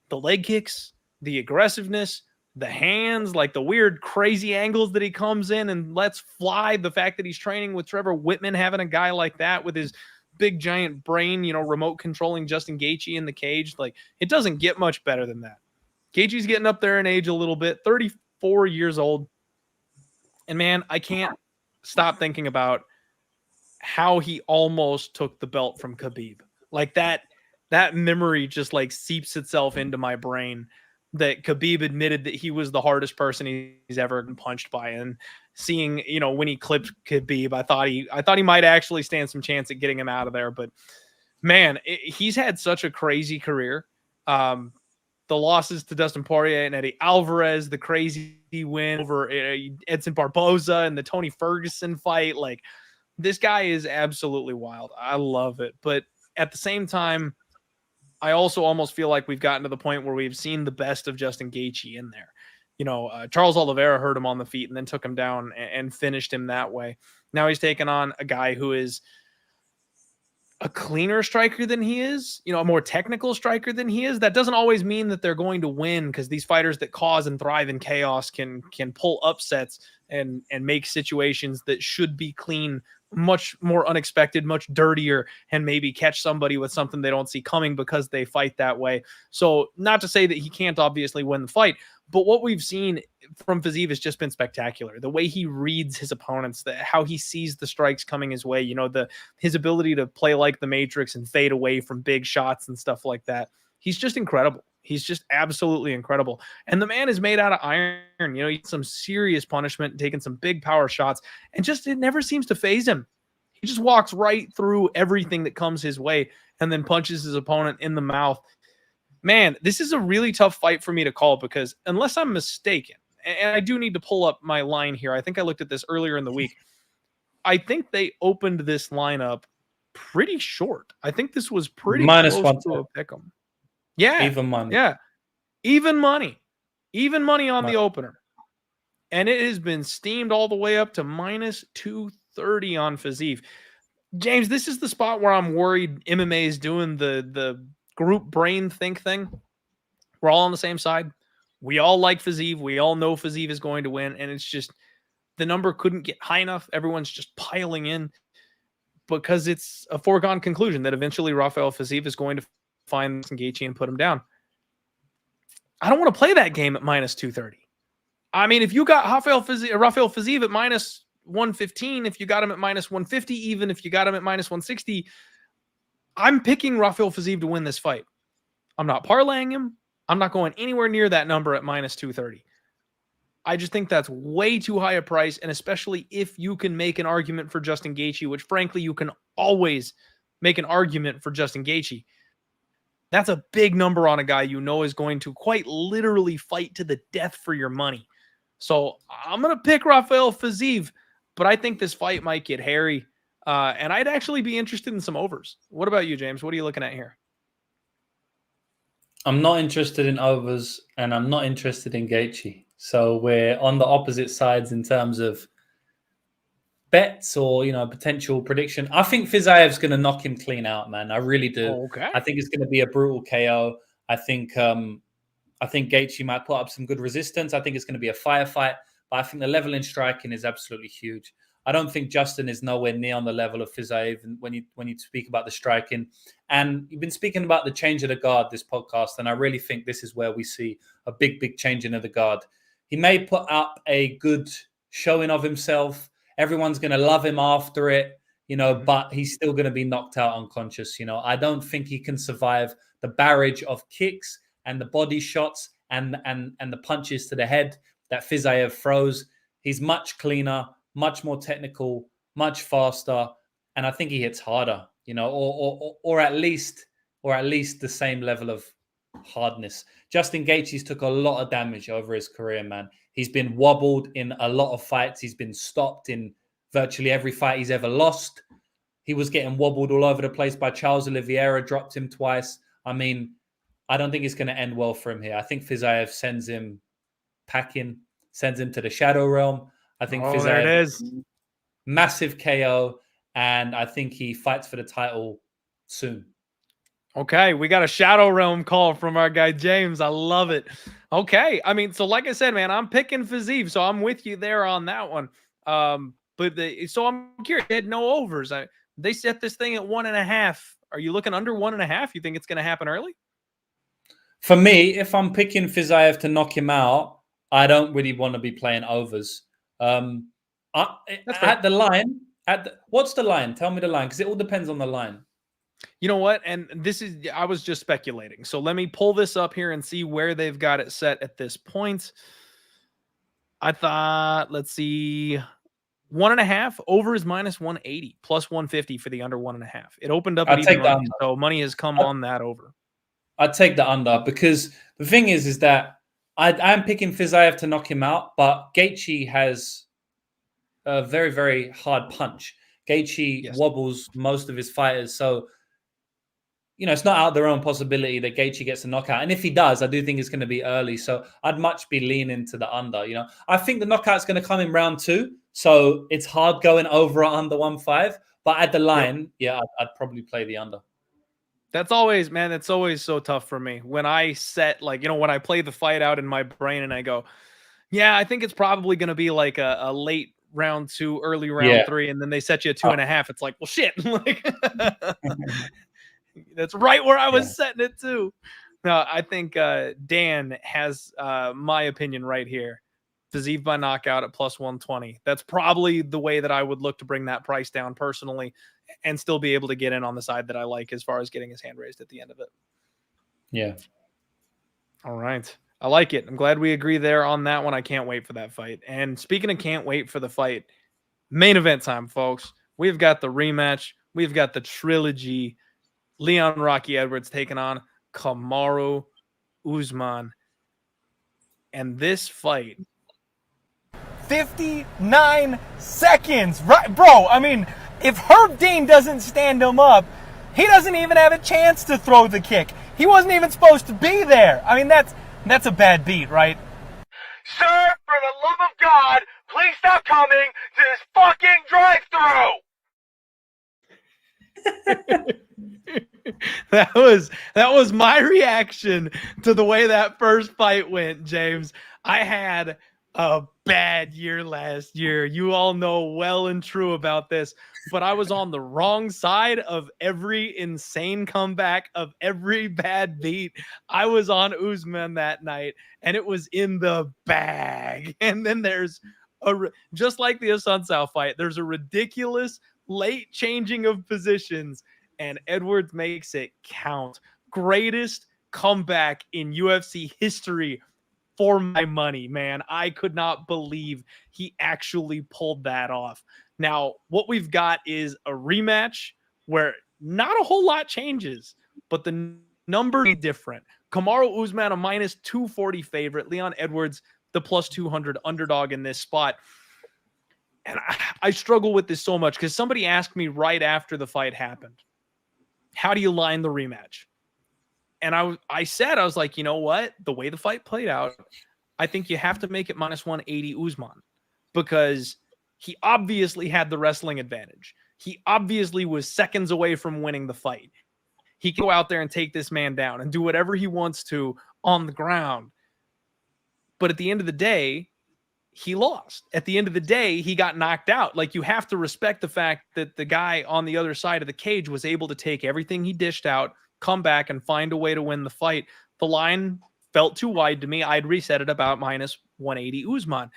the leg kicks, the aggressiveness, the hands, like the weird, crazy angles that he comes in and lets fly. The fact that he's training with Trevor Whitman, having a guy like that with his big, giant brain, you know, remote controlling Justin Gaethje in the cage. Like, it doesn't get much better than that. Gaethje's getting up there in age a little bit, 34 years old. And, man, I can't stop thinking about how he almost took the belt from Khabib. Like, that memory just like seeps itself into my brain that Khabib admitted that he was the hardest person he's ever been punched by. And seeing, you know, when he clipped Khabib, I thought he might actually stand some chance at getting him out of there. But man, he's had such a crazy career. The losses to Dustin Poirier and Eddie Alvarez, the crazy win over Edson Barboza and the Tony Ferguson fight. Like, this guy is absolutely wild. I love it. But at the same time, I also almost feel like we've gotten to the point where we've seen the best of Justin Gaethje in there. You know, Charles Oliveira hurt him on the feet and then took him down and finished him that way. Now he's taken on a guy who is a cleaner striker than he is, you know, a more technical striker than he is. That doesn't always mean that they're going to win, because these fighters that cause and thrive in chaos can pull upsets and make situations that should be clean much more unexpected, much dirtier, and maybe catch somebody with something they don't see coming because they fight that way. So not to say that he can't obviously win the fight, but what we've seen from Fiziev has just been spectacular. The way he reads his opponents, how he sees the strikes coming his way, you know, his ability to play like the Matrix and fade away from big shots and stuff like that. He's just incredible. He's just absolutely incredible. And the man is made out of iron. You know, he's some serious punishment, taking some big power shots, and just it never seems to faze him. He just walks right through everything that comes his way and then punches his opponent in the mouth. Man, this is a really tough fight for me to call, because unless I'm mistaken, and I do need to pull up my line here. I think I looked at this earlier in the week. I think they opened this lineup pretty short. I think this was pretty close to a pick'em. Yeah. Even money. Yeah. Even money. Even money on the opener. And it has been steamed all the way up to minus 230 on Fiziev. James, this is the spot where I'm worried MMA is doing the group brain think thing. We're all on the same side. We all like Fiziev. We all know Fiziev is going to win. And it's just the number couldn't get high enough. Everyone's just piling in because it's a foregone conclusion that eventually Rafael Fiziev is going to find Gaethje and put him down. I don't want to play that game at minus 230. I mean, if you got Rafael Fiziev at minus 115, if you got him at minus 150, even if you got him at minus 160, I'm picking Rafael Fiziev to win this fight. I'm not parlaying him. I'm not going anywhere near that number at minus 230. I just think that's way too high a price, and especially if you can make an argument for Justin Gaethje, which frankly you can always make an argument for Justin Gaethje. That's a big number on a guy you know is going to quite literally fight to the death for your money. So I'm going to pick Rafael Fiziev, but I think this fight might get hairy, and I'd actually be interested in some overs. What about you, James? What are you looking at here? I'm not interested in overs, and I'm not interested in Gaethje. So we're on the opposite sides in terms of bets or, potential prediction. I think Fiziev's going to knock him clean out, man. I really do. Okay. I think it's going to be a brutal KO. I think Gaethje might put up some good resistance. I think it's going to be a firefight, but I think the level in striking is absolutely huge. I don't think Justin is nowhere near on the level of Fiziev when you speak about the striking. And you've been speaking about the change of the guard this podcast, and I really think this is where we see a big, big changing of the guard. He may put up a good showing of himself. Everyone's going to love him after it, but he's still going to be knocked out unconscious. I don't think he can survive the barrage of kicks and the body shots and the punches to the head that Fiziev throws. He's much cleaner, much more technical, much faster, and I think he hits harder, or at least the same level of hardness. Justin Gaethje's took a lot of damage over his career, man. He's been wobbled in a lot of fights. He's been stopped in virtually every fight he's ever lost. He was getting wobbled all over the place by Charles Oliveira, dropped him twice. I mean, I don't think it's going to end well for him here. I think Fiziev sends him packing, sends him to the shadow realm. I think Fiziev, there it is. Massive KO, and I think he fights for the title soon. Okay, we got a Shadow Realm call from our guy James. I love it. Okay, I mean, so like I said, man, I'm picking Fiziev, so I'm with you there on that one. So I'm curious. They had no overs. They set this thing at 1.5. Are you looking under 1.5? You think it's going to happen early? For me, if I'm picking Fiziev to knock him out, I don't really want to be playing overs. At the line, what's the line? Tell me the line, because it all depends on the line. You know what? And I was just speculating. So let me pull this up here and see where they've got it set at this point. I thought, let's see, 1.5 over is minus 180, plus 150 for the under 1.5. It opened up at even money, so money has come on that over. I'd take the under, because the thing is that I'm picking Fiziev to knock him out, but Gaethje has a very, very hard punch. Gaethje wobbles most of his fighters, so it's not out of their own possibility that Gaethje gets a knockout. And if he does, I do think it's going to be early. So I'd much be leaning to the under. I think the knockout's going to come in round 2. So it's hard going over or under 1.5. But at the line, I'd probably play the under. That's always, man, it's always so tough for me. When I set, when I play the fight out in my brain and I go, yeah, I think it's probably going to be like a late round 2, early round 3. And then they set you at 2.5. It's like, well, shit. That's right where I was setting it too. No, I think Dan has my opinion right here. Fiziev by knockout at plus 120. That's probably the way that I would look to bring that price down personally and still be able to get in on the side that I like as far as getting his hand raised at the end of it. Yeah. All right. I like it. I'm glad we agree there on that one. I can't wait for that fight. And speaking of can't wait for the fight, main event time, folks. We've got the rematch. We've got the trilogy. Leon Rocky Edwards taking on Kamaru Usman. And this fight, 59 seconds. Right, bro, I mean, if Herb Dean doesn't stand him up, he doesn't even have a chance to throw the kick. He wasn't even supposed to be there. I mean, that's a bad beat, right? Sir, for the love of God, please stop coming to this fucking drive-thru. That was my reaction to the way that first fight went, James. I had a bad year last year. You all know well and true about this, but I was on the wrong side of every insane comeback, of every bad beat. I was on Usman that night, and it was in the bag. And then there's just like the Asuncao fight, there's a ridiculous late changing of positions, and Edwards makes it count. Greatest comeback in UFC history for my money, man. I could not believe he actually pulled that off. Now, what we've got is a rematch where not a whole lot changes, but the number is different. Kamaru Usman, a minus 240 favorite. Leon Edwards, the plus 200 underdog in this spot. And I struggle with this so much because somebody asked me right after the fight happened, how do you line the rematch? And I said, I was like, you know what? The way the fight played out, I think you have to make it minus 180 Usman, because he obviously had the wrestling advantage. He obviously was seconds away from winning the fight. He can go out there and take this man down and do whatever he wants to on the ground. But at the end of the day, he lost. At the end of the day, he got knocked out. Like, you have to respect the fact that the guy on the other side of the cage was able to take everything he dished out, come back, and find a way to win the fight. The line felt too wide to me. I'd reset it about minus 180 Usman.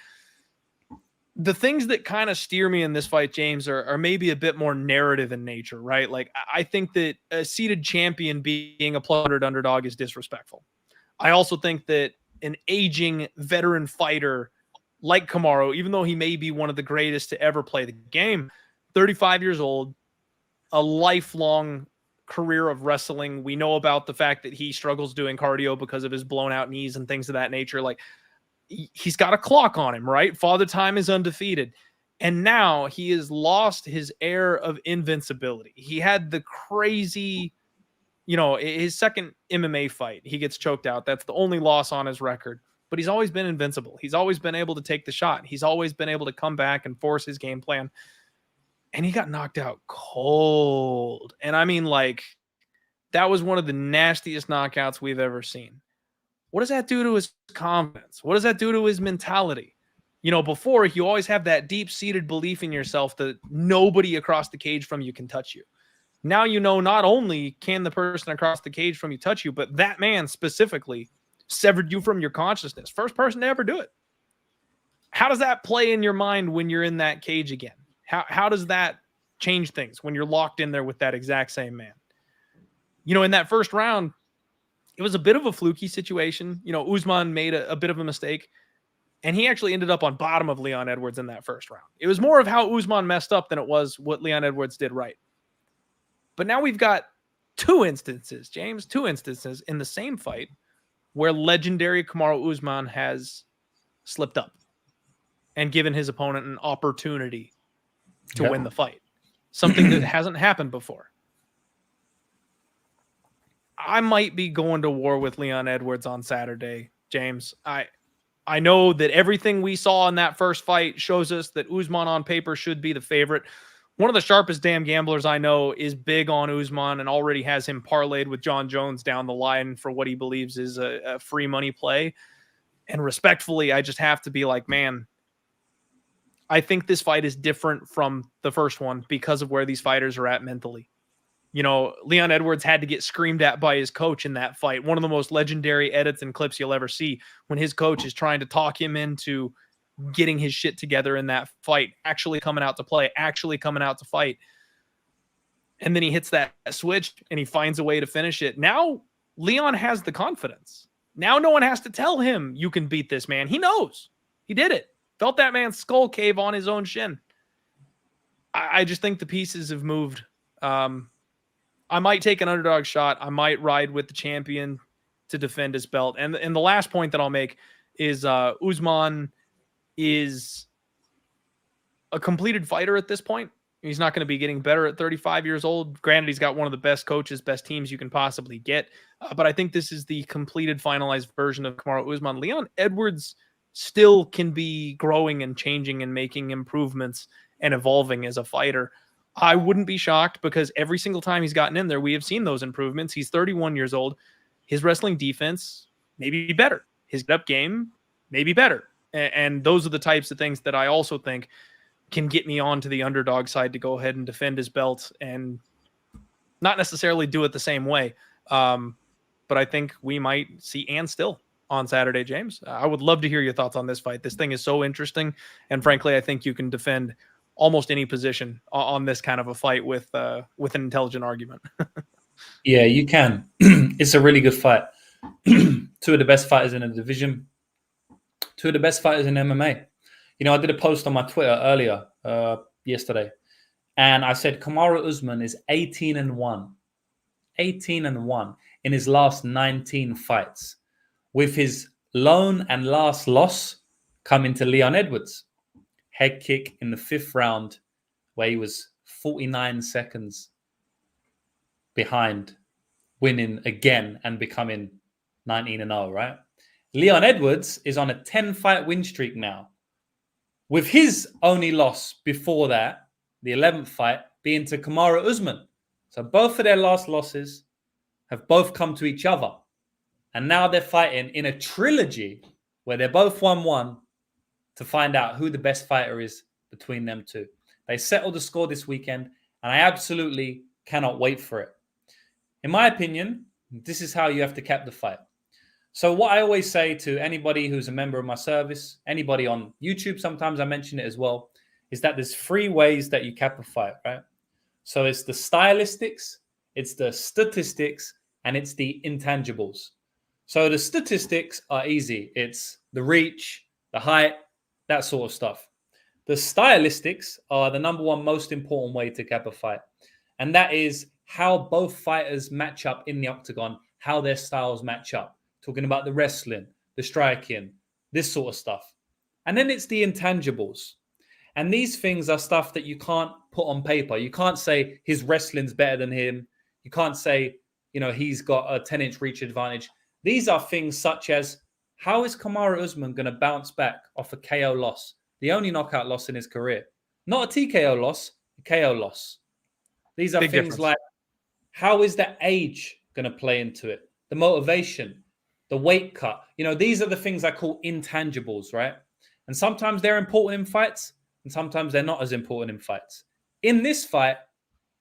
The things that kind of steer me in this fight, James, are maybe a bit more narrative in nature, right? Like, I think that a seeded champion being a plus 100 underdog is disrespectful. I also think that an aging veteran fighter like Kamaru, even though he may be one of the greatest to ever play the game, 35 years old, a lifelong career of wrestling. We know about the fact that he struggles doing cardio because of his blown out knees and things of that nature. Like, he's got a clock on him, right? Father Time is undefeated. And now he has lost his air of invincibility. He had the crazy, his second MMA fight, he gets choked out. That's the only loss on his record. But he's always been invincible. He's always been able to take the shot. He's always been able to come back and force his game plan. And he got knocked out cold. And I mean, like, that was one of the nastiest knockouts we've ever seen. What does that do to his confidence? What does that do to his mentality? Before, you always have that deep-seated belief in yourself that nobody across the cage from you can touch you. Now not only can the person across the cage from you touch you, but that man specifically severed you from your consciousness. First person to ever do it. How does that play in your mind when you're in that cage again? How does that change things when you're locked in there with that exact same man? In that first round, it was a bit of a fluky situation. Usman made a bit of a mistake, and he actually ended up on bottom of Leon Edwards in that first round. It was more of how Usman messed up than it was what Leon Edwards did right. But now we've got two instances, James, in the same fight where legendary Kamaru Usman has slipped up and given his opponent an opportunity to win the fight. Something that hasn't happened before. I might be going to war with Leon Edwards on Saturday, James. I know that everything we saw in that first fight shows us that Usman on paper should be the favorite. One of the sharpest damn gamblers I know is big on Usman and already has him parlayed with John Jones down the line for what he believes is a free money play. And respectfully, I just have to be like, man, I think this fight is different from the first one because of where these fighters are at mentally. Leon Edwards had to get screamed at by his coach in that fight. One of the most legendary edits and clips you'll ever see, when his coach is trying to talk him into getting his shit together in that fight, actually coming out to play, actually coming out to fight. And then he hits that switch and he finds a way to finish it. Now Leon has the confidence. Now no one has to tell him you can beat this man. He knows. He did it. Felt that man's skull cave on his own shin. I just think the pieces have moved. I might take an underdog shot. I might ride with the champion to defend his belt. And the last point that I'll make is Usman is a completed fighter at this point. He's not going to be getting better at 35 years old. Granted, he's got one of the best coaches, best teams you can possibly get. But I think this is the completed, finalized version of Kamaru Usman. Leon Edwards still can be growing and changing and making improvements and evolving as a fighter. I wouldn't be shocked because every single time he's gotten in there, we have seen those improvements. He's 31 years old. His wrestling defense maybe better. His get-up game maybe better. And those are the types of things that I also think can get me on to the underdog side to go ahead and defend his belt and not necessarily do it the same way. But I think we might see Ann Still on Saturday, James. I would love to hear your thoughts on this fight. This thing is so interesting. And frankly, I think you can defend almost any position on this kind of a fight with an intelligent argument. Yeah, you can. It's a really good fight. Two of the best fighters in the division. Two of the best fighters in MMA. You know, I did a post on my Twitter earlier, yesterday, and I said Kamaru Usman is 18-1. 18-1 in his last 19 fights, with his lone and last loss coming to Leon Edwards. Head kick in the 5th round, where he was 49 seconds behind, winning again and becoming 19-0, right? Leon Edwards is on a 10-fight win streak now, with his only loss before that, the 11th fight, being to Kamaru Usman. So both of their last losses have both come to each other. And now they're fighting in a trilogy where they're both 1-1 to find out who the best fighter is between them two. They settled the score this weekend, and I absolutely cannot wait for it. In my opinion, this is how you have to cap the fight. So what I always say to anybody who's a member of my service, anybody on YouTube, sometimes I mention it as well, is that there's 3 ways that you cap a fight, right? So it's the stylistics, it's the statistics, and it's the intangibles. So the statistics are easy. It's the reach, the height, that sort of stuff. The stylistics are the number one most important way to cap a fight. And that is how both fighters match up in the octagon, how their styles match up. Talking about the wrestling, the striking, this sort of stuff. And then it's the intangibles. And these things are stuff that you can't put on paper. You can't say his wrestling's better than him. You can't say, you know, he's got a 10-inch reach advantage. These are things such as, how is Kamaru Usman going to bounce back off a KO loss? The only knockout loss in his career. Not a TKO loss, a KO loss. These are Big things difference. like, how is the age going to play into it? The motivation, the weight cut. You know, these are the things I call intangibles, right? And sometimes they're important in fights, and sometimes they're not as important in fights. In this fight,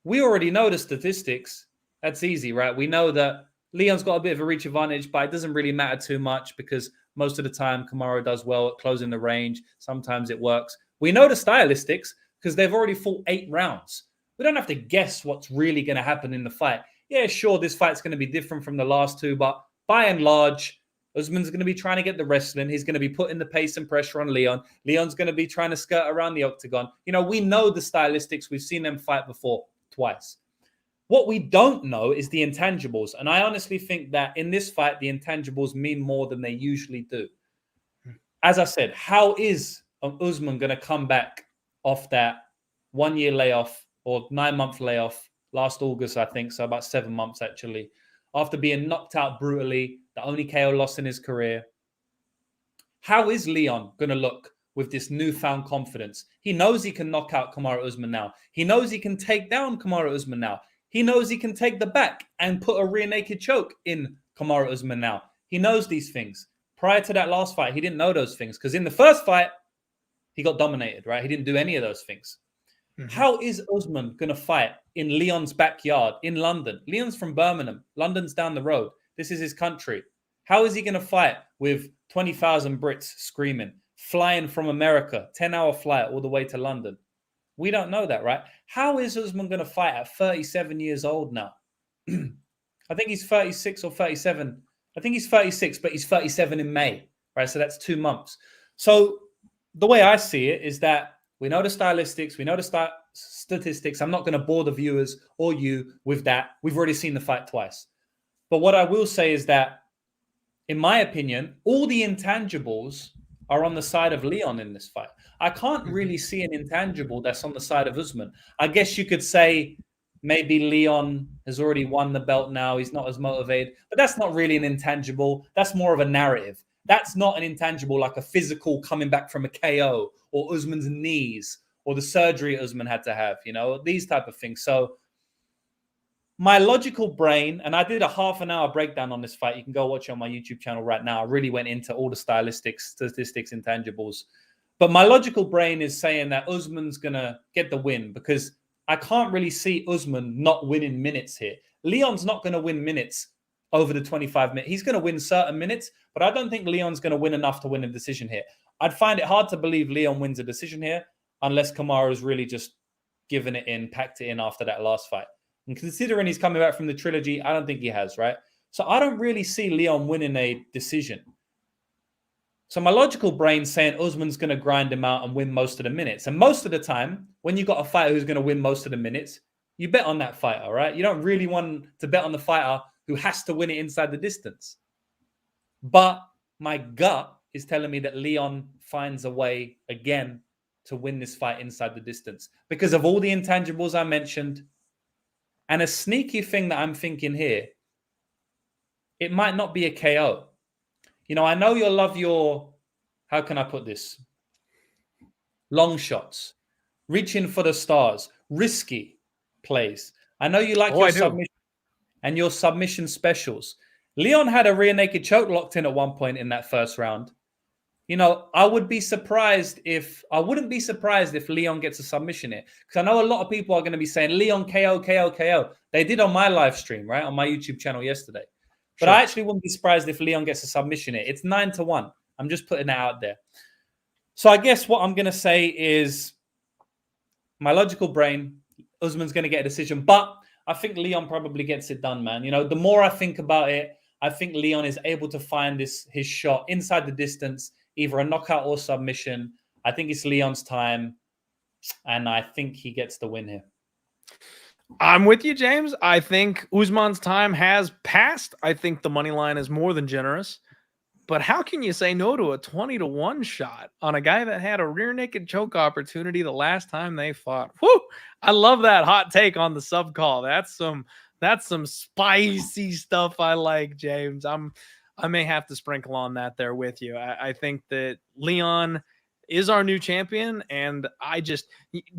we already know the statistics. That's easy, right? We know that Leon's got a bit of a reach advantage, but it doesn't really matter too much because most of the time Kamaru does well at closing the range. Sometimes it works. We know the stylistics because they've already fought 8 rounds. We don't have to guess what's really going to happen in the fight. Yeah, sure, this fight's going to be different from the last 2, but by and large, Usman's going to be trying to get the wrestling. He's going to be putting the pace and pressure on Leon. Leon's going to be trying to skirt around the octagon. You know, we know the stylistics. We've seen them fight before twice. What we don't know is the intangibles. And I honestly think that in this fight, the intangibles mean more than they usually do. As I said, how is Usman going to come back off that 1-year layoff or 9-month layoff last August, I think, so about 7 months actually, after being knocked out brutally, the only KO loss in his career? How is Leon going to look with this newfound confidence? He knows he can knock out Kamaru Usman now. He knows he can take down Kamaru Usman now. He knows he can take the back and put a rear naked choke in Kamaru Usman now. He knows these things. Prior to that last fight, he didn't know those things because in the first fight, he got dominated, right? He didn't do any of those things. Mm-hmm. How is Usman going to fight in Leon's backyard in London? Leon's from Birmingham. London's down the road. This is his country. How is he going to fight with 20,000 Brits screaming, flying from America, 10-hour flight all the way to London? We don't know that, right? How is Usman going to fight at 37 years old now? I think he's 36 or 37. I think he's 36, but he's 37 in May, right? So that's 2 months. So the way I see it is that we know the stylistics, we know the statistics. I'm not going to bore the viewers or you with that. We've already seen the fight twice. But what I will say is that, in my opinion, all the intangibles are on the side of Leon in this fight. I can't really see an intangible that's on the side of Usman. I guess you could say maybe Leon has already won the belt now. He's not as motivated. But that's not really an intangible. That's more of a narrative. That's not an intangible like a physical coming back from a KO or Usman's knees or the surgery Usman had to have, you know, these type of things. So my logical brain, and I did a half an hour breakdown on this fight. You can go watch it on my YouTube channel right now. I really went into all the stylistics, statistics, intangibles. But my logical brain is saying that Usman's going to get the win because I can't really see Usman not winning minutes here. Leon's not going to win minutes over the 25 minutes. He's going to win certain minutes, but I don't think Leon's going to win enough to win a decision here. I'd find it hard to believe Leon wins a decision here unless Kamaru's really just given it in, packed it in after that last fight. And considering he's coming back from the trilogy, I don't think he has, right? So I don't really see Leon winning a decision. So my logical brain's saying Usman's going to grind him out and win most of the minutes. And most of the time, when you've got a fighter who's going to win most of the minutes, you bet on that fighter, right? You don't really want to bet on the fighter who has to win it inside the distance. But my gut is telling me that Leon finds a way again to win this fight inside the distance because of all the intangibles I mentioned. And a sneaky thing that I'm thinking here, it might not be a KO. You know, I know you'll love your, how can I put this? Long shots, reaching for the stars, risky plays. I know you like your submission and your submission specials. Leon had a rear naked choke locked in at one point in that first round. You know, I wouldn't be surprised if Leon gets a submission here. Because I know a lot of people are going to be saying Leon KO, KO, KO. They did on my live stream, right? On my YouTube channel yesterday. But I actually wouldn't be surprised if Leon gets a submission here. It's 9-1. I'm just putting that out there. So I guess what I'm going to say is my logical brain, Usman's going to get a decision. But I think Leon probably gets it done, man. You know, the more I think about it, I think Leon is able to find his shot inside the distance, either a knockout or submission. I think it's Leon's time, and I think he gets the win here. I'm with you, James. I think Usman's time has passed. I think the money line is more than generous. But how can you say no to a 20-1 shot on a guy that had a rear naked choke opportunity the last time they fought? Whew! I love that hot take on the sub call. That's some spicy stuff I like, James. I may have to sprinkle on that there with you. I think that Leon is our new champion, and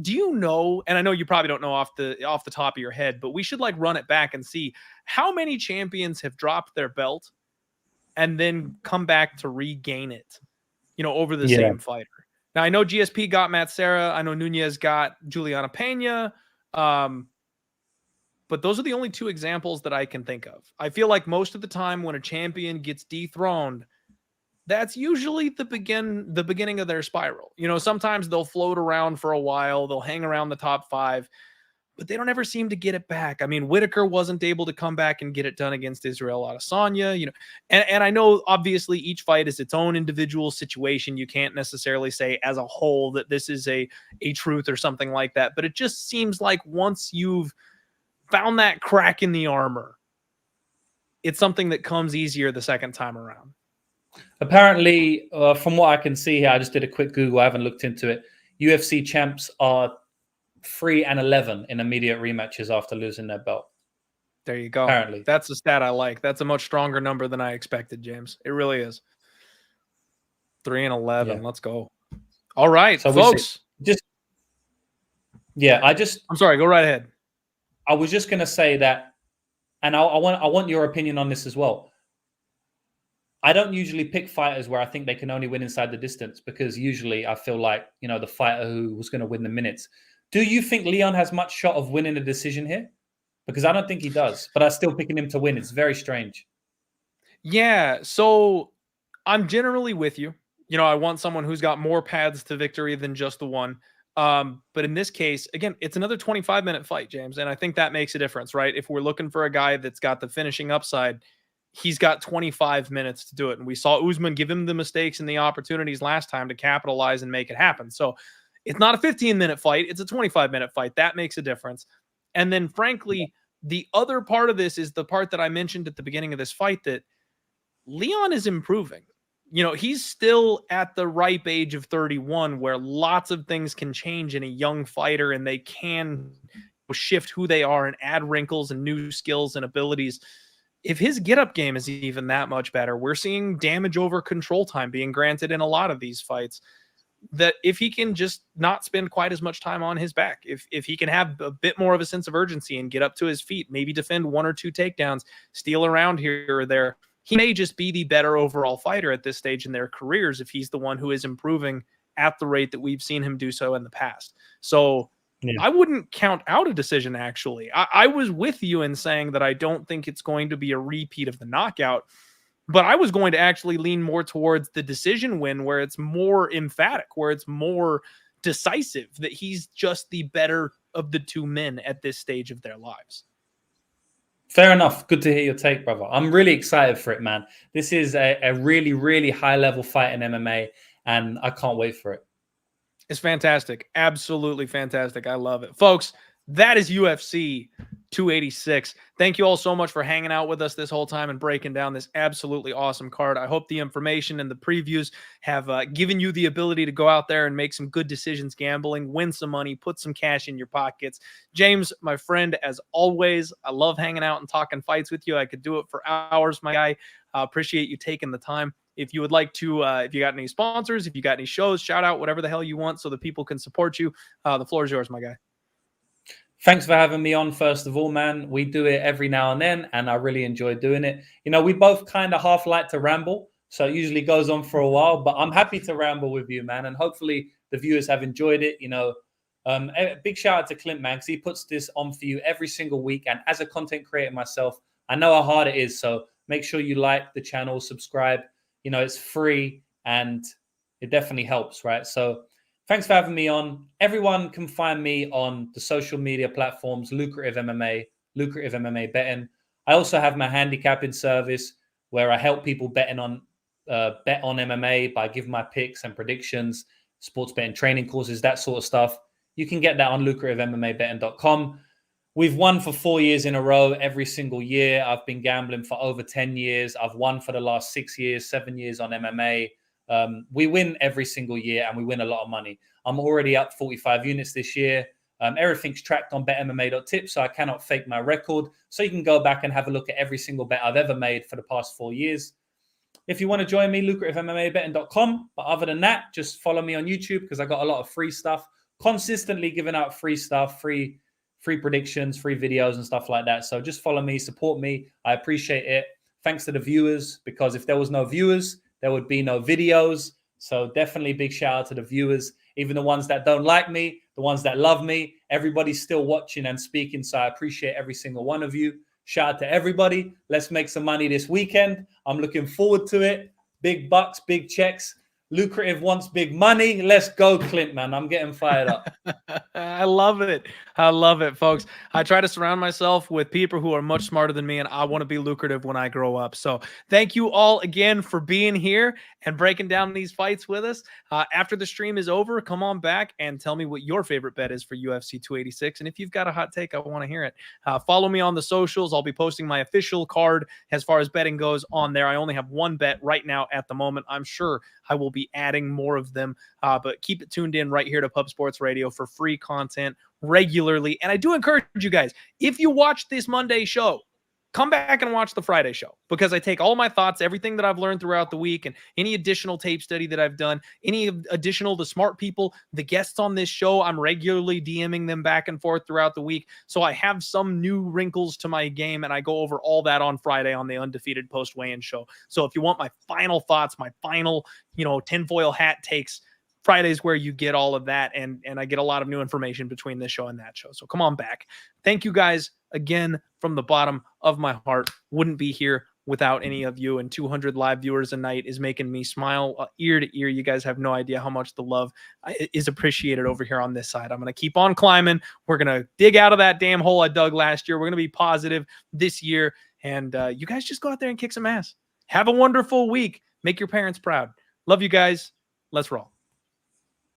do you know, and I know you probably don't know off the top of your head, but we should like run it back and see how many champions have dropped their belt and then come back to regain it, you know, over the same fighter. Now I know GSP got Matt Serra, I know Nunez got Juliana Pena, but those are the only two examples that I can think of. I feel like most of the time when a champion gets dethroned, that's usually the beginning of their spiral. You know, sometimes they'll float around for a while, they'll hang around the top 5, but they don't ever seem to get it back. I mean, Whitaker wasn't able to come back and get it done against Israel Adesanya, you know, and I know obviously each fight is its own individual situation. You can't necessarily say as a whole that this is a truth or something like that, but it just seems like once you've found that crack in the armor, it's something that comes easier the second time around. Apparently, from what I can see here, I just did a quick Google. I haven't looked into it. UFC champs are 3-11 in immediate rematches after losing their belt. There you go. Apparently. That's a stat I like. That's a much stronger number than I expected, James. It really is. 3-11. Yeah. Let's go. All right, so folks. I'm sorry. Go right ahead. I was just going to say that, and I want your opinion on this as well. I don't usually pick fighters where I think they can only win inside the distance because usually I feel like, you know, the fighter who was going to win the minutes. Do you think Leon has much shot of winning a decision here? Because I don't think he does, but I'm still picking him to win. It's very strange. Yeah, so I'm generally with you. You know, I want someone who's got more paths to victory than just the one. But in this case, again, it's another 25-minute fight, James, and I think that makes a difference, right? If we're looking for a guy that's got the finishing upside, he's got 25 minutes to do it. And we saw Usman give him the mistakes and the opportunities last time to capitalize and make it happen. So it's not a 15-minute fight. It's a 25-minute fight. That makes a difference. And then, frankly, the other part of this is the part that I mentioned at the beginning of this fight, that Leon is improving. You know, he's still at the ripe age of 31 where lots of things can change in a young fighter and they can shift who they are and add wrinkles and new skills and abilities. If his get-up game is even that much better, we're seeing damage over control time being granted in a lot of these fights. that if he can just not spend quite as much time on his back, if he can have a bit more of a sense of urgency and get up to his feet, maybe defend 1 or 2 takedowns, steal around here or there, he may just be the better overall fighter at this stage in their careers if he's the one who is improving at the rate that we've seen him do so in the past. So I wouldn't count out a decision, actually. I was with you in saying that I don't think it's going to be a repeat of the knockout, but I was going to actually lean more towards the decision win where it's more emphatic, where it's more decisive, that he's just the better of the 2 men at this stage of their lives. Fair enough. Good to hear your take, brother. I'm really excited for it, man. This is a really, really high-level fight in MMA, and I can't wait for it. It's fantastic. Absolutely fantastic. I love it. Folks, that is UFC 286. Thank you all so much for hanging out with us this whole time and breaking down this absolutely awesome card. I hope the information and the previews have given you the ability to go out there and make some good decisions gambling, win some money, put some cash in your pockets. James, my friend, as always, I love hanging out and talking fights with you. I could do it for hours, my guy. I appreciate you taking the time. If you would like to, if you got any sponsors, if you got any shows, shout out whatever the hell you want so that people can support you. The floor is yours, my guy. Thanks for having me on, first of all, man. We do it every now and then, and I really enjoy doing it. You know, we both kind of half like to ramble, so it usually goes on for a while, but I'm happy to ramble with you, man, and hopefully the viewers have enjoyed it. You know, a big shout out to Clint, man, because he puts this on for you every single week, and as a content creator myself, I know how hard it is, so make sure you like the channel, subscribe. You know, it's free, and it definitely helps, right? So thanks for having me on. Everyone can find me on the social media platforms, Lucrative MMA Betting. I also have my handicapping service where I help people bet on MMA by giving my picks and predictions, sports betting training courses, that sort of stuff. You can get that on lucrativemmabetting.com. We've won for 4 years in a row every single year. I've been gambling for over 10 years. I've won for the last 6 years, 7 years on MMA. We win every single year and we win a lot of money. I'm already up 45 units this year. Everything's tracked on betmma.tips, so I cannot fake my record. So you can go back and have a look at every single bet I've ever made for the past 4 years. If you want to join me, lucrativemmabetting.com. But other than that, just follow me on YouTube because I got a lot of free stuff. Consistently giving out free stuff, free predictions, free videos and stuff like that. So just follow me, support me. I appreciate it. Thanks to the viewers, because if there was no viewers, there would be no videos. So definitely big shout out to the viewers, even the ones that don't like me, the ones that love me. Everybody's still watching and speaking. So I appreciate every single one of you. Shout out to everybody. Let's make some money this weekend. I'm looking forward to it. Big bucks, big checks. Lucrative wants big money. Let's go, Clint, man. I'm getting fired up. I love it. I love it, folks. I try to surround myself with people who are much smarter than me, and I want to be lucrative when I grow up. So thank you all again for being here and breaking down these fights with us. After the stream is over, come on back and tell me what your favorite bet is for UFC 286. And if you've got a hot take, I want to hear it. Follow me on the socials. I'll be posting my official card as far as betting goes on there. I only have one bet right now at the moment. I'm sure I will be adding more of them, but keep it tuned in right here to Pub Sports Radio for free content regularly. And I do encourage you guys, if you watch this Monday show, come back and watch the Friday show, because I take all my thoughts, everything that I've learned throughout the week, and any additional tape study that I've done, any additional, the smart people, the guests on this show, I'm regularly DMing them back and forth throughout the week. So I have some new wrinkles to my game, and I go over all that on Friday on the Undefeated Post Weigh-In show. So if you want my final thoughts, my final, tinfoil hat takes, Friday's where you get all of that, and I get a lot of new information between this show and that show. So come on back. Thank you guys again from the bottom of my heart. Wouldn't be here without any of you, and 200 live viewers a night is making me smile ear to ear. You guys have no idea how much the love is appreciated over here on this side. I'm going to keep on climbing. We're going to dig out of that damn hole I dug last year. We're going to be positive this year, and you guys just go out there and kick some ass. Have a wonderful week. Make your parents proud. Love you guys. Let's roll.